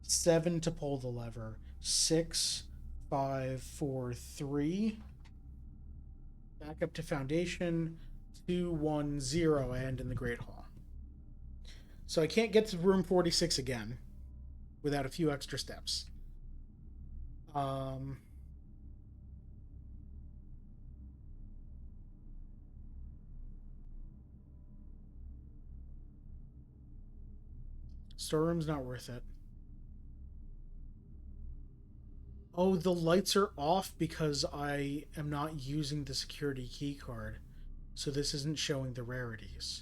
7 to pull the lever. 6, 5, 4, 3. Back up to foundation. 2, 1, 0. I end in the Great Hall. So I can't get to room 46 again without a few extra steps. Storeroom's not worth it. Oh, the lights are off because I am not using the security key card. So this isn't showing the rarities.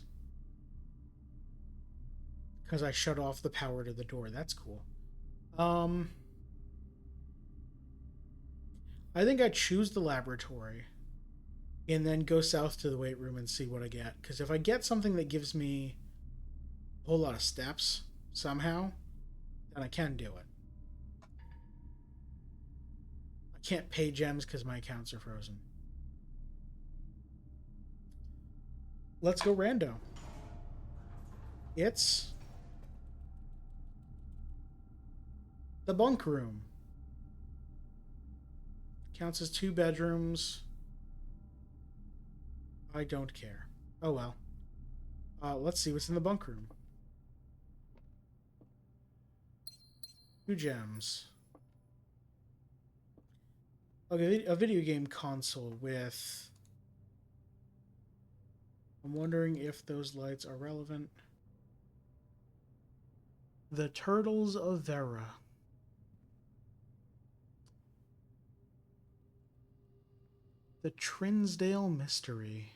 Because I shut off the power to the door. That's cool. I think I choose the laboratory and then go south to the weight room and see what I get. Because if I get something that gives me a whole lot of steps somehow, then I can do it. I can't pay gems because my accounts are frozen. Let's go rando. It's the bunk room. Counts as 2 bedrooms. I don't care. Oh well. Let's see what's in the bunk room. 2 gems. Okay, a video game console with... I'm wondering if those lights are relevant. The Turtles of Vera. The Trinsdale Mystery.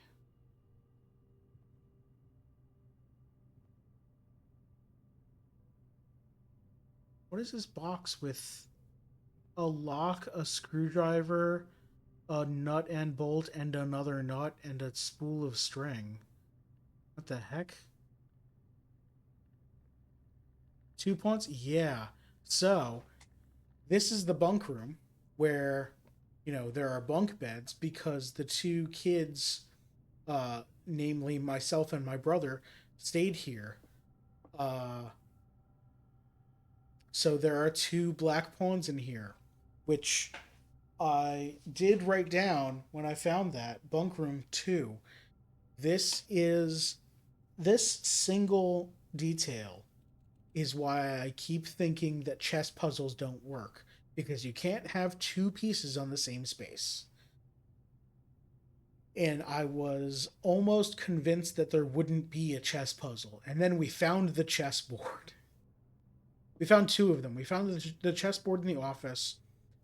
What is this box with a lock, a screwdriver, a nut and bolt, and another nut, and a spool of string? What the heck? 2 points? Yeah. So, this is the bunk room where, there are bunk beds because the 2 kids, namely myself and my brother, stayed here. Uh, so there are 2 black pawns in here, which I did write down when I found that bunk room 2. This is this single detail is why I keep thinking that chess puzzles don't work, because you can't have 2 pieces on the same space. And I was almost convinced that there wouldn't be a chess puzzle. And then we found the chessboard. We found 2 of them. We found the chessboard in the office,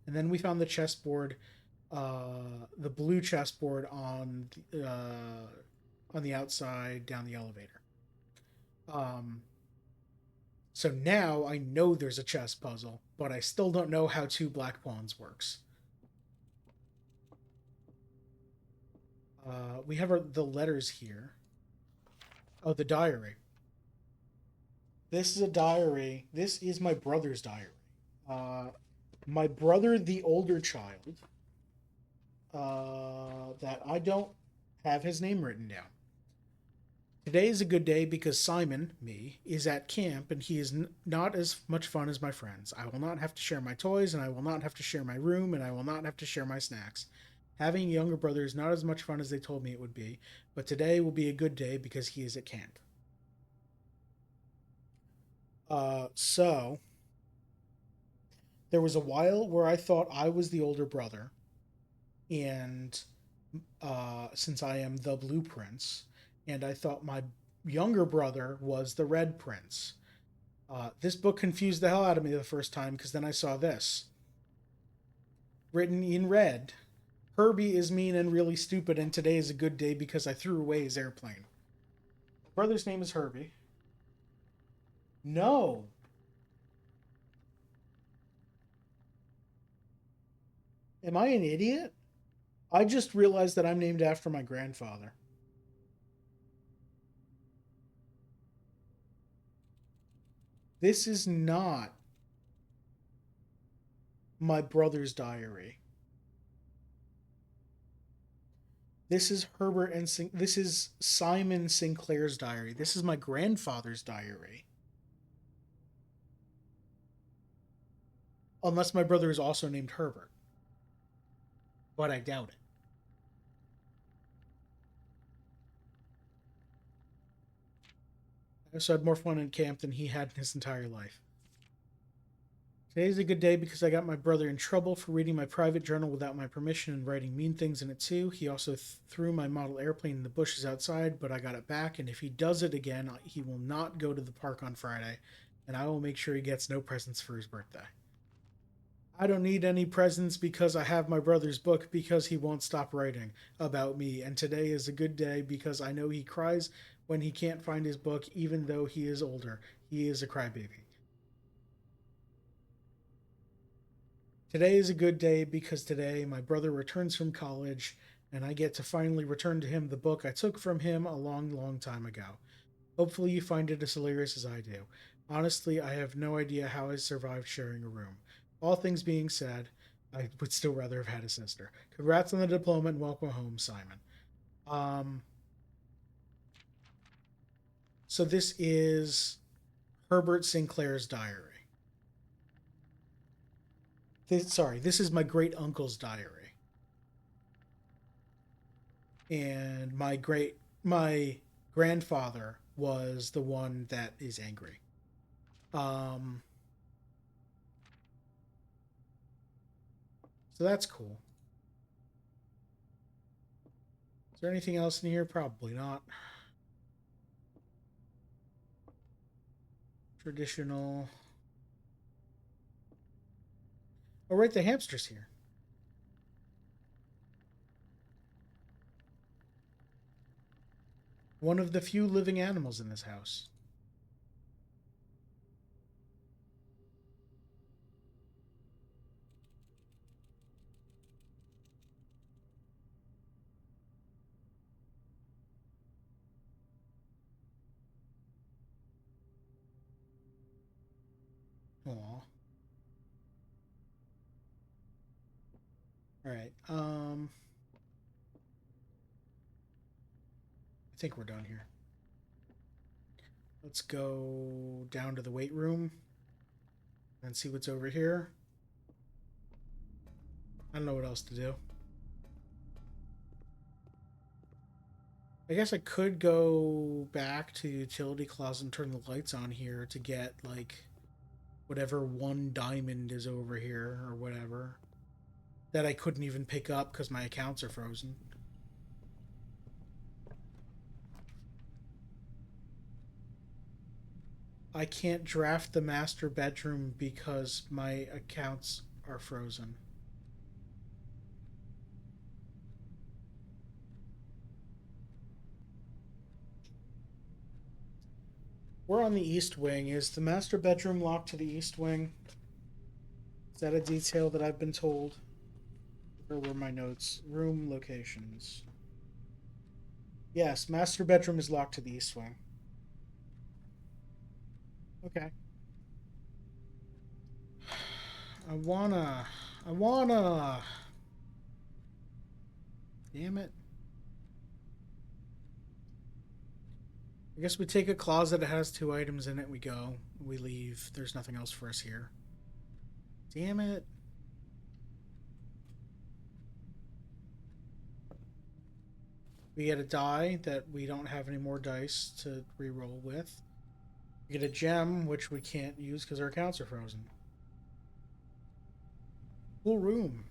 and then we found the chessboard, the blue chessboard on the outside down the elevator. Um, so now I know there's a chess puzzle, but I still don't know how 2 black pawns works. We have the letters here. Oh, the diary. This is a diary. This is my brother's diary. Uh, my brother, the older child, that I don't have his name written down. Today is a good day because Simon, me, is at camp and he is not as much fun as my friends. I will not have to share my toys, and I will not have to share my room, and I will not have to share my snacks. Having a younger brother is not as much fun as they told me it would be, but today will be a good day because he is at camp. So there was a while where I thought I was the older brother, and since I am the Blue Prince, and I thought my younger brother was the Red Prince. This book confused the hell out of me the first time because then I saw this written in red. Herbie is mean and really stupid, and today is a good day because I threw away his airplane. My brother's name is Herbie. No. Am I an idiot? I just realized that I'm named after my grandfather. This is not my brother's diary. This is this is Simon Sinclair's diary. This is my grandfather's diary. Unless my brother is also named Herbert, but I doubt it. So I had more fun in camp than he had in his entire life. Today's a good day because I got my brother in trouble for reading my private journal without my permission and writing mean things in it too. He also threw my model airplane in the bushes outside, but I got it back, and if he does it again, he will not go to the park on Friday, and I will make sure he gets no presents for his birthday. I don't need any presents because I have my brother's book because he won't stop writing about me, and today is a good day because I know he cries when he can't find his book even though he is older. He is a crybaby. Today is a good day because today my brother returns from college and I get to finally return to him the book I took from him a long, long time ago. Hopefully, you find it as hilarious as I do. Honestly, I have no idea how I survived sharing a room. All things being said, I would still rather have had a sister. Congrats on the diploma and welcome home, Simon. Um, So this is Herbert Sinclair's diary. This is my great uncle's diary. And my grandfather was the one that is angry. Um, so that's cool. Is there anything else in here? Probably not. Traditional. Oh, right, the hamster's here. One of the few living animals in this house. Aw. Alright, I think we're done here. Let's go down to the weight room and see what's over here. I don't know what else to do. I guess I could go back to the utility closet and turn the lights on here to get, like, whatever one diamond is over here or whatever that I couldn't even pick up because my accounts are frozen. I can't draft the master bedroom because my accounts are frozen. We're on the east wing. Is the master bedroom locked to the east wing? Is that a detail that I've been told? Where were my notes? Room locations. Yes, master bedroom is locked to the east wing. Okay. I wanna. I wanna. Damn it. I guess we take a closet that has 2 items in it, we go. We leave. There's nothing else for us here. Damn it. We get a die that we don't have any more dice to re-roll with. We get a gem, which we can't use because our accounts are frozen. Cool room.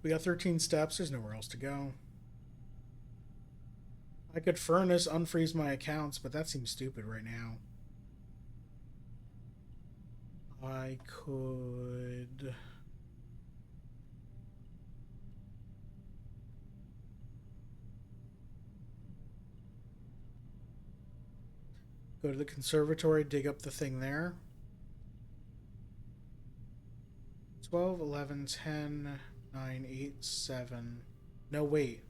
We got 13 steps. There's nowhere else to go. I could furnace unfreeze my accounts, but that seems stupid right now. I could... go to the conservatory, dig up the thing there. 12, 11, 10, 9, 8, 7. No, wait.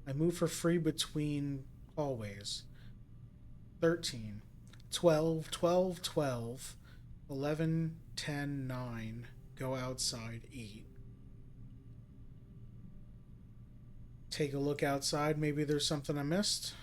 I move for free between hallways. 13, 12, 12, 12, 11, 10, 9. Go outside, 8. Take a look outside. Maybe there's something I missed.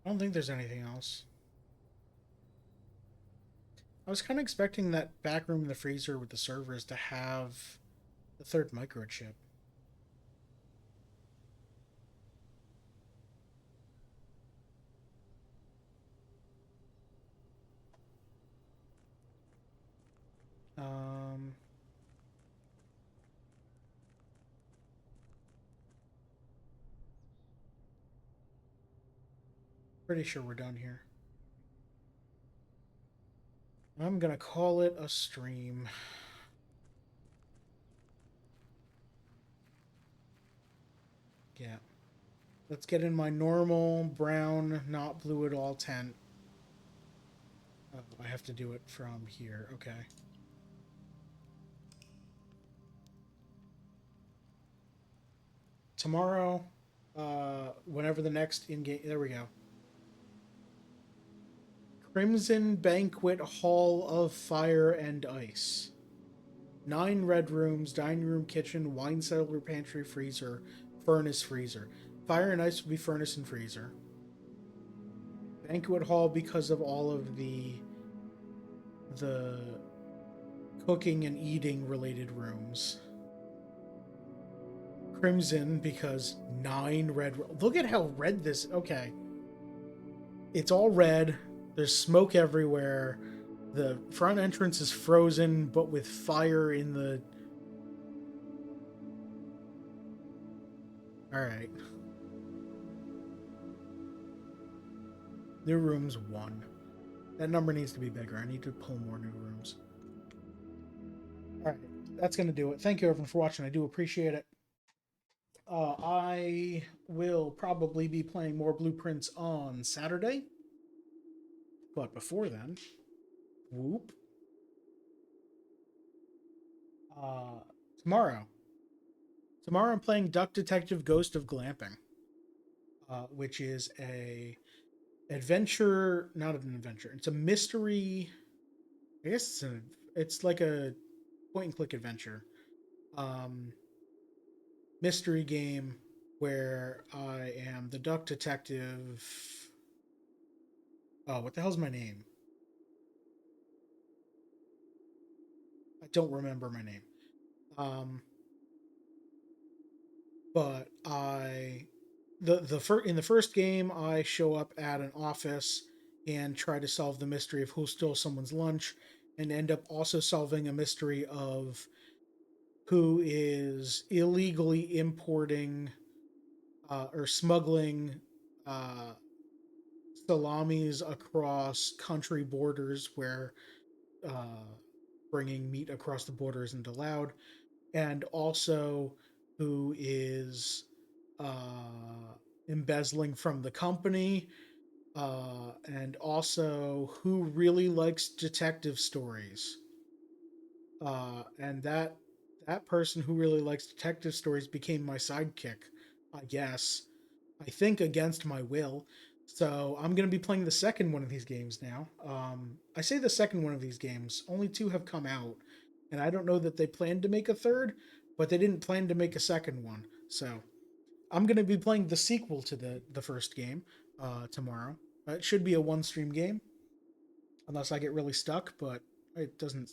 I don't think there's anything else. I was kind of expecting that back room in the freezer with the servers to have the third microchip. Um, Pretty sure we're done here. I'm gonna call it a stream. Yeah. Let's get in my normal brown, not blue at all tent. Oh, I have to do it from here. Okay. Tomorrow, whenever the next in-game... There we go. Crimson Banquet Hall of Fire and Ice. 9 red rooms, dining room, kitchen, wine cellar, pantry, freezer, furnace, freezer. Fire and ice will be furnace and freezer. Banquet hall because of all of the cooking and eating related rooms. Crimson because 9 red. Look at how red this. Okay, it's all red. There's smoke everywhere. The front entrance is frozen, but with fire in the. All right. New rooms 1. That number needs to be bigger. I need to pull more new rooms. All right, that's gonna do it. Thank you everyone for watching. I do appreciate it. I will probably be playing more Blueprints on Saturday. But before then, whoop. Tomorrow. Tomorrow I'm playing Duck Detective Ghost of Glamping. Which is a adventure, not an adventure. It's a mystery. I guess it's like a point and click adventure. Mystery game where I am the duck detective. Oh, what the hell's my name? I don't remember my name. But in the first game I show up at an office and try to solve the mystery of who stole someone's lunch, and end up also solving a mystery of who is illegally importing or smuggling salamis across country borders where uh, bringing meat across the border isn't allowed, and also who is embezzling from the company, and also who really likes detective stories. And that person who really likes detective stories became my sidekick, I guess. I think against my will. So I'm going to be playing the second one of these games now. I say the second one of these games. Only 2 have come out, and I don't know that they planned to make a third, but they didn't plan to make a second one. So I'm going to be playing the sequel to the first game tomorrow. It should be a 1 stream game, unless I get really stuck, but it doesn't.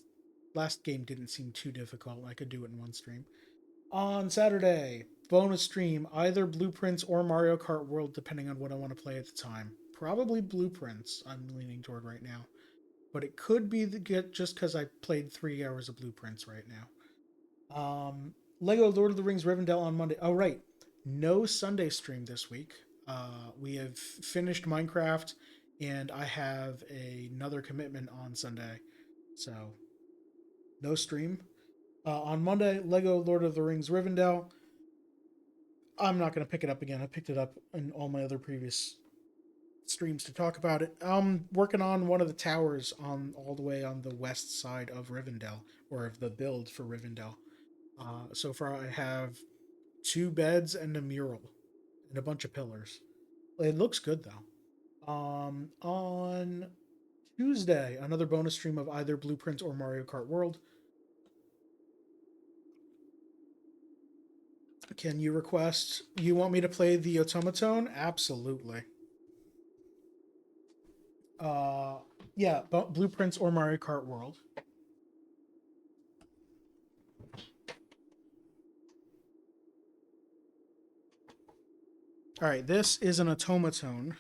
Last game didn't seem too difficult. I could do it in 1 stream. On Saturday, bonus stream, either Blueprints or Mario Kart World, depending on what I want to play at the time. Probably Blueprints, I'm leaning toward right now. But it could be just because I played 3 hours of Blueprints right now. Lego Lord of the Rings Rivendell on Monday. Oh, right. No Sunday stream this week. We have finished Minecraft, and I have another commitment on Sunday. So, no stream. On Monday, Lego Lord of the Rings Rivendell. I'm not going to pick it up again. I picked it up in all my other previous streams to talk about it. I'm working on one of the towers on all the way on the west side of Rivendell, or of the build for Rivendell. So far, I have 2 beds and a mural and a bunch of pillars. It looks good though. On Tuesday, another bonus stream of either Blueprints or Mario Kart World. Can you request? You want me to play the automaton? Absolutely. Uh, yeah, Blueprints or Mario Kart World. All right, this is an automaton,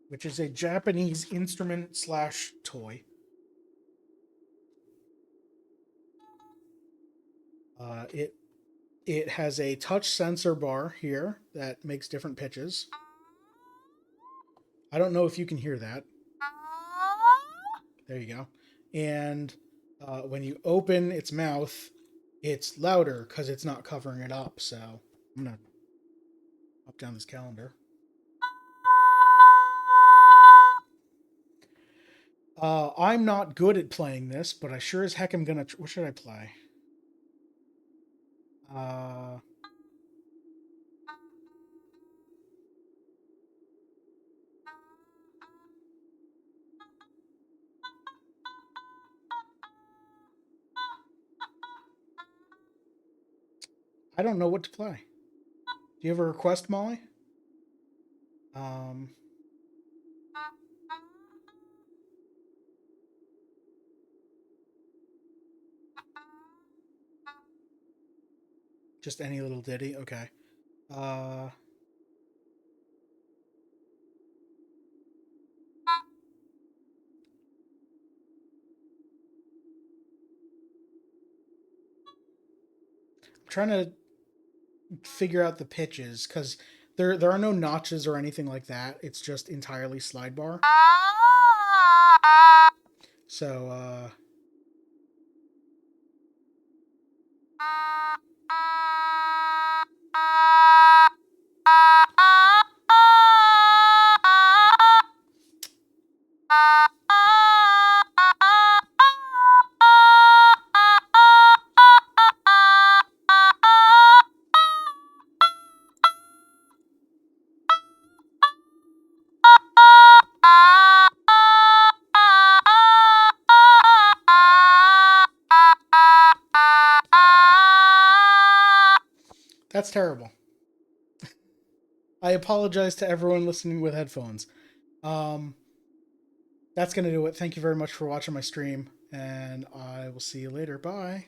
which is a Japanese instrument slash toy. It has a touch sensor bar here that makes different pitches. I don't know if you can hear that. There you go. And when you open its mouth, it's louder because it's not covering it up. So I'm gonna up down this calendar. I'm not good at playing this, but I sure as heck am gonna. What should I play? Uh, I don't know what to play. Do you have a request, Molly? Um, just any little ditty. Okay. Uh, I'm trying to figure out the pitches because there are no notches or anything like that. It's just entirely slide bar. So that's terrible. I apologize to everyone listening with headphones. Um, that's gonna do it. Thank you very much for watching my stream, and I will see you later. Bye.